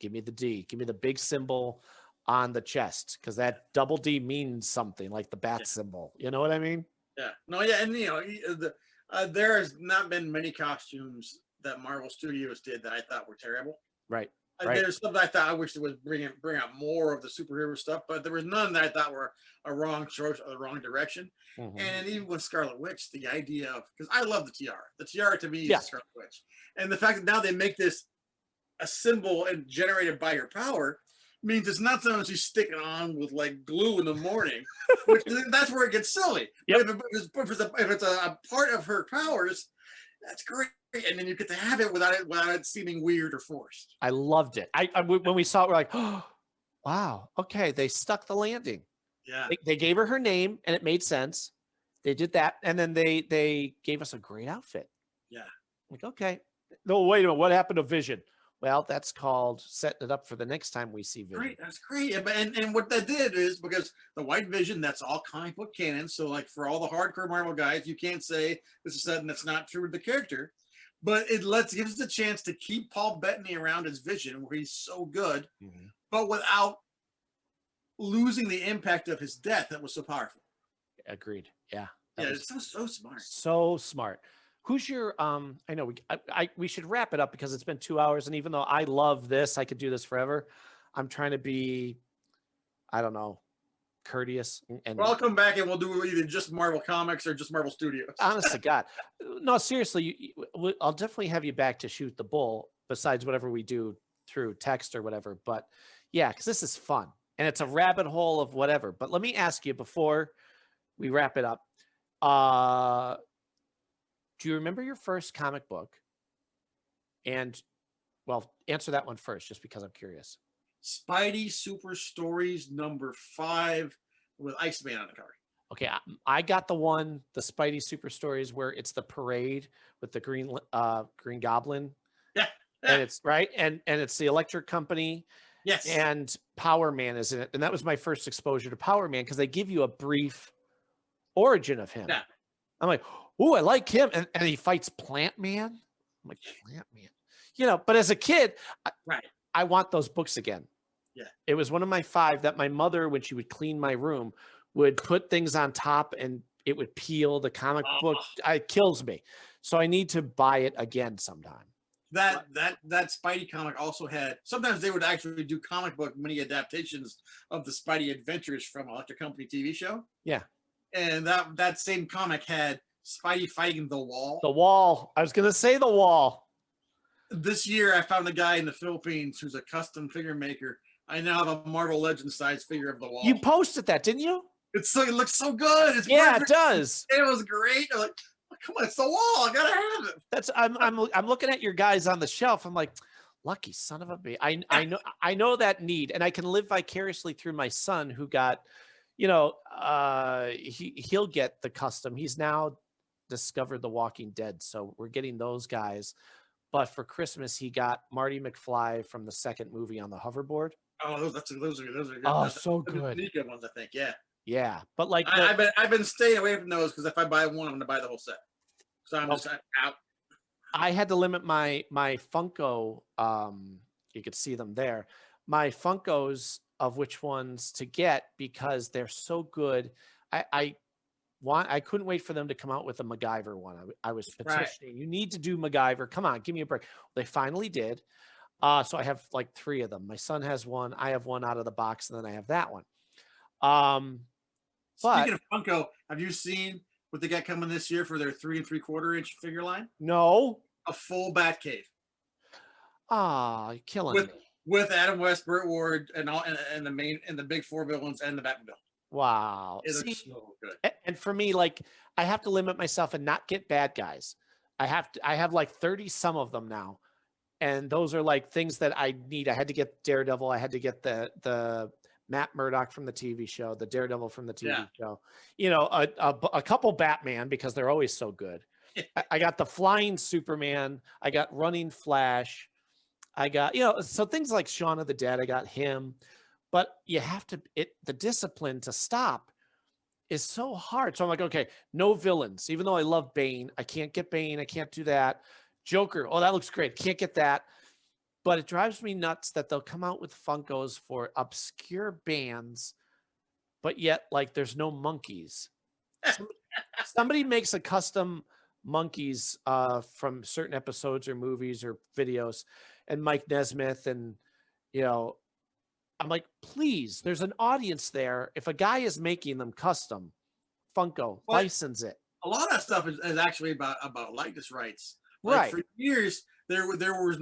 give me the D, give me the big symbol on the chest, because that double D means something, like the bat symbol. You know what I mean? Yeah. No. Yeah. And there has not been many costumes that Marvel Studios did that I thought were terrible. Right. There's some that I thought I wish there was bring out more of the superhero stuff, but there was none that I thought were a wrong choice or the wrong direction. Mm-hmm. And even with Scarlet Witch, the idea of, because I love the tiara. The tiara to me is Scarlet Witch, and the fact that now they make this a symbol and generated by her power means it's not something she's sticking on with like glue in the morning, which that's where it gets silly. Yep. If it's a part of her powers, that's great. And then you get to have it without it seeming weird or forced. I loved it. When we saw it, we're like, oh, wow, okay, they stuck the landing. Yeah. They gave her name and it made sense. They did that. And then they gave us a great outfit. Yeah. Like, okay. No, wait a minute. What happened to Vision? Well, that's called setting it up for the next time we see Vision. Great, that's great. And what that did is, because the White Vision, that's all comic book canon. So like for all the hardcore Marvel guys, you can't say this is something that's not true to the character. But it gives us a chance to keep Paul Bettany around as Vision, where he's so good, but without losing the impact of his death that was so powerful. Agreed. Yeah. It's so smart. So smart. Who's your I know we should wrap it up because it's been 2 hours, and even though I love this, I could do this forever. I'm trying to be, I don't know, courteous. And well, I'll come back and we'll do either just Marvel Comics or just Marvel Studios. Honest to God. No, seriously, I'll definitely have you back to shoot the bull, besides whatever we do through text or whatever. But yeah, because this is fun and it's a rabbit hole of whatever. But let me ask you before we wrap it up. Do you remember your first comic book And well, answer that one first, just because I'm curious. Spidey Super Stories #5 with Iceman on the cover. Okay, I got the Spidey Super Stories where it's the parade with the Green Goblin. Yeah. And it's right, and it's the Electric Company. Yes. And Power Man is in it. And that was my first exposure to Power Man, because they give you a brief origin of him. Yeah. I'm like, oh, I like him. And he fights Plant Man. I'm like, Plant Man. You know, but as a kid, I want those books again. Yeah. It was one of my 5 that my mother, when she would clean my room, would put things on top and it would peel the comic book. It kills me. So I need to buy it again sometime. That Spidey comic also had, sometimes they would actually do comic book mini adaptations of the Spidey Adventures from Electric Company TV show. Yeah. And that same comic had Spidey fighting the Wall. The Wall. I was going to say the Wall. This year I found a guy in the Philippines who's a custom figure maker. I now have a Marvel Legends size figure of the Wall. You posted that, didn't you? It looks so good. It's yeah, perfect. It does. It was great. I'm like, oh, come on, it's the Wall. I gotta have it. I'm looking at your guys on the shelf. I'm like, lucky son of a bee. I know that need, and I can live vicariously through my son who got, he'll get the custom. He's now discovered The Walking Dead, so we're getting those guys. But for Christmas, he got Marty McFly from the second movie on the hoverboard. Oh, those are good. Oh, so good. The good ones, I think. Yeah. Yeah, but like I've been staying away from those because if I buy one, I'm gonna buy the whole set. So I'm just out. I had to limit my Funko. You could see them there. My Funkos of which ones to get because they're so good. I couldn't wait for them to come out with a MacGyver one. I was petitioning. You need to do MacGyver. Come on, give me a break. They finally did. So I have like 3 of them. My son has one. I have one out of the box, and then I have that one. Speaking of Funko, have you seen what they got coming this year for their 3 3/4 inch figure line? No. A full Batcave. You're killing me. With Adam West, Burt Ward, and the big 4 villains and the Batmobile. Wow. It looks so good. And for me, like, I have to limit myself and not get bad guys. I have like 30 some of them now. And those are like things that I need. I had to get Daredevil. I had to get the Matt Murdock from the TV show, the Daredevil from the TV show, a couple Batman because they're always so good. I got the flying Superman. I got running Flash. I got, so things like Shaun of the Dead, I got him, but you have to, the discipline to stop is so hard. So I'm like, okay, no villains, even though I love Bane. I can't get Bane. I can't do that. Joker. Oh, that looks great. Can't get that. But it drives me nuts that they'll come out with Funkos for obscure bands, but yet like there's no monkeys. Somebody makes a custom monkeys from certain episodes or movies or videos, and Mike Nesmith, and I'm like, please, there's an audience there. If a guy is making them custom, Funko, license it. A lot of that stuff is actually about likeness rights. Like Right. For years, there was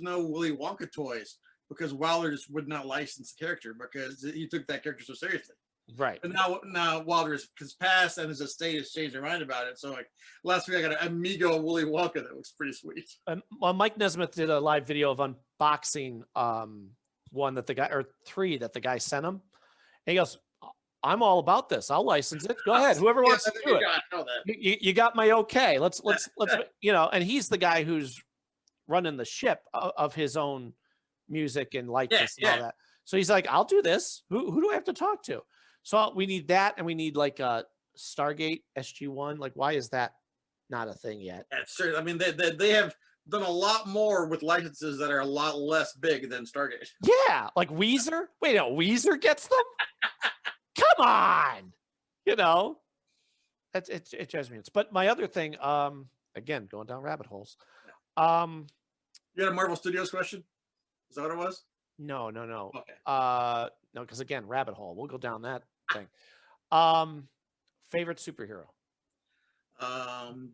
no Willy Wonka toys because Wilder just would not license the character because he took that character so seriously. Right. But now Wilder has passed and his estate has changed their mind about it. So like last week I got an Amigo Willy Wonka that looks pretty sweet. Well, Mike Nesmith did a live video of unboxing one that the guy, or 3 that the guy sent him. And he goes, I'm all about this. I'll license it. Go ahead. Whoever wants to do it. You got my okay. Let's and he's the guy who's running the ship of his own music and likeness and all that. So he's like, I'll do this. Who do I have to talk to? So we need that, and we need like a Stargate SG-1. Like, why is that not a thing yet? That's true. I mean, they have done a lot more with licenses that are a lot less big than Stargate. Yeah, like Weezer. Wait, no, Weezer gets them? Come on, it drives me nuts. But my other thing, again, going down rabbit holes. You got a Marvel Studios question? Is that what it was? No. Okay. No, because again, rabbit hole. We'll go down that thing. Favorite superhero?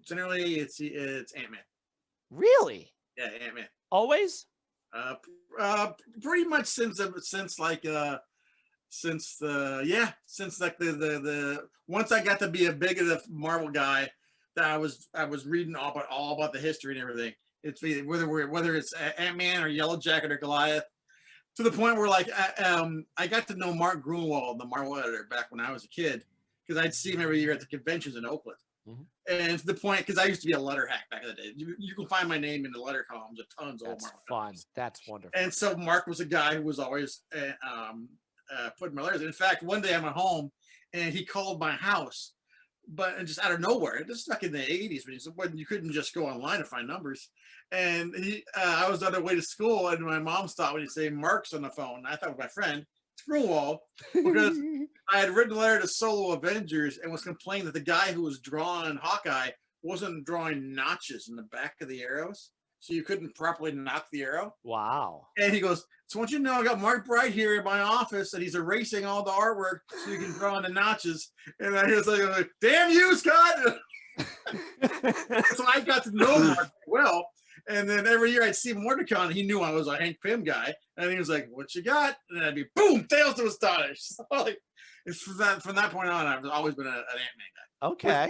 Generally, it's Ant-Man. Really? Yeah, Ant-Man. Always? Pretty much since once I got to be a big of the Marvel guy, that I was reading all about the history and everything. It's whether it's Ant-Man or Yellow Jacket or Goliath, to the point where like I got to know Mark Grunwald, the Marvel editor, back when I was a kid, because I'd see him every year at the conventions in Oakland. And to the point, because I used to be a letter hack back in the day. You can find my name in the letter columns of tons of old Marvel. That's fun. That's wonderful. And so Mark was a guy who was always putting my letters. In fact, one day I'm at home and he called my house, and just out of nowhere, this is back in the 80s when you couldn't just go online to find numbers. And I was on the way to school, and my mom stopped me and say, "Mark's on the phone." I thought it was my friend. It's Grunwald, because I had written a letter to Solo Avengers and was complaining that the guy who was drawing Hawkeye wasn't drawing notches in the back of the arrows, so you couldn't properly knock the arrow. Wow. And he goes, "So I want you to know I got Mark Bright here in my office, and he's erasing all the artwork so you can draw in the notches." And I was like, "Damn you, Scott!" So I got to know Mark well. And then every year I'd see him at WonderCon, he knew I was a Hank Pym guy. And he was like, "What you got?" And I'd be, boom, Tales to Astonish. So like, it's from that point on, I've always been an Ant-Man guy. Okay.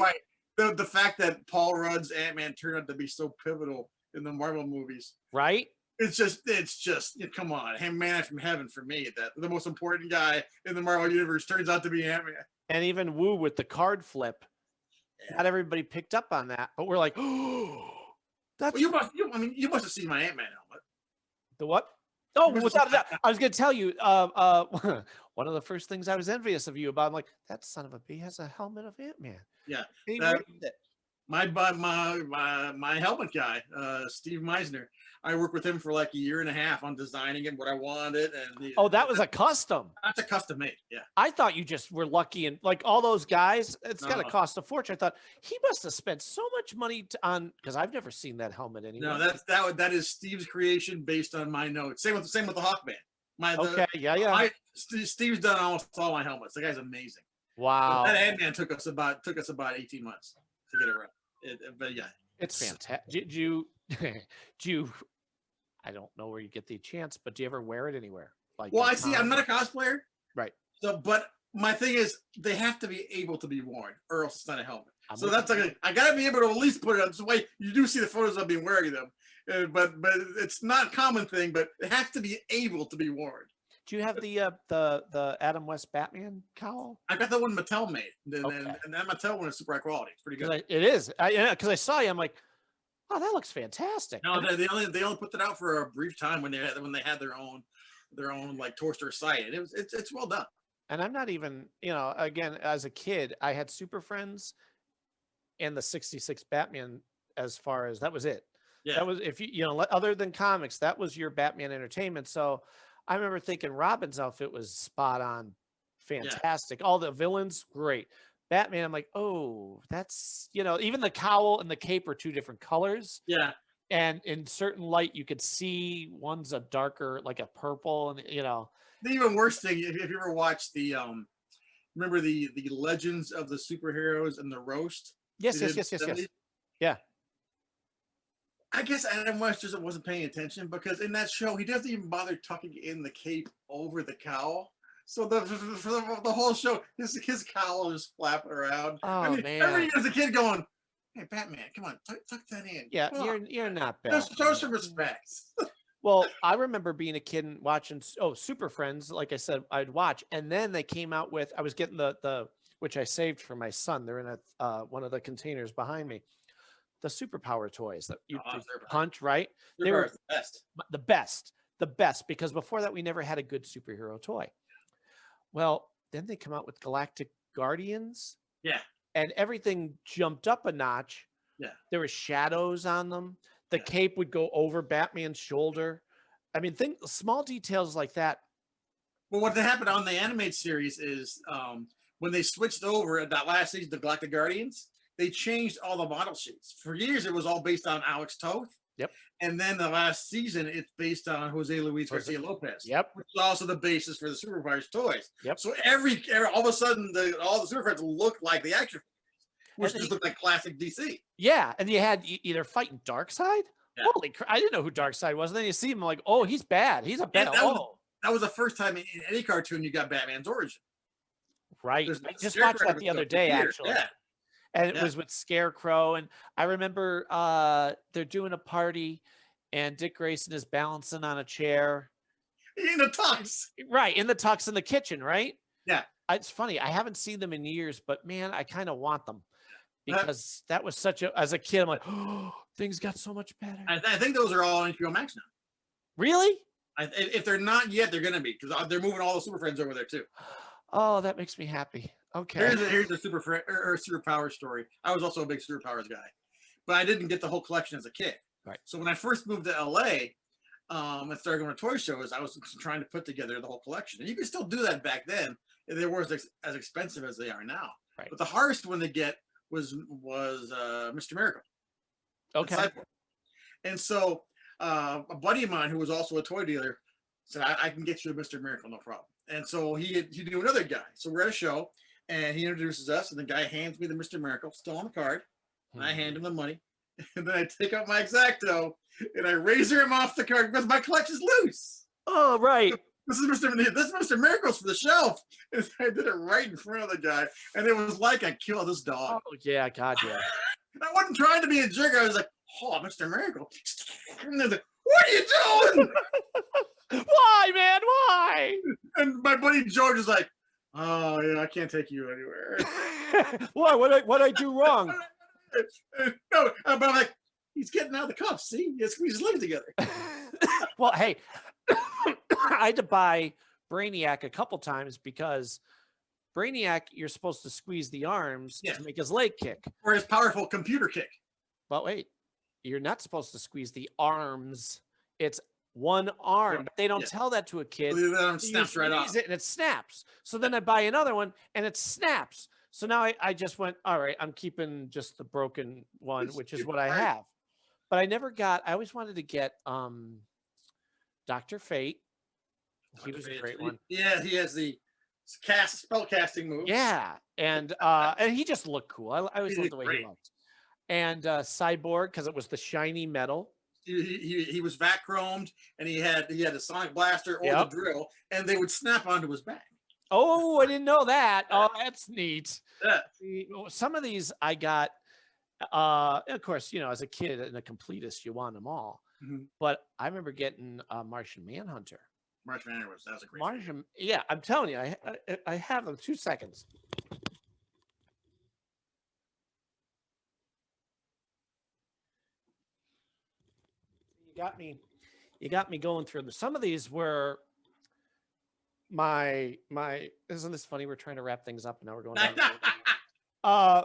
The fact that Paul Rudd's Ant-Man turned out to be so pivotal in the Marvel movies. Right? It's just come on. Man from heaven for me, that the most important guy in the Marvel universe turns out to be Ant-Man. And even Woo with the card flip. Not everybody picked up on that, but we're like, oh, that's well, you must have seen my Ant-Man helmet. The what? Oh, without a doubt. I was going to tell you, one of the first things I was envious of you about, I'm like, that son of a bee has a helmet of Ant-Man. Yeah. He my helmet guy, Steve Meisner, I worked with him for like a year and a half on designing it, what I wanted. And that was a custom. That's a custom made. Yeah. I thought you just were lucky, and like all those guys, it's got to cost a fortune. I thought he must have spent so much money on, because I've never seen that helmet anywhere. No, that is Steve's creation based on my notes. Same with the Hawkman. Steve's done almost all my helmets. The guy's amazing. Wow. But that Ant-Man took us about 18 months to get it right. But yeah, it's fantastic. Do you? I don't know where you get the chance, but do you ever wear it anywhere? Like, well, I'm not a cosplayer, right? So, but my thing is, they have to be able to be worn, or else it's not a helmet. So that's like I gotta be able to at least put it on. That's why you do see the photos of me wearing them, but it's not a common thing. But it has to be able to be worn. Do you have the Adam West Batman cowl? I got the one Mattel made, and that Mattel one is super high quality. It's pretty good. It is. Because I saw you, I'm like, oh, that looks fantastic. No, they only put that out for a brief time when they had their own like toaster site. And it's well done. And I'm not even, again, as a kid, I had Super Friends and the 66 Batman. As far as that was it. Yeah. That was, if other than comics, that was your Batman entertainment. So I remember thinking Robin's outfit was spot on, fantastic. Yeah. All the villains, great. Batman, I'm like, oh, that's, even the cowl and the cape are two different colors. Yeah. And in certain light, you could see one's a darker, like a purple, and The even worse thing, if you ever watched the, remember the Legends of the Superheroes and the Roast? Yes. Yeah. I guess Adam West just wasn't paying attention, because in that show, he doesn't even bother tucking in the cape over the cowl. So for the whole show, his cowl is flapping around. Oh, man. Every year as a kid going, "Hey, Batman, come on, tuck that in." Yeah, you're not bad. Just show some respect. Well, I remember being a kid and watching Super Friends. Like I said, I'd watch, and then they came out with. I was getting the which I saved for my son. They're in one of the containers behind me. The Superpower toys that you punch, right? They were the best, because before that we never had a good superhero toy. Well, then they come out with Galactic Guardians. Yeah. And everything jumped up a notch. Yeah. There were shadows on them. The cape would go over Batman's shoulder. I mean, small details like that. Well, what happened on the animated series is when they switched over at that last season, the Galactic Guardians, they changed all the model sheets. For years, it was all based on Alex Toth. Yep. And then the last season, it's based on Jose Luis Garcia Lopez. Yep. Which is also the basis for the Superpowers toys. Yep. So all of a sudden, all the Superpowers look like the action figures, which just look like classic DC. Yeah, and you had either fighting Darkseid. Yeah. Holy crap! I didn't know who Darkseid was. And then you see him like, oh, he's bad. He's a bad. That was the first time in any cartoon you got Batman's origin. Right. I just watched that the other day, actually. Yeah. And it was with Scarecrow. And I remember they're doing a party and Dick Grayson is balancing on a chair. In the tux. Right, in the tux in the kitchen, right? Yeah. It's funny. I haven't seen them in years, but man, I kind of want them because that was such a, as a kid, I'm like, oh, things got so much better. I think those are all on HBO Max now. Really? If they're not yet, they're going to be because they're moving all the Super Friends over there too. Oh, that makes me happy. Okay. Here's a Superpower story. I was also a big Superpowers guy, but I didn't get the whole collection as a kid. Right. So when I first moved to LA, and started going to toy shows, I was trying to put together the whole collection. And you could still do that back then. They weren't as expensive as they are now. Right. But the hardest one to get was Mr. Miracle. Okay. And so a buddy of mine who was also a toy dealer said, I can get you a Mr. Miracle, no problem. And so he knew another guy. So we're at a show and he introduces us and the guy hands me the Mr. Miracle, still on the card. And I hand him the money. And then I take out my X-Acto and I razor him off the card because my collection's loose. Oh, right. This is Mr. Miracle's for the shelf. And I did it right in front of the guy. And it was like I killed this dog. Oh, yeah, God, yeah. I wasn't trying to be a jerk. I was like, oh, Mr. Miracle. And they're like, what are you doing? Why, man? Why? And my buddy George is like, oh, yeah, I can't take you anywhere. Why? What I do wrong? No, but I'm like, he's getting out of the cuffs. See, he squeezed his legs together. Well, hey, I had to buy Brainiac a couple times because Brainiac, you're supposed to squeeze the arms to make his leg kick. Or his powerful computer kick. But wait, you're not supposed to squeeze the arms. It's one arm. But they don't tell that to a kid. It snaps right off. And it snaps. So then I buy another one and it snaps. So now I just went, all right, I'm keeping just the broken one, which is what I have. But I never got, I always wanted to get Dr. Fate. He was a great one. Yeah, he has the spell casting move. Yeah. And he just looked cool. I always loved the way he looked. And Cyborg, because it was the shiny metal. He was vac chromed and he had a sonic blaster or the drill, and they would snap onto his back. Oh, I didn't know that. Oh, that's neat. Yeah. Some of these I got, of course, you know, as a kid and a completist, you want them all. Mm-hmm. But I remember getting Martian Manhunter. Martian Manhunter was a great Martian. Yeah, I'm telling you, I have them. 2 seconds. You got me going through them. Some of these were my isn't this funny? We're trying to wrap things up and now we're going down.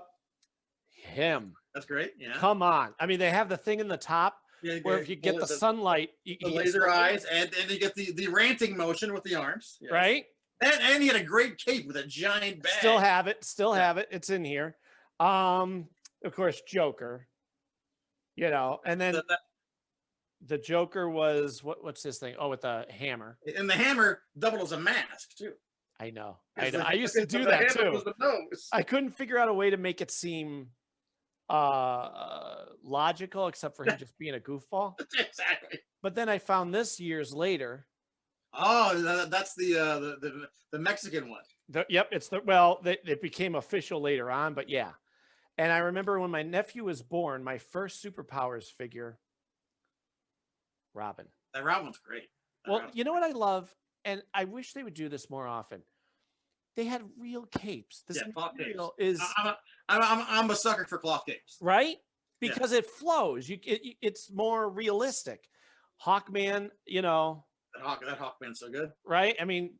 Him. That's great. Yeah. Come on. I mean, they have the thing in the top where if you get the sunlight, the laser eyes, and you get the ranting motion with the arms. Yes. Right? And he had a great cape with a giant bag. Still have it. Have it. It's in here. Of course, Joker. You know, and then the Joker was what's his thing? Oh, with the hammer. And the hammer doubled as a mask too. I know. I used to do that too. I couldn't figure out a way to make it seem logical, except for him just being a goofball. Exactly. But then I found this years later. Oh, that's the Mexican one. It became official later on, but yeah. And I remember when my nephew was born, my first Superpowers figure. Robin. That Robin's great. You know what I love, and I wish they would do this more often. They had real capes. This material is. I'm a sucker for cloth capes. Right? Because it flows. It's more realistic. Hawkman, you know. That Hawkman's so good. Right? I mean,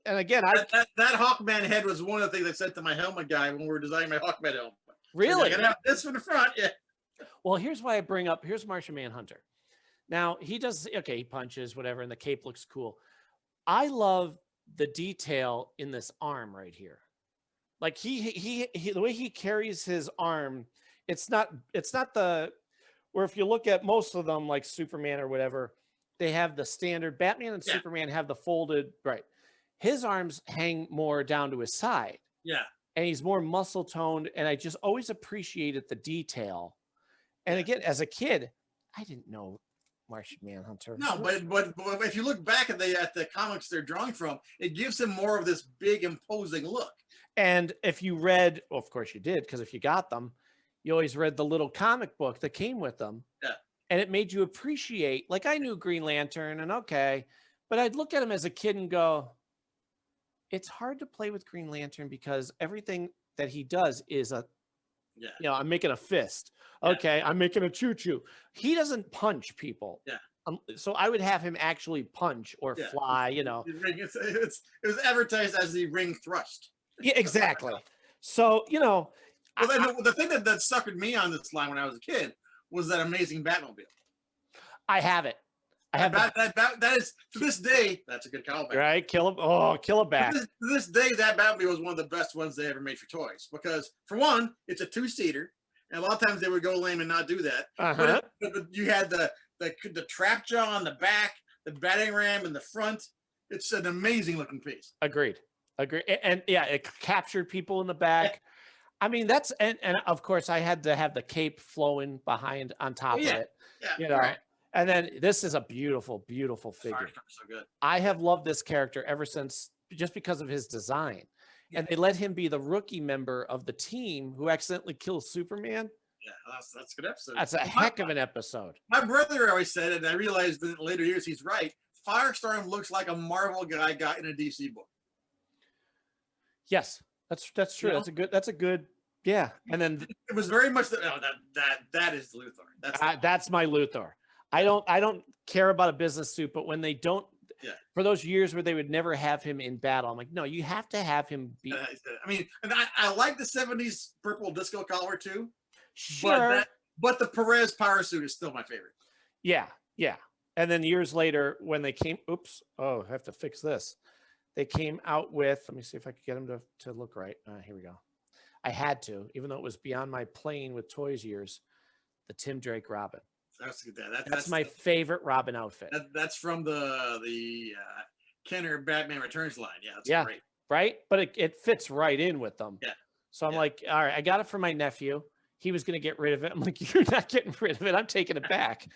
and again, that Hawkman head was one of the things I said to my helmet guy when we were designing my Hawkman helmet. Really? I gotta have this for the front. Yeah. Well, here's why I bring up. Here's Martian Manhunter. Now he he punches whatever, and the cape looks cool. I love the detail in this arm right here. Like he the way he carries his arm, it's not the where if you look at most of them like Superman or whatever, they have the standard. Batman and Superman have the folded right. His arms hang more down to his side. Yeah. And he's more muscle toned, and I just always appreciated the detail. And again, as a kid, I didn't know Martian Manhunter. No, but if you look back at the comics they're drawing from, it gives him more of this big imposing look. And if you read, well, of course you did, because if you got them, you always read the little comic book that came with them. Yeah. And it made you appreciate, like I knew Green Lantern and okay, but I'd look at him as a kid and go, it's hard to play with Green Lantern because everything that he does is I'm making a fist. Okay, I'm making a choo-choo. He doesn't punch people. Yeah. So I would have him actually punch or fly, It was advertised as the ring thrust. Yeah, exactly. So, well, the thing that suckered me on this line when I was a kid was that amazing Batmobile. I have it. I have that is, to this day, that's a good callback. Right? Kill a back. To this day, that Batmobile was one of the best ones they ever made for toys because, for one, it's a 2-seater, and a lot of times they would go lame and not do that. But you had the trap jaw on the back, the batting ram in the front. It's an amazing looking piece. Agreed. And yeah, it captured people in the back. Yeah. I mean, that's and of course I had to have the cape flowing behind on top of it. Yeah. Right. And then this is a beautiful, beautiful figure. So good. I have loved this character ever since, just because of his design. Yeah. And they let him be the rookie member of the team who accidentally kills Superman. Yeah, that's a good episode. That's a heck of an episode. My brother always said it, and I realized in later years he's right. Firestorm looks like a Marvel guy got in a DC book. Yes, that's true. That's a good. Yeah, and then it was very much that is Luthor. That's my Luthor. I don't care about a business suit, but when they don't, for those years where they would never have him in battle, I'm like, no, you have to have him be. I mean, and I like the '70s purple disco collar too. Sure, but the Perez power suit is still my favorite. Yeah. And then years later, when they came, I have to fix this. They came out with. Let me see if I could get them to look right. Here we go. I had to, even though it was beyond my playing with toys years. The Tim Drake Robin. That's my favorite Robin outfit. That's from the Kenner Batman Returns line. Yeah, that's great. Right? But it fits right in with them. Yeah. So I'm like, all right, I got it for my nephew. He was going to get rid of it. I'm like, you're not getting rid of it. I'm taking it back.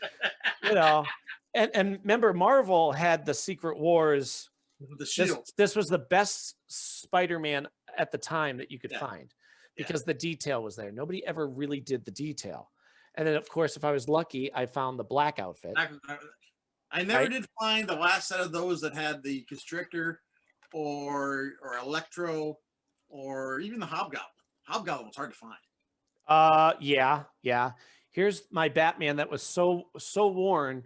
And remember, Marvel had the Secret Wars. The shield. This was the best Spider-Man at the time that you could find because the detail was there. Nobody ever really did the detail. And then, of course, if I was lucky, I found the black outfit. I never did find the last set of those that had the Constrictor or Electro or even the Hobgoblin. Hobgoblin was hard to find. Yeah. Here's my Batman that was so worn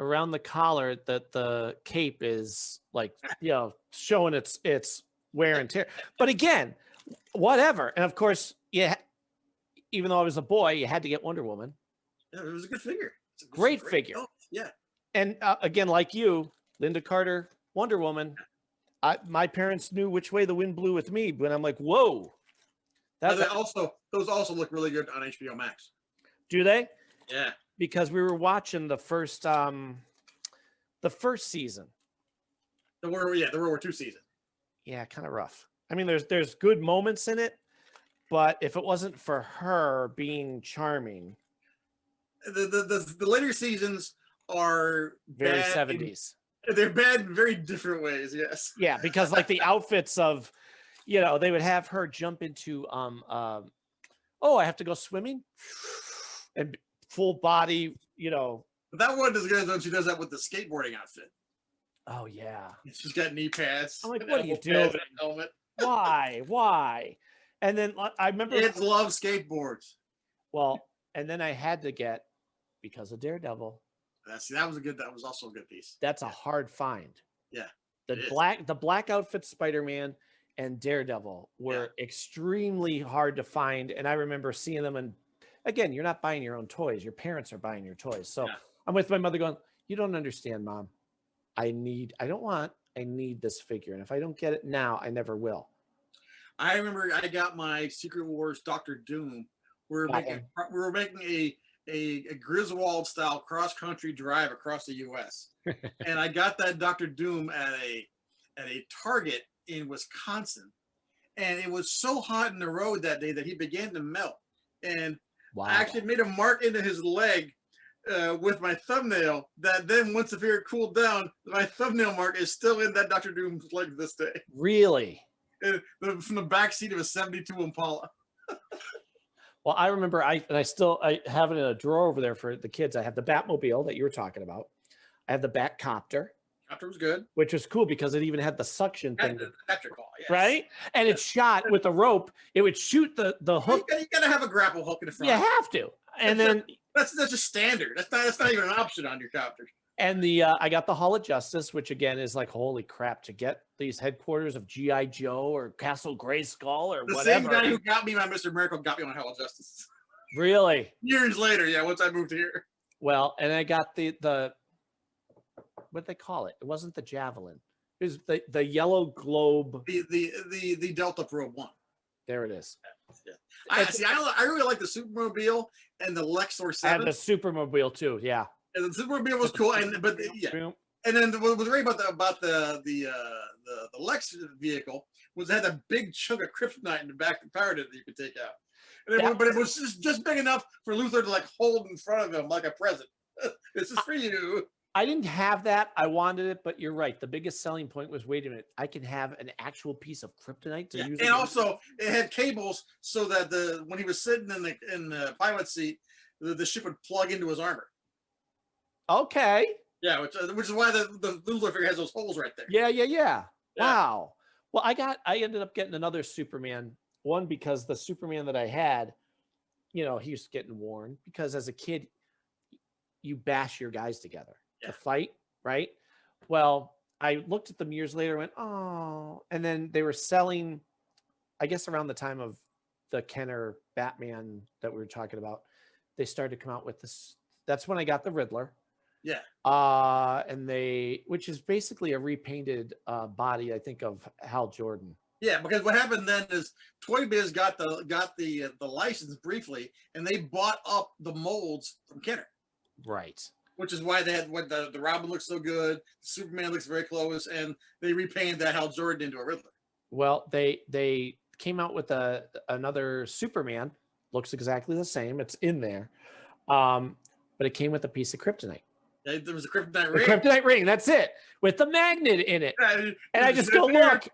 around the collar that the cape is like, showing its wear and tear. But again, whatever. And of course, even though I was a boy, you had to get Wonder Woman. Yeah, it was a good figure. It's a great figure. Yeah. And again, like you, Linda Carter, Wonder Woman. My parents knew which way the wind blew with me, but I'm like, whoa. Those also look really good on HBO Max. Do they? Yeah. Because we were watching the first season. The World War II season. Yeah, kind of rough. I mean, there's good moments in it, but if it wasn't for her being charming, the later seasons are very 70s. They're bad in very different ways. Yes. Yeah, because like the outfits of, they would have her jump into I have to go swimming, and full body, But that one is good when she does that with the skateboarding outfit. Oh yeah. She's got knee pads. I'm like, what are you doing? Helmet. Why? And then I remember kids love skateboards. Well, and then I had to get, because of Daredevil. That was also a good piece. That's a hard find. Yeah. The black outfit Spider-Man and Daredevil were extremely hard to find. And I remember seeing them, and again, you're not buying your own toys. Your parents are buying your toys. So I'm with my mother going, you don't understand, Mom. I need this figure. And if I don't get it now, I never will. I remember I got my Secret Wars Dr. Doom. We were making a Griswold style cross country drive across the US. And I got that Dr. Doom at a Target in Wisconsin. And it was so hot in the road that day that he began to melt. And I actually made a mark into his leg with my thumbnail that then once the figure cooled down, my thumbnail mark is still in that Dr. Doom's leg this day. Really? from the back seat of a 72 Impala. Well, I remember I have it in a drawer over there for the kids. I have the Batmobile that you were talking about. I have the Batcopter. Copter was good. Which was cool because it even had the suction thing. Electric ball, yes. Right? And it's shot with a rope. It would shoot the hook. You gotta have a grapple hook in the front. You have to. And that's just standard. That's not even an option on your copter. And I got the Hall of Justice, which again is like, holy crap, to get these headquarters of G.I. Joe or Castle Grayskull or the whatever. The same guy who got me my Mr. Miracle got me on Hall of Justice. Really? Years later, yeah, once I moved here. Well, and I got the what they call it? It wasn't the Javelin. It was the yellow globe. The Delta Probe 1. There it is. Yeah. I really like the Supermobile and the Lexor 7. I had the Supermobile too. Yeah. And the Supermobile was cool, and then what was great about the Lex vehicle was it had a big chunk of kryptonite in the back of the power that you could take out. But it was just big enough for Luther to like hold in front of him like a present. This is for you. I didn't have that. I wanted it, but you're right. The biggest selling point was, wait a minute, I can have an actual piece of kryptonite to use. And also, it had cables so that when he was sitting in the pilot seat, the ship would plug into his armor. Okay. Yeah, which is why the Luther figure has those holes right there. Yeah. Wow. Well, I ended up getting another Superman. One, because the Superman that I had, he was getting worn because as a kid, you bash your guys together to fight, right? Well, I looked at them years later and went, oh, and then they were selling, I guess around the time of the Kenner Batman that we were talking about, they started to come out with this. That's when I got the Riddler. Yeah. Which is basically a repainted body, I think, of Hal Jordan. Yeah, because what happened then is Toy Biz got the license briefly, and they bought up the molds from Kenner. Right. Which is why they had the Robin looks so good, Superman looks very close, and they repainted that Hal Jordan into a Riddler. Well, they came out with another Superman, looks exactly the same. It's in there, but it came with a piece of kryptonite. Yeah, there was a kryptonite ring. A kryptonite ring. That's it, with the magnet in it. And I just go look.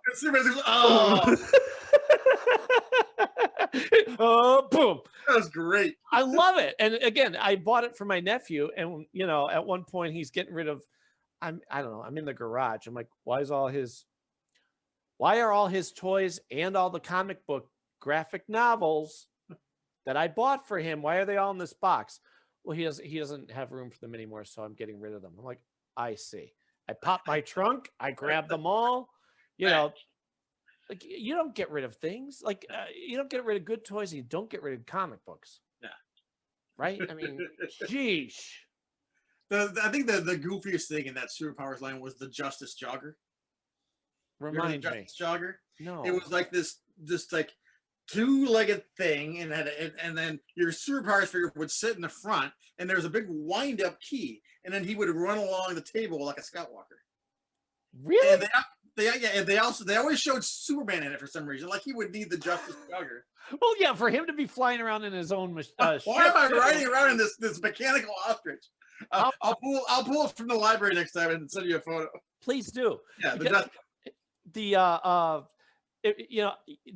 Oh, boom! That was great. I love it. And again, I bought it for my nephew, and at one point he's getting rid of. I don't know. I'm in the garage. I'm like, why are all his toys and all the comic book graphic novels that I bought for him? Why are they all in this box? Well, he doesn't have room for them anymore, so I'm getting rid of them. I'm like, I see. I pop my trunk. I grab them all. Like you don't get rid of things. Like you don't get rid of good toys. And you don't get rid of comic books. Yeah. Right. I mean, geesh. I think the goofiest thing in that Superpowers line was the Justice Jogger. Remind me. Justice Jogger. No. It was like this like two-legged thing, and then your Superpowers figure would sit in the front, and there was a big wind-up key, and then he would run along the table like a Scout Walker. Really? And they always showed Superman in it for some reason, like he would need the Justice Jogger. Well, yeah, for him to be flying around in his own ship. Why am I riding around in this mechanical ostrich? I'll pull it from the library next time and send you a photo. Please do. Yeah,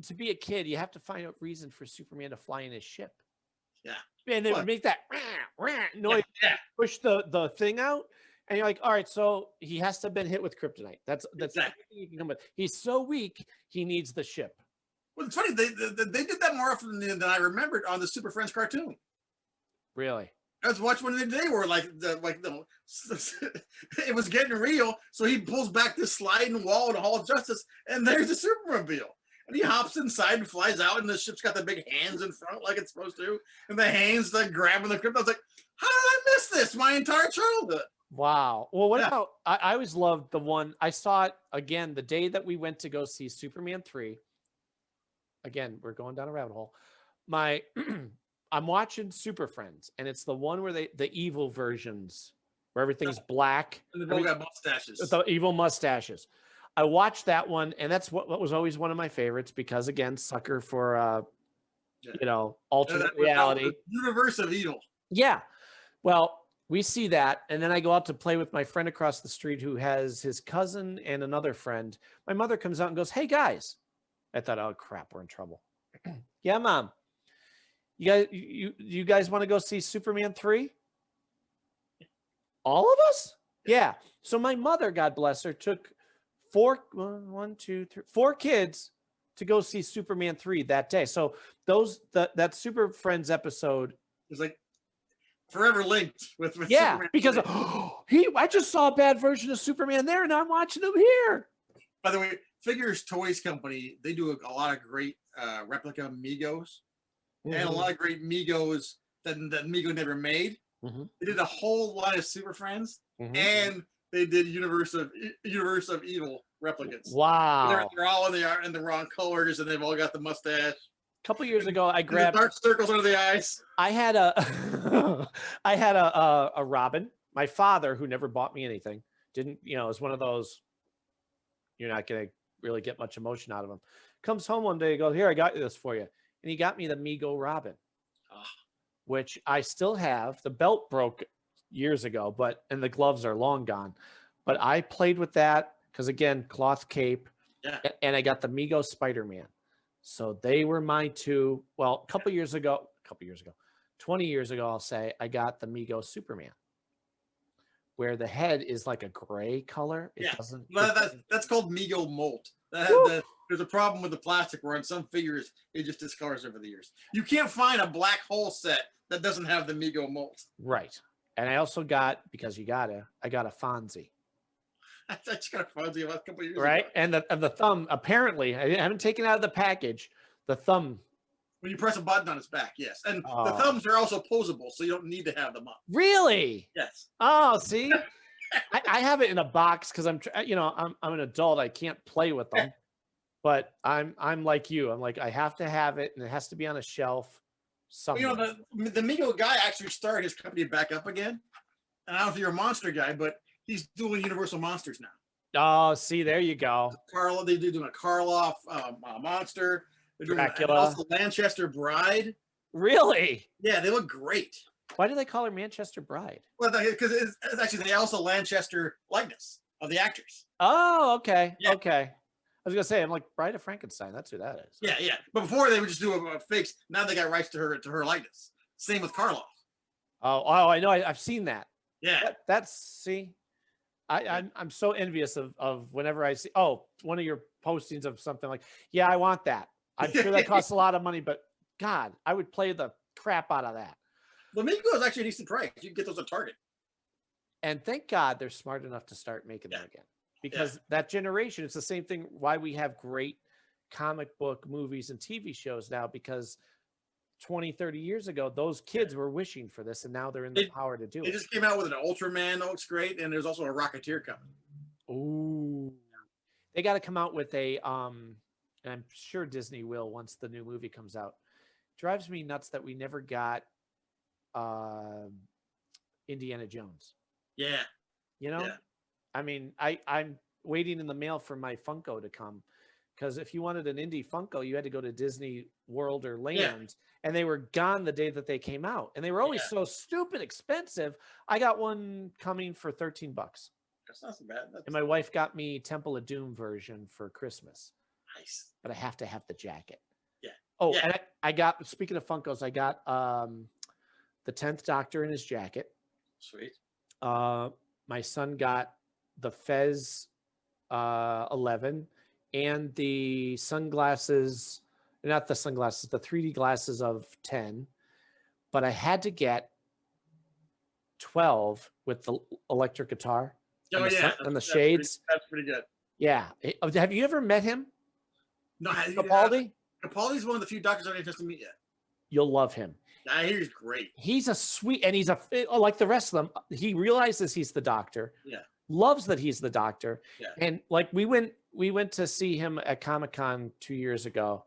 to be a kid, you have to find a reason for Superman to fly in his ship. Yeah. And they would make that noise, push the thing out, and you're like, all right, so he has to have been hit with kryptonite. That's exactly. You can come with. He's so weak, he needs the ship. Well, it's funny, they did that more often than I remembered on the Super Friends cartoon. Really? I was watching one they were it was getting real. So he pulls back this sliding wall in the Hall of Justice, and there's the Supermobile. And he hops inside and flies out, and the ship's got the big hands in front like it's supposed to. And the hands like grabbing the crypto. I was like, how did I miss this my entire childhood? Wow. Well, what about, I always loved the one, I saw it again the day that we went to go see Superman 3. Again, we're going down a rabbit hole. I'm watching Super Friends, and it's the one where the evil versions, where everything's black. And they both got mustaches. The evil mustaches. I watched that one, and that's what was always one of my favorites because, again, sucker for, alternate reality. Universe of evil. Yeah. Well, we see that, and then I go out to play with my friend across the street who has his cousin and another friend. My mother comes out and goes, hey, guys, I thought, oh crap, we're in trouble. Yeah, Mom. You guys want to go see Superman 3? All of us? Yeah. So my mother, God bless her, took four kids to go see Superman 3 that day. So that Super Friends episode is like forever linked with yeah, Superman because 3. I just saw a bad version of Superman there, and I'm watching him here. By the way, Figures Toys Company, they do a lot of great replica Megos, and a lot of great Megos that Mego never made. They did a whole line of Super Friends, and they did Universe of Evil replicas. Wow. They're all in the wrong colors, and they've all got the mustache. A couple years ago, I grabbed dark circles under the eyes. I had a Robin. My father, who never bought me anything, didn't, is one of those, you're not going to really get much emotion out of him. Comes home one day and goes, here, I got this for you. And he got me the Mego Robin, which I still have. The belt broke years ago, and the gloves are long gone. But I played with that because, again, cloth cape. Yeah. And I got the Mego Spider-Man. So they were my two. Well, 20 years ago, I'll say, I got the Mego Superman, where the head is like a gray color. It doesn't. That's called Mego molt. There's a problem with the plastic where on some figures it just discolors over the years. You can't find a black hole set that doesn't have the Mego molt. Right. And I also got, because I got a Fonzie. I just got a Fonzie about a couple years right? ago. And the thumb, apparently, I haven't taken it out of the package. The thumb. When you press a button on its back, yes. And the thumbs are also posable, so you don't need to have them up. Really? Yes. Oh, see? I have it in a box because I'm an adult. I can't play with them. But I'm like you. I'm like, I have to have it, and it has to be on a shelf somewhere. Well, the Mego guy actually started his company back up again. And I don't know if you're a monster guy, but he's doing Universal Monsters now. Oh, see, there you go. They're doing a Karloff monster. They're doing Dracula. Also Lanchester Bride. Really? Yeah, they look great. Why do they call her Manchester Bride? Well, because it's actually the Elsa Lanchester likeness of the actors. Oh, okay. Yeah. Okay. I was gonna say, I'm like, Bride of Frankenstein. That's who that is. Yeah. But before they would just do a fakes. Now they got rights to her likeness. Same with Karloff. Oh, I know. I've seen that. Yeah. I'm so envious of whenever I see one of your postings of something like, yeah, I want that. I'm sure that costs a lot of money, but God, I would play the crap out of that. The Mego is actually a decent price. You can get those at Target. And thank God they're smart enough to start making them again. Because that generation, it's the same thing why we have great comic book movies and TV shows now, because 20, 30 years ago, those kids were wishing for this, and now they're in the power to do it. They just came out with an Ultraman that looks great, and there's also a Rocketeer coming. Ooh. They got to come out with a, and I'm sure Disney will once the new movie comes out. Drives me nuts that we never got Indiana Jones. Yeah. I mean, I'm waiting in the mail for my Funko to come, because if you wanted an indie Funko, you had to go to Disney World or Land, and they were gone the day that they came out, and they were always so stupid expensive. I got one coming for $13. That's not so bad. And my wife got me Temple of Doom version for Christmas. Nice. But I have to have the jacket. Yeah. Oh, and I got, speaking of Funkos, I got the 10th Doctor in his jacket. Sweet. My son got the Fez 11 and the sunglasses, not the sunglasses, the 3D glasses of 10. But I had to get 12 with the electric guitar. And the shades. That's pretty good. Yeah. Have you ever met him? No, Capaldi? Capaldi's one of the few doctors I didn't just meet yet. You'll love him. I hear he's great. He's a sweet, and he's like the rest of them. He realizes he's the doctor. Yeah. Loves that he's the doctor. Yeah. And like we went to see him at Comic-Con 2 years ago.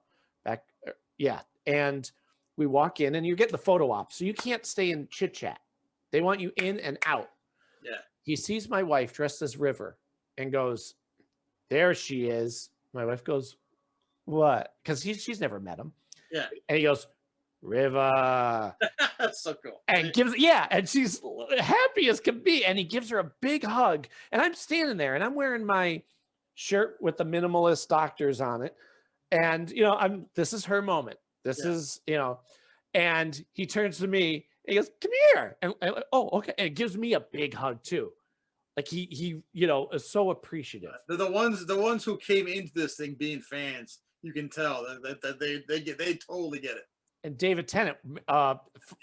And we walk in, and you're getting the photo op, so you can't stay in chit chat. They want you in and out. Yeah. He sees my wife dressed as River and goes, "There she is." My wife goes, "What?" Because she's never met him. Yeah. And he goes, "River." That's so cool. And and she's happy as can be. And he gives her a big hug. And I'm standing there, and I'm wearing my shirt with the minimalist doctors on it. And, this is her moment. This is, and he turns to me and he goes, come here. And oh, okay. And gives me a big hug too. Like he is so appreciative. They're the ones who came into this thing being fans. You can tell that they totally get it. And David Tennant,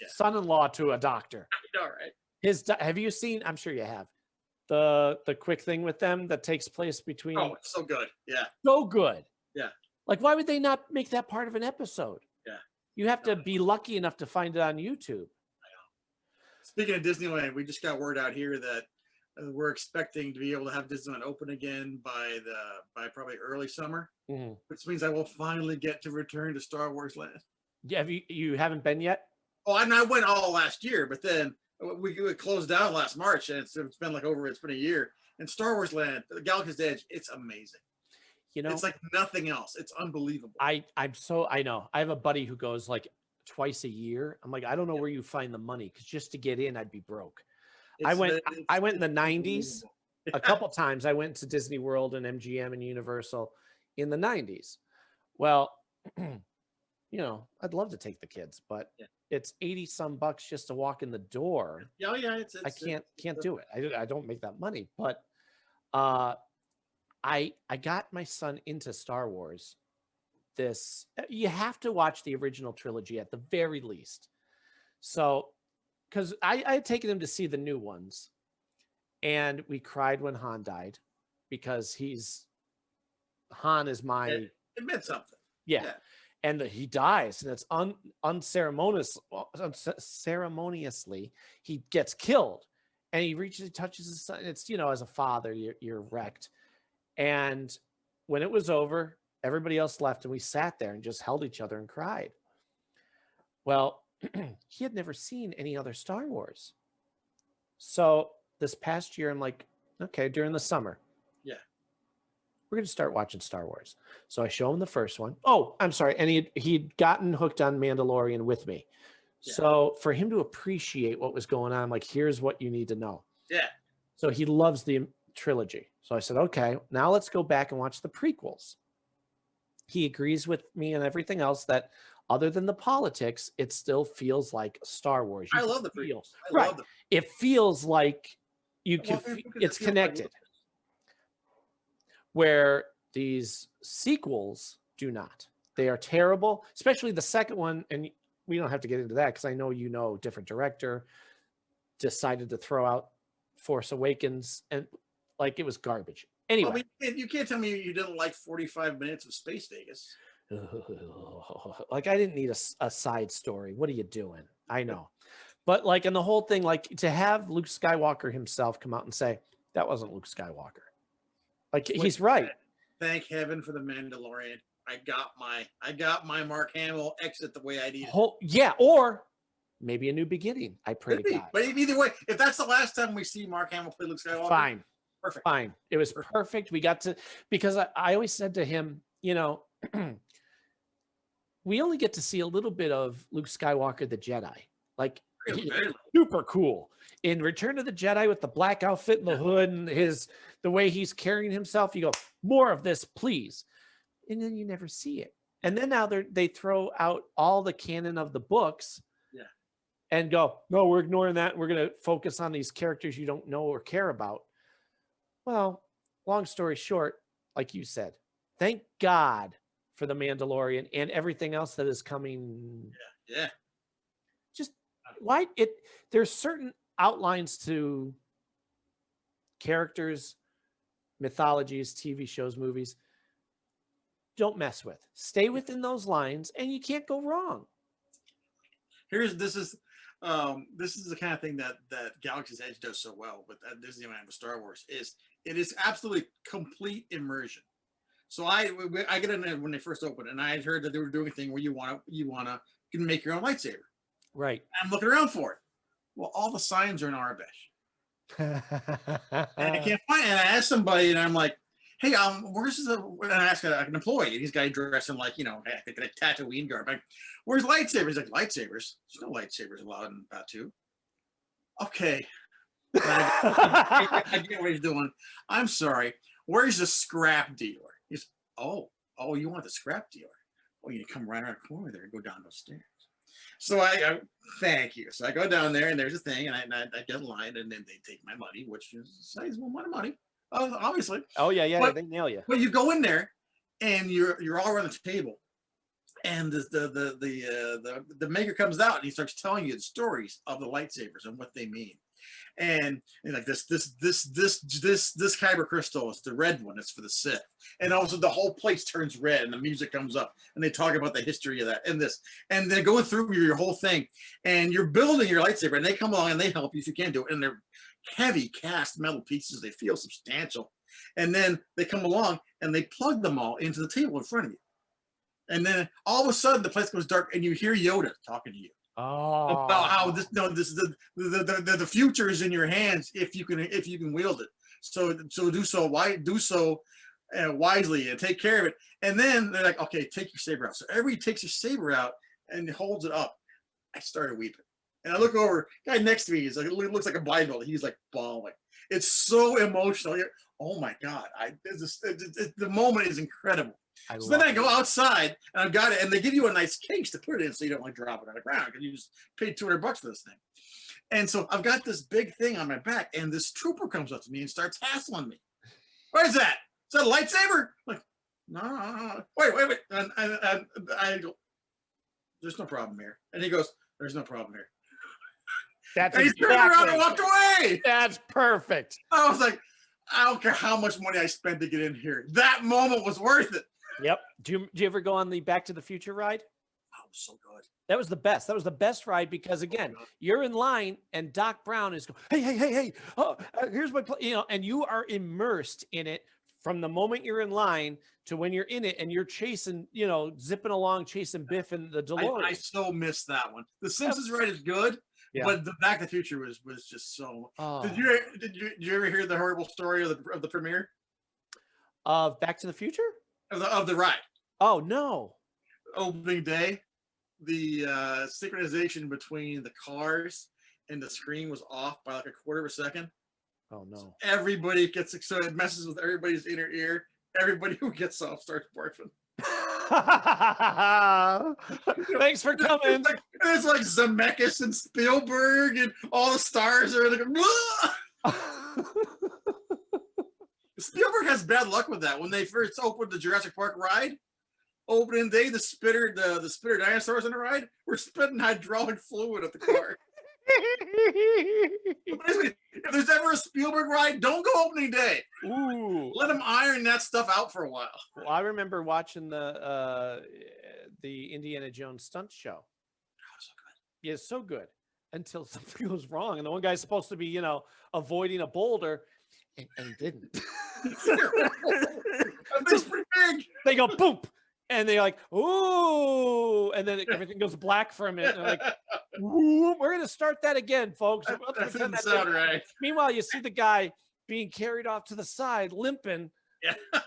son-in-law to a doctor. I know, right? Have you seen? I'm sure you have the quick thing with them that takes place between. Oh, so good. Yeah. So good. Yeah. Like, why would they not make that part of an episode? Yeah. You have to be lucky enough to find it on YouTube. I know. Speaking of Disneyland, we just got word out here that we're expecting to be able to have Disneyland open again by probably early summer, which means I will finally get to return to Star Wars Land. Yeah, you haven't been yet? Oh, I went all last year, but then we closed down last March, and it's been it's been a year. And Star Wars Land, the Galaxy's Edge, it's amazing. It's like nothing else. It's unbelievable. I know. I have a buddy who goes like twice a year. I'm like, I don't know where you find the money, because just to get in, I'd be broke. I went in the 90s a couple times. I went to Disney World and MGM and Universal in the 90s. Well, I'd love to take the kids, but it's 80 some bucks just to walk in the door. Oh yeah, I can't do it. I don't make that money, but I got my son into Star Wars. You have to watch the original trilogy at the very least. So, because I had taken him to see the new ones, and we cried when Han died, because Han is my. It meant something. Yeah. And he dies, and it's unceremoniously he gets killed, and he touches his son. It's as a father, you're wrecked. And when it was over, everybody else left, and we sat there and just held each other and cried. Well, he had never seen any other Star Wars. So this past year, I'm like, okay, during the summer, we're going to start watching Star Wars. So I show him the first one. Oh, I'm sorry. And he'd gotten hooked on Mandalorian with me. Yeah. So for him to appreciate what was going on, I'm like, here's what you need to know. Yeah. So he loves the trilogy. So I said, okay, now let's go back and watch the prequels. He agrees with me and everything else that other than the politics, it still feels like Star Wars. I love the prequels. Right. It feels like it's connected. Where these sequels do not. They are terrible, especially the second one. And we don't have to get into that, because I know different director decided to throw out Force Awakens, and like it was garbage. Anyway, you can't tell me you didn't like 45 minutes of Space Vegas. Like, I didn't need a side story. What are you doing? I know. But like, and the whole thing, like to have Luke Skywalker himself come out and say, that wasn't Luke Skywalker. Like, he's right. Thank heaven for the Mandalorian. I got my Mark Hamill exit the way I needed. Yeah, or maybe a new beginning. I pray to God. But either way, if that's the last time we see Mark Hamill play Luke Skywalker, fine. Perfect. Fine. It was perfect. We got to, because I always said to him, we only get to see a little bit of Luke Skywalker, the Jedi. Like, super cool. In Return of the Jedi, with the black outfit and the hood and the way he's carrying himself, you go, more of this, please. And then you never see it. And then now they throw out all the canon of the books and go, no, we're ignoring that. We're going to focus on these characters you don't know or care about. Well, long story short, like you said, thank God for the Mandalorian and everything else that is coming. Yeah. Just there's certain outlines to characters, mythologies, TV shows, movies. Don't mess with. Stay within those lines, and you can't go wrong. This is the kind of thing that Galaxy's Edge does so well with Disneyland with Star Wars. It is absolutely complete immersion. So I get in there when they first opened, and I had heard that they were doing a thing where you can make your own lightsaber. Right. I'm looking around for it. Well, all the signs are in Arabic. And I can't find it. And I asked somebody, and I'm like, hey, where's and I asked an employee, and he's got dressed in like, a Tatooine garb. Like, where's lightsabers? He's like, lightsabers? There's no lightsabers allowed in Batu. Okay. I get what he's doing. I'm sorry. Where's the scrap dealer? He's, oh, Oh, you want the scrap dealer? Oh, you come right around the corner there and go down those stairs. So I thank you. So I go down there and there's a thing and I get in line and then they take my money, which is a sizable amount of money, obviously. Oh yeah, but, they nail you. But you go in there and you're all around the table, and the maker comes out and he starts telling you the stories of the lightsabers and what they mean. And like this kyber crystal is the red one. It's for the Sith. And also the whole place turns red and the music comes up and they talk about the history of that and this. And they're going through your whole thing and you're building your lightsaber and they come along and they help you if you can do it. And they're heavy cast metal pieces. They feel substantial. And then they come along and they plug them all into the table in front of you. And then all of a sudden the place goes dark and you hear Yoda talking to you. Oh, about how the future is in your hands if you can wield it. So do so wisely and take care of it. And then they're like, okay, take your saber out. So everybody takes your saber out and holds it up. I started weeping, and I look over. Guy next to me is like, looks like a bodybuilder. He's like bawling. It's so emotional. Oh my God! The moment is incredible. So then I go outside and I've got it, and they give you a nice case to put it in so you don't like drop it on the ground because you just paid $200 for this thing. And so I've got this big thing on my back, and this trooper comes up to me and starts hassling me. What is that? Is that a lightsaber? I'm like, no. Wait. And I go, there's no problem here. And he goes, there's no problem here. That's and he turned around and walked away. That's perfect. I was like, I don't care how much money I spent to get in here. That moment was worth it. Yep. Do you ever go on the Back to the Future ride? Oh, so good. That was the best. That was the best ride because again, you're in line and Doc Brown is going, hey. Oh, here's my and you are immersed in it from the moment you're in line to when you're in it and you're chasing, zipping along, chasing Biff and the DeLorean. I so missed that one. The Simpsons ride is good. Yeah. But the Back to the Future was just so. Oh. Did you ever hear the horrible story of the premiere of Back to the Future of the ride? Oh no! Opening day, the synchronization between the cars and the screen was off by like a quarter of a second. Oh no! So everybody gets so it messes with everybody's inner ear. Everybody who gets off starts barfing. Thanks for coming. It's like Zemeckis and Spielberg and all the stars are like, Spielberg has bad luck with that. When they first opened the Jurassic Park ride, opening day, the spitter dinosaurs on the ride were spitting hydraulic fluid at the car. Basically, if there's ever a Spielberg ride, don't go opening day. Ooh, let them iron that stuff out for a while. Well, I remember watching the Indiana Jones stunt show. Oh, so good. Yeah, so good until something goes wrong, and the one guy's supposed to be, avoiding a boulder, and he didn't. That's pretty big. They go boom. And they're like, ooh, and then everything goes black for a minute. And they're like, ooh, we're going to start that again, folks. That didn't sound right. Meanwhile, you see the guy being carried off to the side, limping,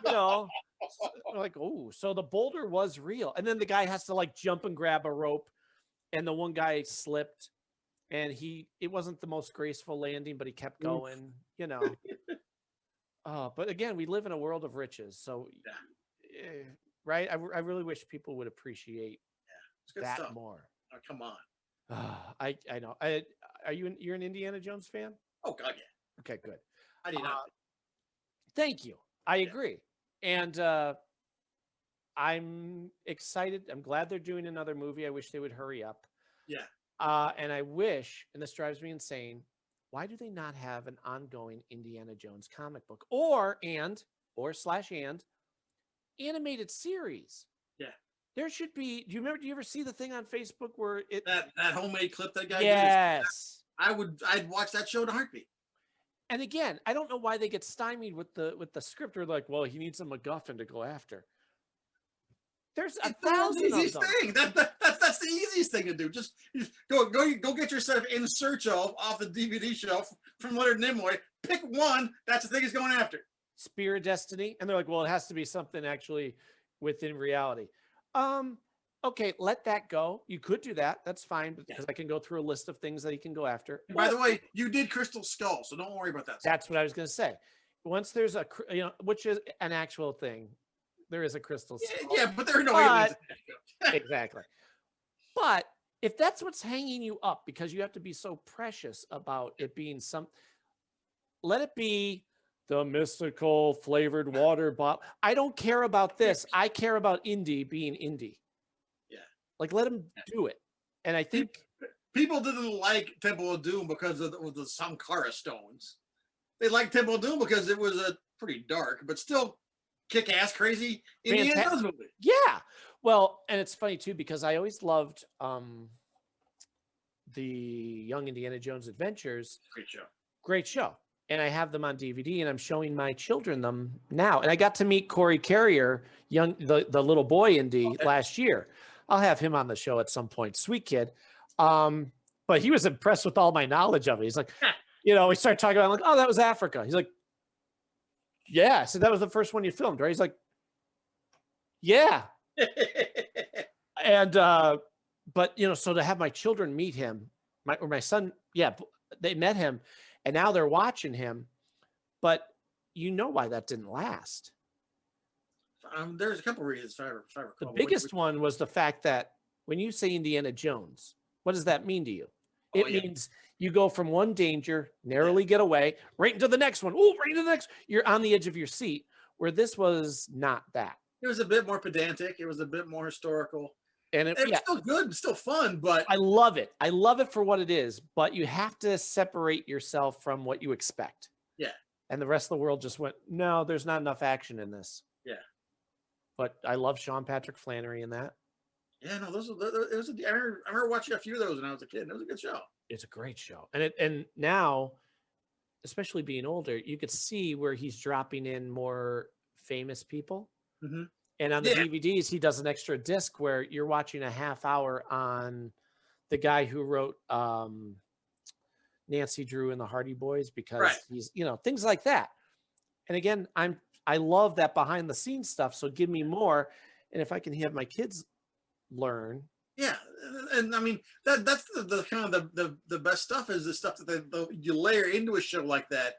like, oh, so the boulder was real. And then the guy has to like jump and grab a rope. And the one guy slipped and it wasn't the most graceful landing, but he kept going, but again, we live in a world of riches. So, right? I really wish people would appreciate that stuff. More. Oh, come on. I know. You're an Indiana Jones fan? Oh God, yeah. Okay, good. I need not. Thank you. I agree. And I'm excited. I'm glad they're doing another movie. I wish they would hurry up. Yeah. And I wish, and this drives me insane, why do they not have an ongoing Indiana Jones comic book or animated series? Yeah, there should be. Do you ever see the thing on Facebook where that homemade clip that guy yes did? I'd watch that show in a heartbeat. And again, I don't know why they get stymied with the script. Or like, well, he needs a MacGuffin to go after. There's a thousand of them. That's the easiest thing to do. Just go get your set of In Search Of off the DVD shelf from Leonard Nimoy. Pick one. That's the thing he's going after. Spear of Destiny, and they're like, well, it has to be something actually within reality. Okay, let that go. You could do that. That's fine, because I can go through a list of things that he can go after. And by the way, you did Crystal Skull, so don't worry about that. That's what I was going to say. Once there's which is an actual thing, a crystal skull. Yeah, but there are no aliens. Exactly. But if that's what's hanging you up because you have to be so precious about it being let it be the mystical flavored water bottle. I don't care about this. I care about indie being indie. Yeah. Like, let them do it. And I think people didn't like Temple of Doom because of the Sankara stones. They liked Temple of Doom because it was a pretty dark, but still kick-ass crazy Indiana Jones movie. Yeah. Well, and it's funny too because I always loved the Young Indiana Jones Adventures. Great show. And I have them on DVD, and I'm showing my children them now. And I got to meet Corey Carrier, the little boy Indy, last year. I'll have him on the show at some point. Sweet kid. But he was impressed with all my knowledge of it. He's like, we started talking about, I'm like, oh, that was Africa. He's like, yeah. So that was the first one you filmed, right? He's like, yeah. And, but, so to have my children meet him, my son, they met him, and now they're watching him. But you know why that didn't last. There's a couple reasons. If I recall. The biggest one was the fact that when you say Indiana Jones, what does that mean to you? It means you go from one danger, narrowly get away, right into the next one. Oh, right into the next. You're on the edge of your seat, where this was not that. It was a bit more pedantic. It was a bit more historical. And it was still good, still fun, but I love it. I love it for what it is, but you have to separate yourself from what you expect. Yeah. And the rest of the world just went, no, there's not enough action in this. Yeah. But I love Sean Patrick Flannery in that. Yeah, no, I remember watching a few of those when I was a kid. It was a good show. It's a great show. And now, especially being older, you could see where he's dropping in more famous people. Mm-hmm. And on the DVDs, he does an extra disc where you're watching a half hour on the guy who wrote Nancy Drew and the Hardy Boys, because he's, things like that. And again, I love that behind the scenes stuff. So give me more. And if I can have my kids learn. Yeah. And I mean, that's the kind of the best stuff is the stuff that you layer into a show like that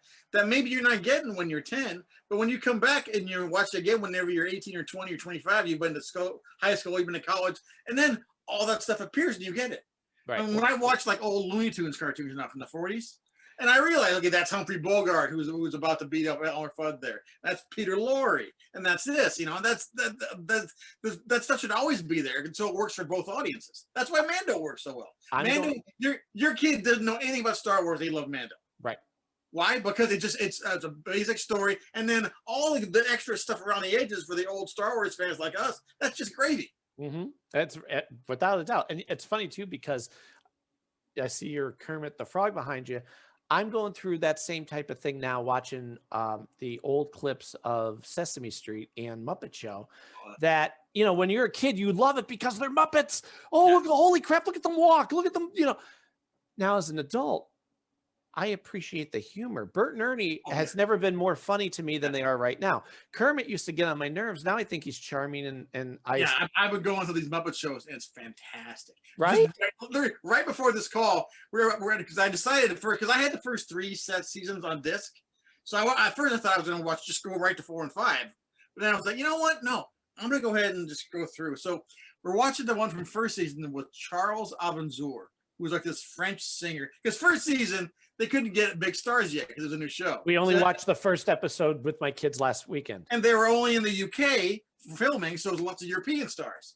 maybe you're not getting when you're 10, but when you come back and you watch it again, whenever you're 18 or 20 or 25, you've been to school, high school, you've been to college, and then all that stuff appears and you get it. Right. And when I watch like old Looney Tunes cartoons now from the 40s, and I realized, okay, that's Humphrey Bogart who's about to beat up Elmer Fudd there. That's Peter Lorre, and that's this, and that stuff should always be there, and so it works for both audiences. That's why Mando works so well. Your kid doesn't know anything about Star Wars. They love Mando. Right. Why? Because it's a basic story, and then all the extra stuff around the edges for the old Star Wars fans like us, that's just gravy. Mm-hmm. That's without a doubt. And it's funny too, because I see your Kermit the Frog behind you. I'm going through that same type of thing now, watching the old clips of Sesame Street and Muppet Show. That, when you're a kid, you love it because they're Muppets. Oh, holy crap, look at them walk. Look at them, Now, as an adult, I appreciate the humor. Bert and Ernie has never been more funny to me than they are right now. Kermit used to get on my nerves. Now I think he's charming and I would go onto these Muppet shows, and it's fantastic. Right? Right before this call, we're because I decided because I had the first 3 seasons on disc. So at first I thought I was going to just go right to 4 and 5. But then I was like, you know what? No, I'm going to go ahead and just go through. So we're watching the one from first season with Charles Avenzour, who was like this French singer. Because first season, they couldn't get big stars yet because it was a new show. We only watched the first episode with my kids last weekend. And they were only in the UK filming, so it was lots of European stars.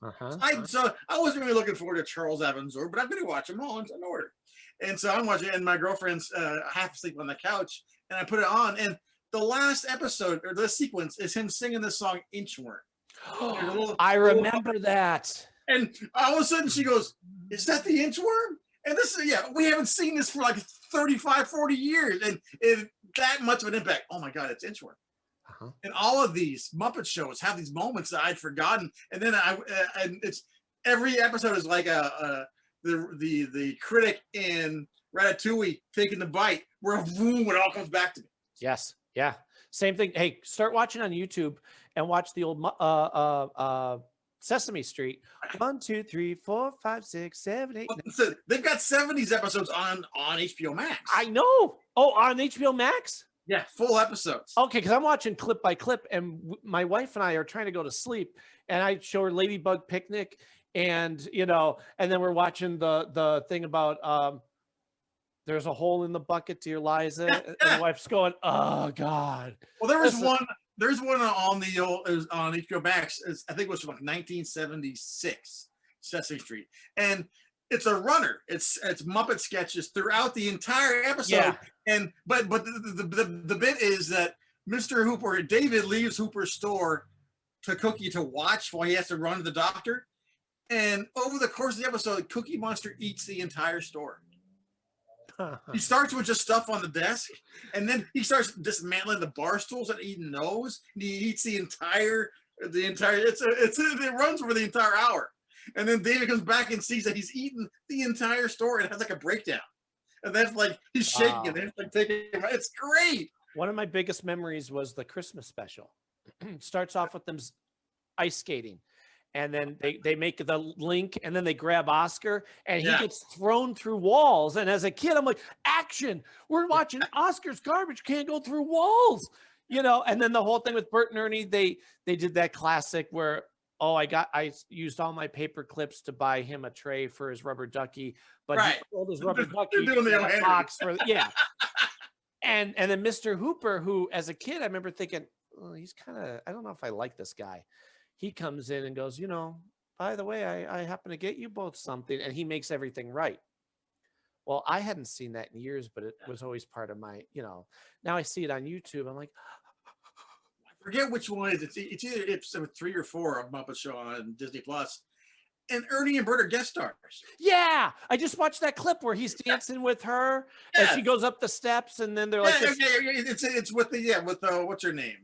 So I wasn't really looking forward to Charles Avenzour, but I'm going to watch them all in order. And so I'm watching, and my girlfriend's half asleep on the couch, and I put it on, and the last episode, or the sequence, is him singing this song, Inchworm. I remember that. And all of a sudden she goes, is that the inchworm? And this is, we haven't seen this for like 35, 40 years. And that much of an impact. Oh my God, it's Inchworm. And all of these Muppet shows have these moments that I'd forgotten. And then and it's every episode is like the critic in Ratatouille taking the bite, where boom, it all comes back to me. Yes. Yeah. Same thing. Hey, start watching on YouTube and watch the old Sesame Street. 1, 2, 3, 4, 5, 6, 7, 8. So they've got 70s episodes on HBO Max. I know. Oh, on HBO Max? Yeah, full episodes. Okay, because I'm watching clip by clip, and my wife and I are trying to go to sleep, and I show her Ladybug Picnic, and and then we're watching the thing about there's a hole in the bucket, dear Liza, and the wife's going, "Oh God." Well, there's one on the old, it was on HBO Max. I think it was from like 1976, Sesame Street, and it's a runner. It's Muppet sketches throughout the entire episode. Yeah. And but the bit is that Mr. Hooper, David leaves Hooper's store to Cookie to watch while he has to run to the doctor. And over the course of the episode, Cookie Monster eats the entire store. He starts with just stuff on the desk, and then he starts dismantling the bar stools that Eden knows, and he eats the entire. It runs for the entire hour, and then David comes back and sees that he's eaten the entire store and has like a breakdown, and that's like he's shaking and they're like taking him. It's great. One of my biggest memories was the Christmas special. It starts off with them ice skating. And then they make the link, and then they grab Oscar, and he gets thrown through walls. And as a kid, I'm like, action! We're watching Oscar's garbage can go through walls, And then the whole thing with Bert and Ernie, they did that classic where, I used all my paper clips to buy him a tray for his rubber ducky, but he sold his rubber ducky in a box for And then Mr. Hooper, who as a kid I remember thinking, oh, he's kind of, I don't know if I like this guy. He comes in and goes, by the way, I happen to get you both something, and he makes everything right. Well, I hadn't seen that in years, but it was always part of my, now I see it on YouTube. I'm like, I forget which one it is. It's either episode 3 or 4 of Muppet Show on Disney Plus, and Ernie and Bert are guest stars. Yeah, I just watched that clip where he's dancing with her, and she goes up the steps, and then they're like, it's with what's her name,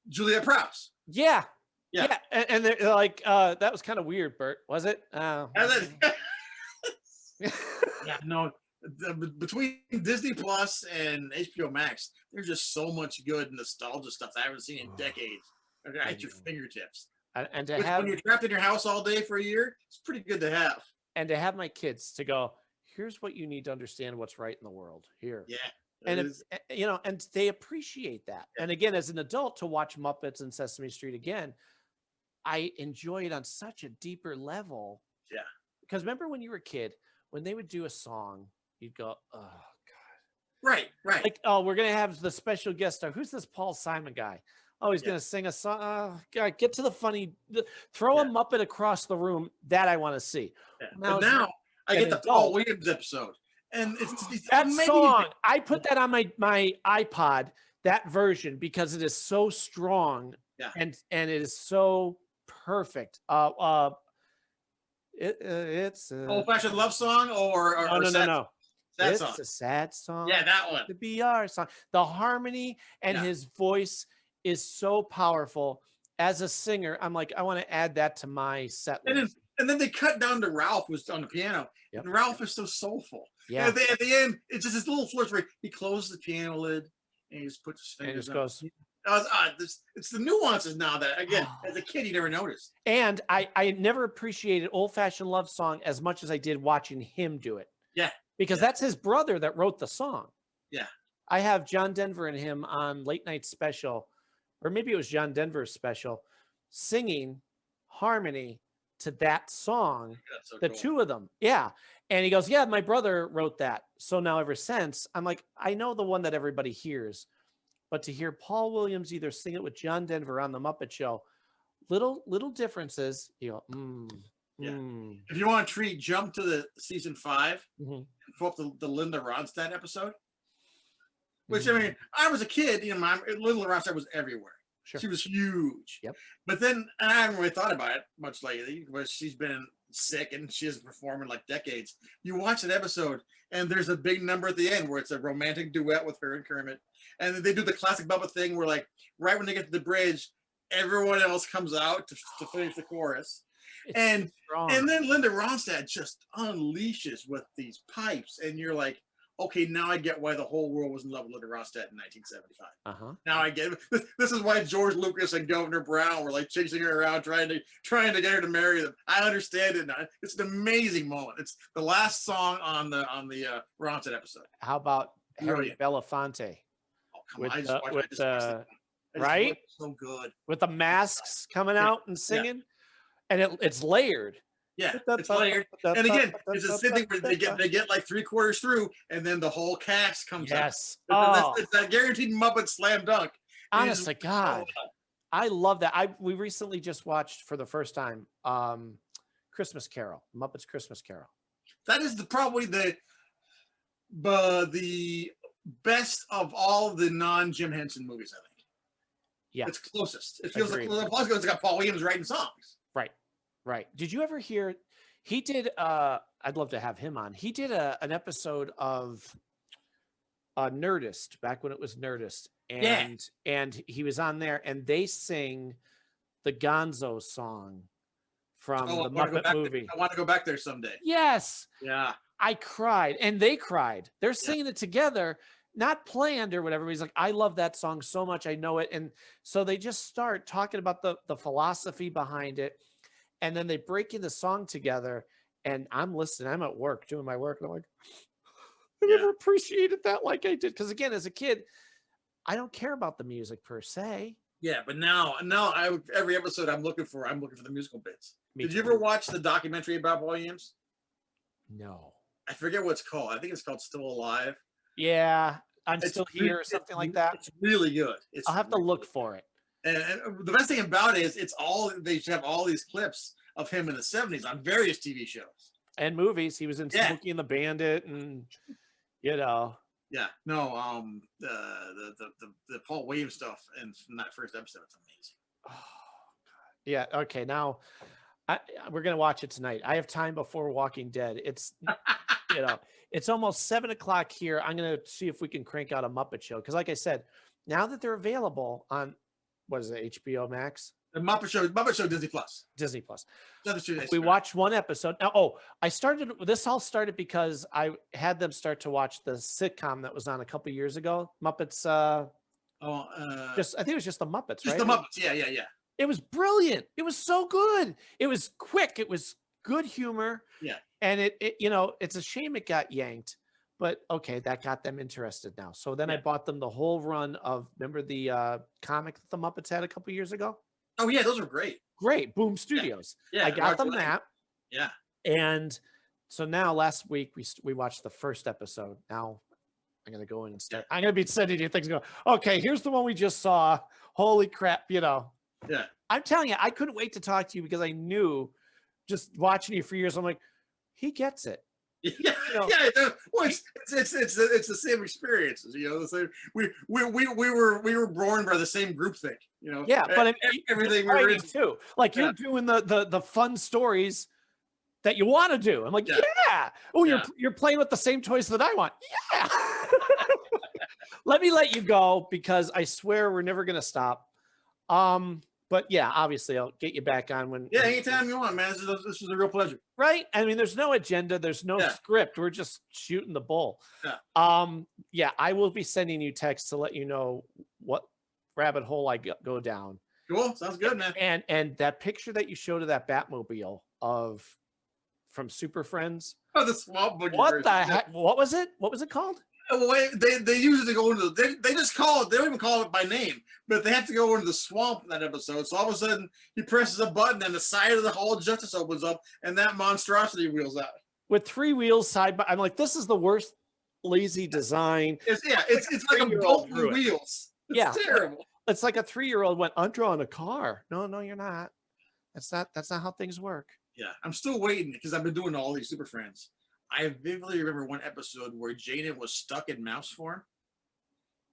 Julia Prowse. Yeah. Yeah, and they're like, that was kind of weird, Bert, was it? No. Between Disney Plus and HBO Max, there's just so much good nostalgia stuff that I haven't seen in decades. At your fingertips. And to have, when you're trapped in your house all day for a year, it's pretty good to have. And to have my kids to go, here's what you need to understand what's right in the world here. Yeah. And and they appreciate that. Yeah. And again, as an adult, to watch Muppets and Sesame Street again, I enjoy it on such a deeper level. Yeah. Because remember when you were a kid, when they would do a song, you'd go, oh, God. Right. Like, oh, we're going to have the special guest star. Who's this Paul Simon guy? Oh, he's going to sing a song. Oh, God, get to the funny. Throw a Muppet across the room. That I want to see. Yeah. Now I get the Paul Williams episode. And it's that song. I put that on my iPod, that version, because it is so strong. Yeah. And it is so perfect. It's old-fashioned love song or no. Sad It's song. a sad song. Yeah, that one. The BR song. The harmony and his voice is so powerful. As a singer, I'm like, I want to add that to my set list. And then they cut down to Ralph, who's on the piano. Yep. And Ralph is so soulful. Yeah. And at the end, it's just this little flourish where he closes the piano lid and he just puts his fingers and just goes. It's the nuances now that, again, as a kid, you never noticed. And I never appreciated Old-Fashioned Love Song as much as I did watching him do it. Yeah. Because that's his brother that wrote the song. Yeah. I have John Denver and him on Late Night Special, or maybe it was John Denver's special, singing harmony to that song. So the cool. two of them. Yeah. And he goes, yeah, my brother wrote that. So now ever since, I'm like, I know the one that everybody hears. But to hear Paul Williams either sing it with John Denver on the Muppet Show, little differences. You go, If you want a treat, jump to the season 5 mm-hmm. pull up the Linda Ronstadt episode. Which I mean, I was a kid. Linda Ronstadt was everywhere. Sure. She was huge. Yep. But then I haven't really thought about it much lately because she's been sick and she hasn't performed in like decades. You watch that episode and there's a big number at the end where it's a romantic duet with her and Kermit. And they do the classic Bubba thing where like right when they get to the bridge, everyone else comes out to finish the chorus. And then Linda Ronstadt just unleashes with these pipes. And you're like, okay, now I get why the whole world was in love with Linda Ronstadt in 1975. Uh-huh. Now I get it. This is why George Lucas and Governor Brown were like chasing her around, trying to get her to marry them. I understand it now. It's an amazing moment. It's the last song on the Ronstadt episode. How about Harry Belafonte? Oh, come on, I just watched that. Right? So good. With the masks coming out and singing. And it's layered. Yeah, it's layered. And again, it's a thing where they get like 3/4 through, and then the whole cast comes out. Yes. It's that guaranteed Muppet slam dunk. Honest to God. I love that. We recently just watched for the first time Christmas Carol, Muppets Christmas Carol. That is probably the best of all the non-Jim Henson movies, I think. Yeah. It's closest. It feels like it's got Paul Williams writing songs. Right. Did you ever hear he did I'd love to have him on. He did an episode of Nerdist back when it was Nerdist. And he was on there and they sing the Gonzo song from the Muppet movie. I want to go back there someday. Yes. Yeah. I cried and they cried. They're singing it together, not planned or whatever. He's like, I love that song so much. I know it. And so they just start talking about the philosophy behind it. And then they break in the song together and I'm listening. I'm at work doing my work. And I'm like, I never appreciated that like I did. Because again, as a kid, I don't care about the music per se. Yeah, but now every episode I'm looking for the musical bits. Did you ever watch the documentary about Paul Williams? No. I forget what it's called. I think it's called Still Alive. Yeah, I'm Still Here or something like that. It's really good. I'll have to look for it. And the best thing about it is they have all these clips of him in the 70s on various TV shows and movies. He was in Smokey and the Bandit, and Yeah, no, the Paul Williams stuff and from that first episode, it's amazing. Oh God. Yeah. Okay. Now we're gonna watch it tonight. I have time before Walking Dead. It's it's almost 7:00 here. I'm gonna see if we can crank out a Muppet show because, like I said, now that they're available on what is it, HBO Max? The Muppet Show, Disney Plus. Disney Plus. We watched one episode. Now, this all started because I had them start to watch the sitcom that was on a couple years ago. Muppets. I think it was just the Muppets, right? Just the Muppets. Yeah. It was brilliant. It was so good. It was quick. It was good humor. Yeah. And it it's a shame it got yanked, but okay, that got them interested now. So then I bought them the whole run of, remember the comic that the Muppets had a couple years ago? Oh yeah, those are great. Great, Boom Studios. Yeah, I got them that. Yeah. And so now last week we watched the first episode. Now I'm gonna go in and start. I'm gonna be sending you things. Go. Okay, here's the one we just saw. Holy crap! Yeah. I'm telling you, I couldn't wait to talk to you because I knew, just watching you for years, I'm like, he gets it. Yeah, well, it's the same experiences, the same. We were born by the same groupthink, Yeah, but everything we were into too. Like you're doing the fun stories that you want to do. I'm like, yeah. Oh, you're playing with the same toys that I want. Yeah. Let me let you go because I swear we're never gonna stop. But yeah, obviously I'll get you back on when. Yeah, anytime you want, man. This was a real pleasure. Right? I mean, there's no agenda, there's no script. We're just shooting the bull. Yeah. I will be sending you texts to let you know what rabbit hole I go down. Cool. Sounds good, man. And that picture that you showed of that Batmobile from Super Friends. Oh, the Swamp Boogie. What the heck? What was it? What was it called? They use it to go into they just call it, they don't even call it by name, but they have to go into the swamp in that episode. So all of a sudden he presses a button and the side of the Hall of Justice opens up and that monstrosity wheels out. With 3 wheels side by, I'm like, this is the worst lazy design. It's like a bolt with wheels. It's terrible. It's like a 3-year-old went, I'm drawing a car. No, you're not. That's not how things work. Yeah. I'm still waiting because I've been doing all these Super Friends. I vividly remember one episode where Jaden was stuck in mouse form.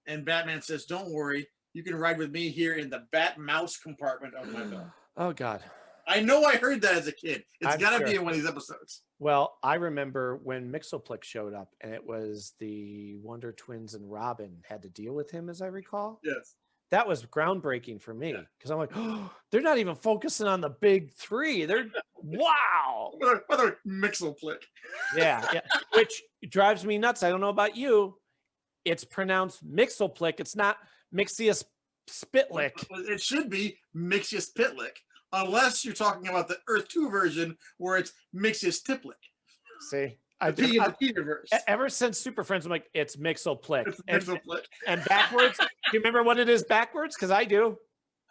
And Batman says, don't worry, you can ride with me here in the Bat Mouse compartment of my belt. Oh, God. I know I heard that as a kid. It's got to be in one of these episodes. Well, I remember when Mixoplex showed up and it was the Wonder Twins and Robin had to deal with him, as I recall. Yes. That was groundbreaking for me because I'm like, oh, they're not even focusing on the big 3. They're wow. What Mixoplex. Yeah, which drives me nuts. I don't know about you. It's pronounced Mixoplex. It's not Mixius Spitlick. It should be Mixius Pitlick, unless you're talking about the Earth 2 version where it's Mixius Tiplick. See, the universe. Ever since Super Friends, I'm like, it's Mixoplick. It's Mixoplick. And backwards. Do you remember what it is backwards? Because I do.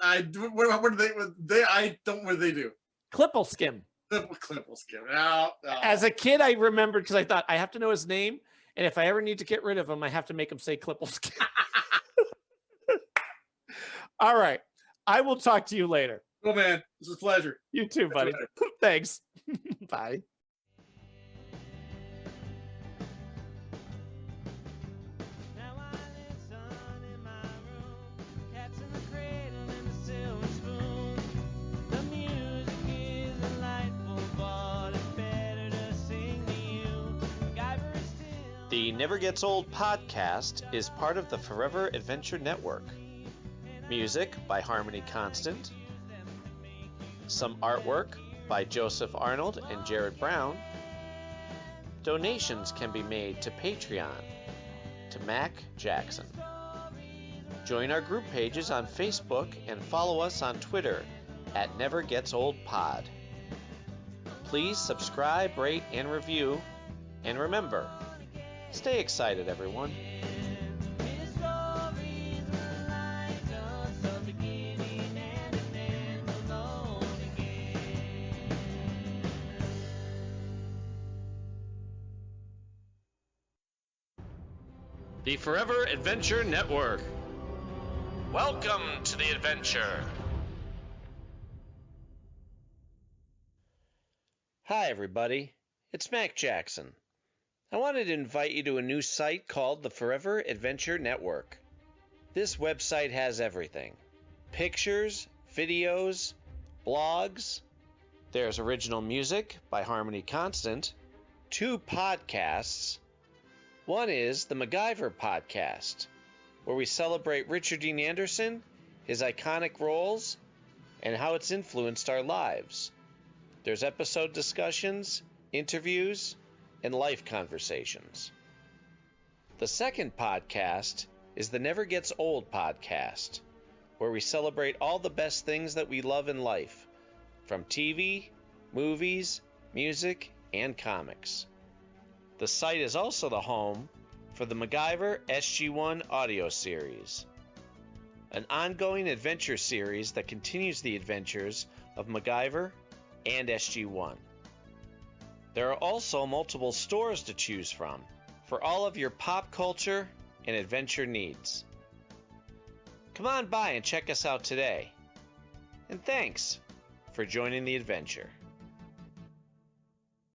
I do. What do they? I don't. What do they do? Clippleskim. Clippleskim. No. As a kid, I remembered because I thought I have to know his name, and if I ever need to get rid of him, I have to make him say Clippleskim. All right. I will talk to you later. Oh man, this was a pleasure. You too, buddy. Thanks. Bye. The Never Gets Old podcast is part of the Forever Adventure Network. Music by Harmony Constant. Some artwork by Joseph Arnold and Jared Brown. Donations can be made to Patreon, to Mac Jackson. Join our group pages on Facebook and follow us on Twitter at Never Gets Old Pod. Please subscribe, rate, and review. And remember, stay excited, everyone. The Forever Adventure Network. Welcome to the adventure. Hi, everybody. It's Mac Jackson. I wanted to invite you to a new site called the Forever Adventure Network. This website has everything. Pictures, videos, blogs. There's original music by Harmony Constant. 2 podcasts. One is the MacGyver podcast, where we celebrate Richard Dean Anderson, his iconic roles, and how it's influenced our lives. There's episode discussions, interviews, and life conversations. The second podcast is the Never Gets Old podcast, where we celebrate all the best things that we love in life, from TV, movies, music, and comics. The site is also the home for the MacGyver SG-1 audio series, an ongoing adventure series that continues the adventures of MacGyver and SG-1. There are also multiple stores to choose from for all of your pop culture and adventure needs. Come on by and check us out today. And thanks for joining the adventure.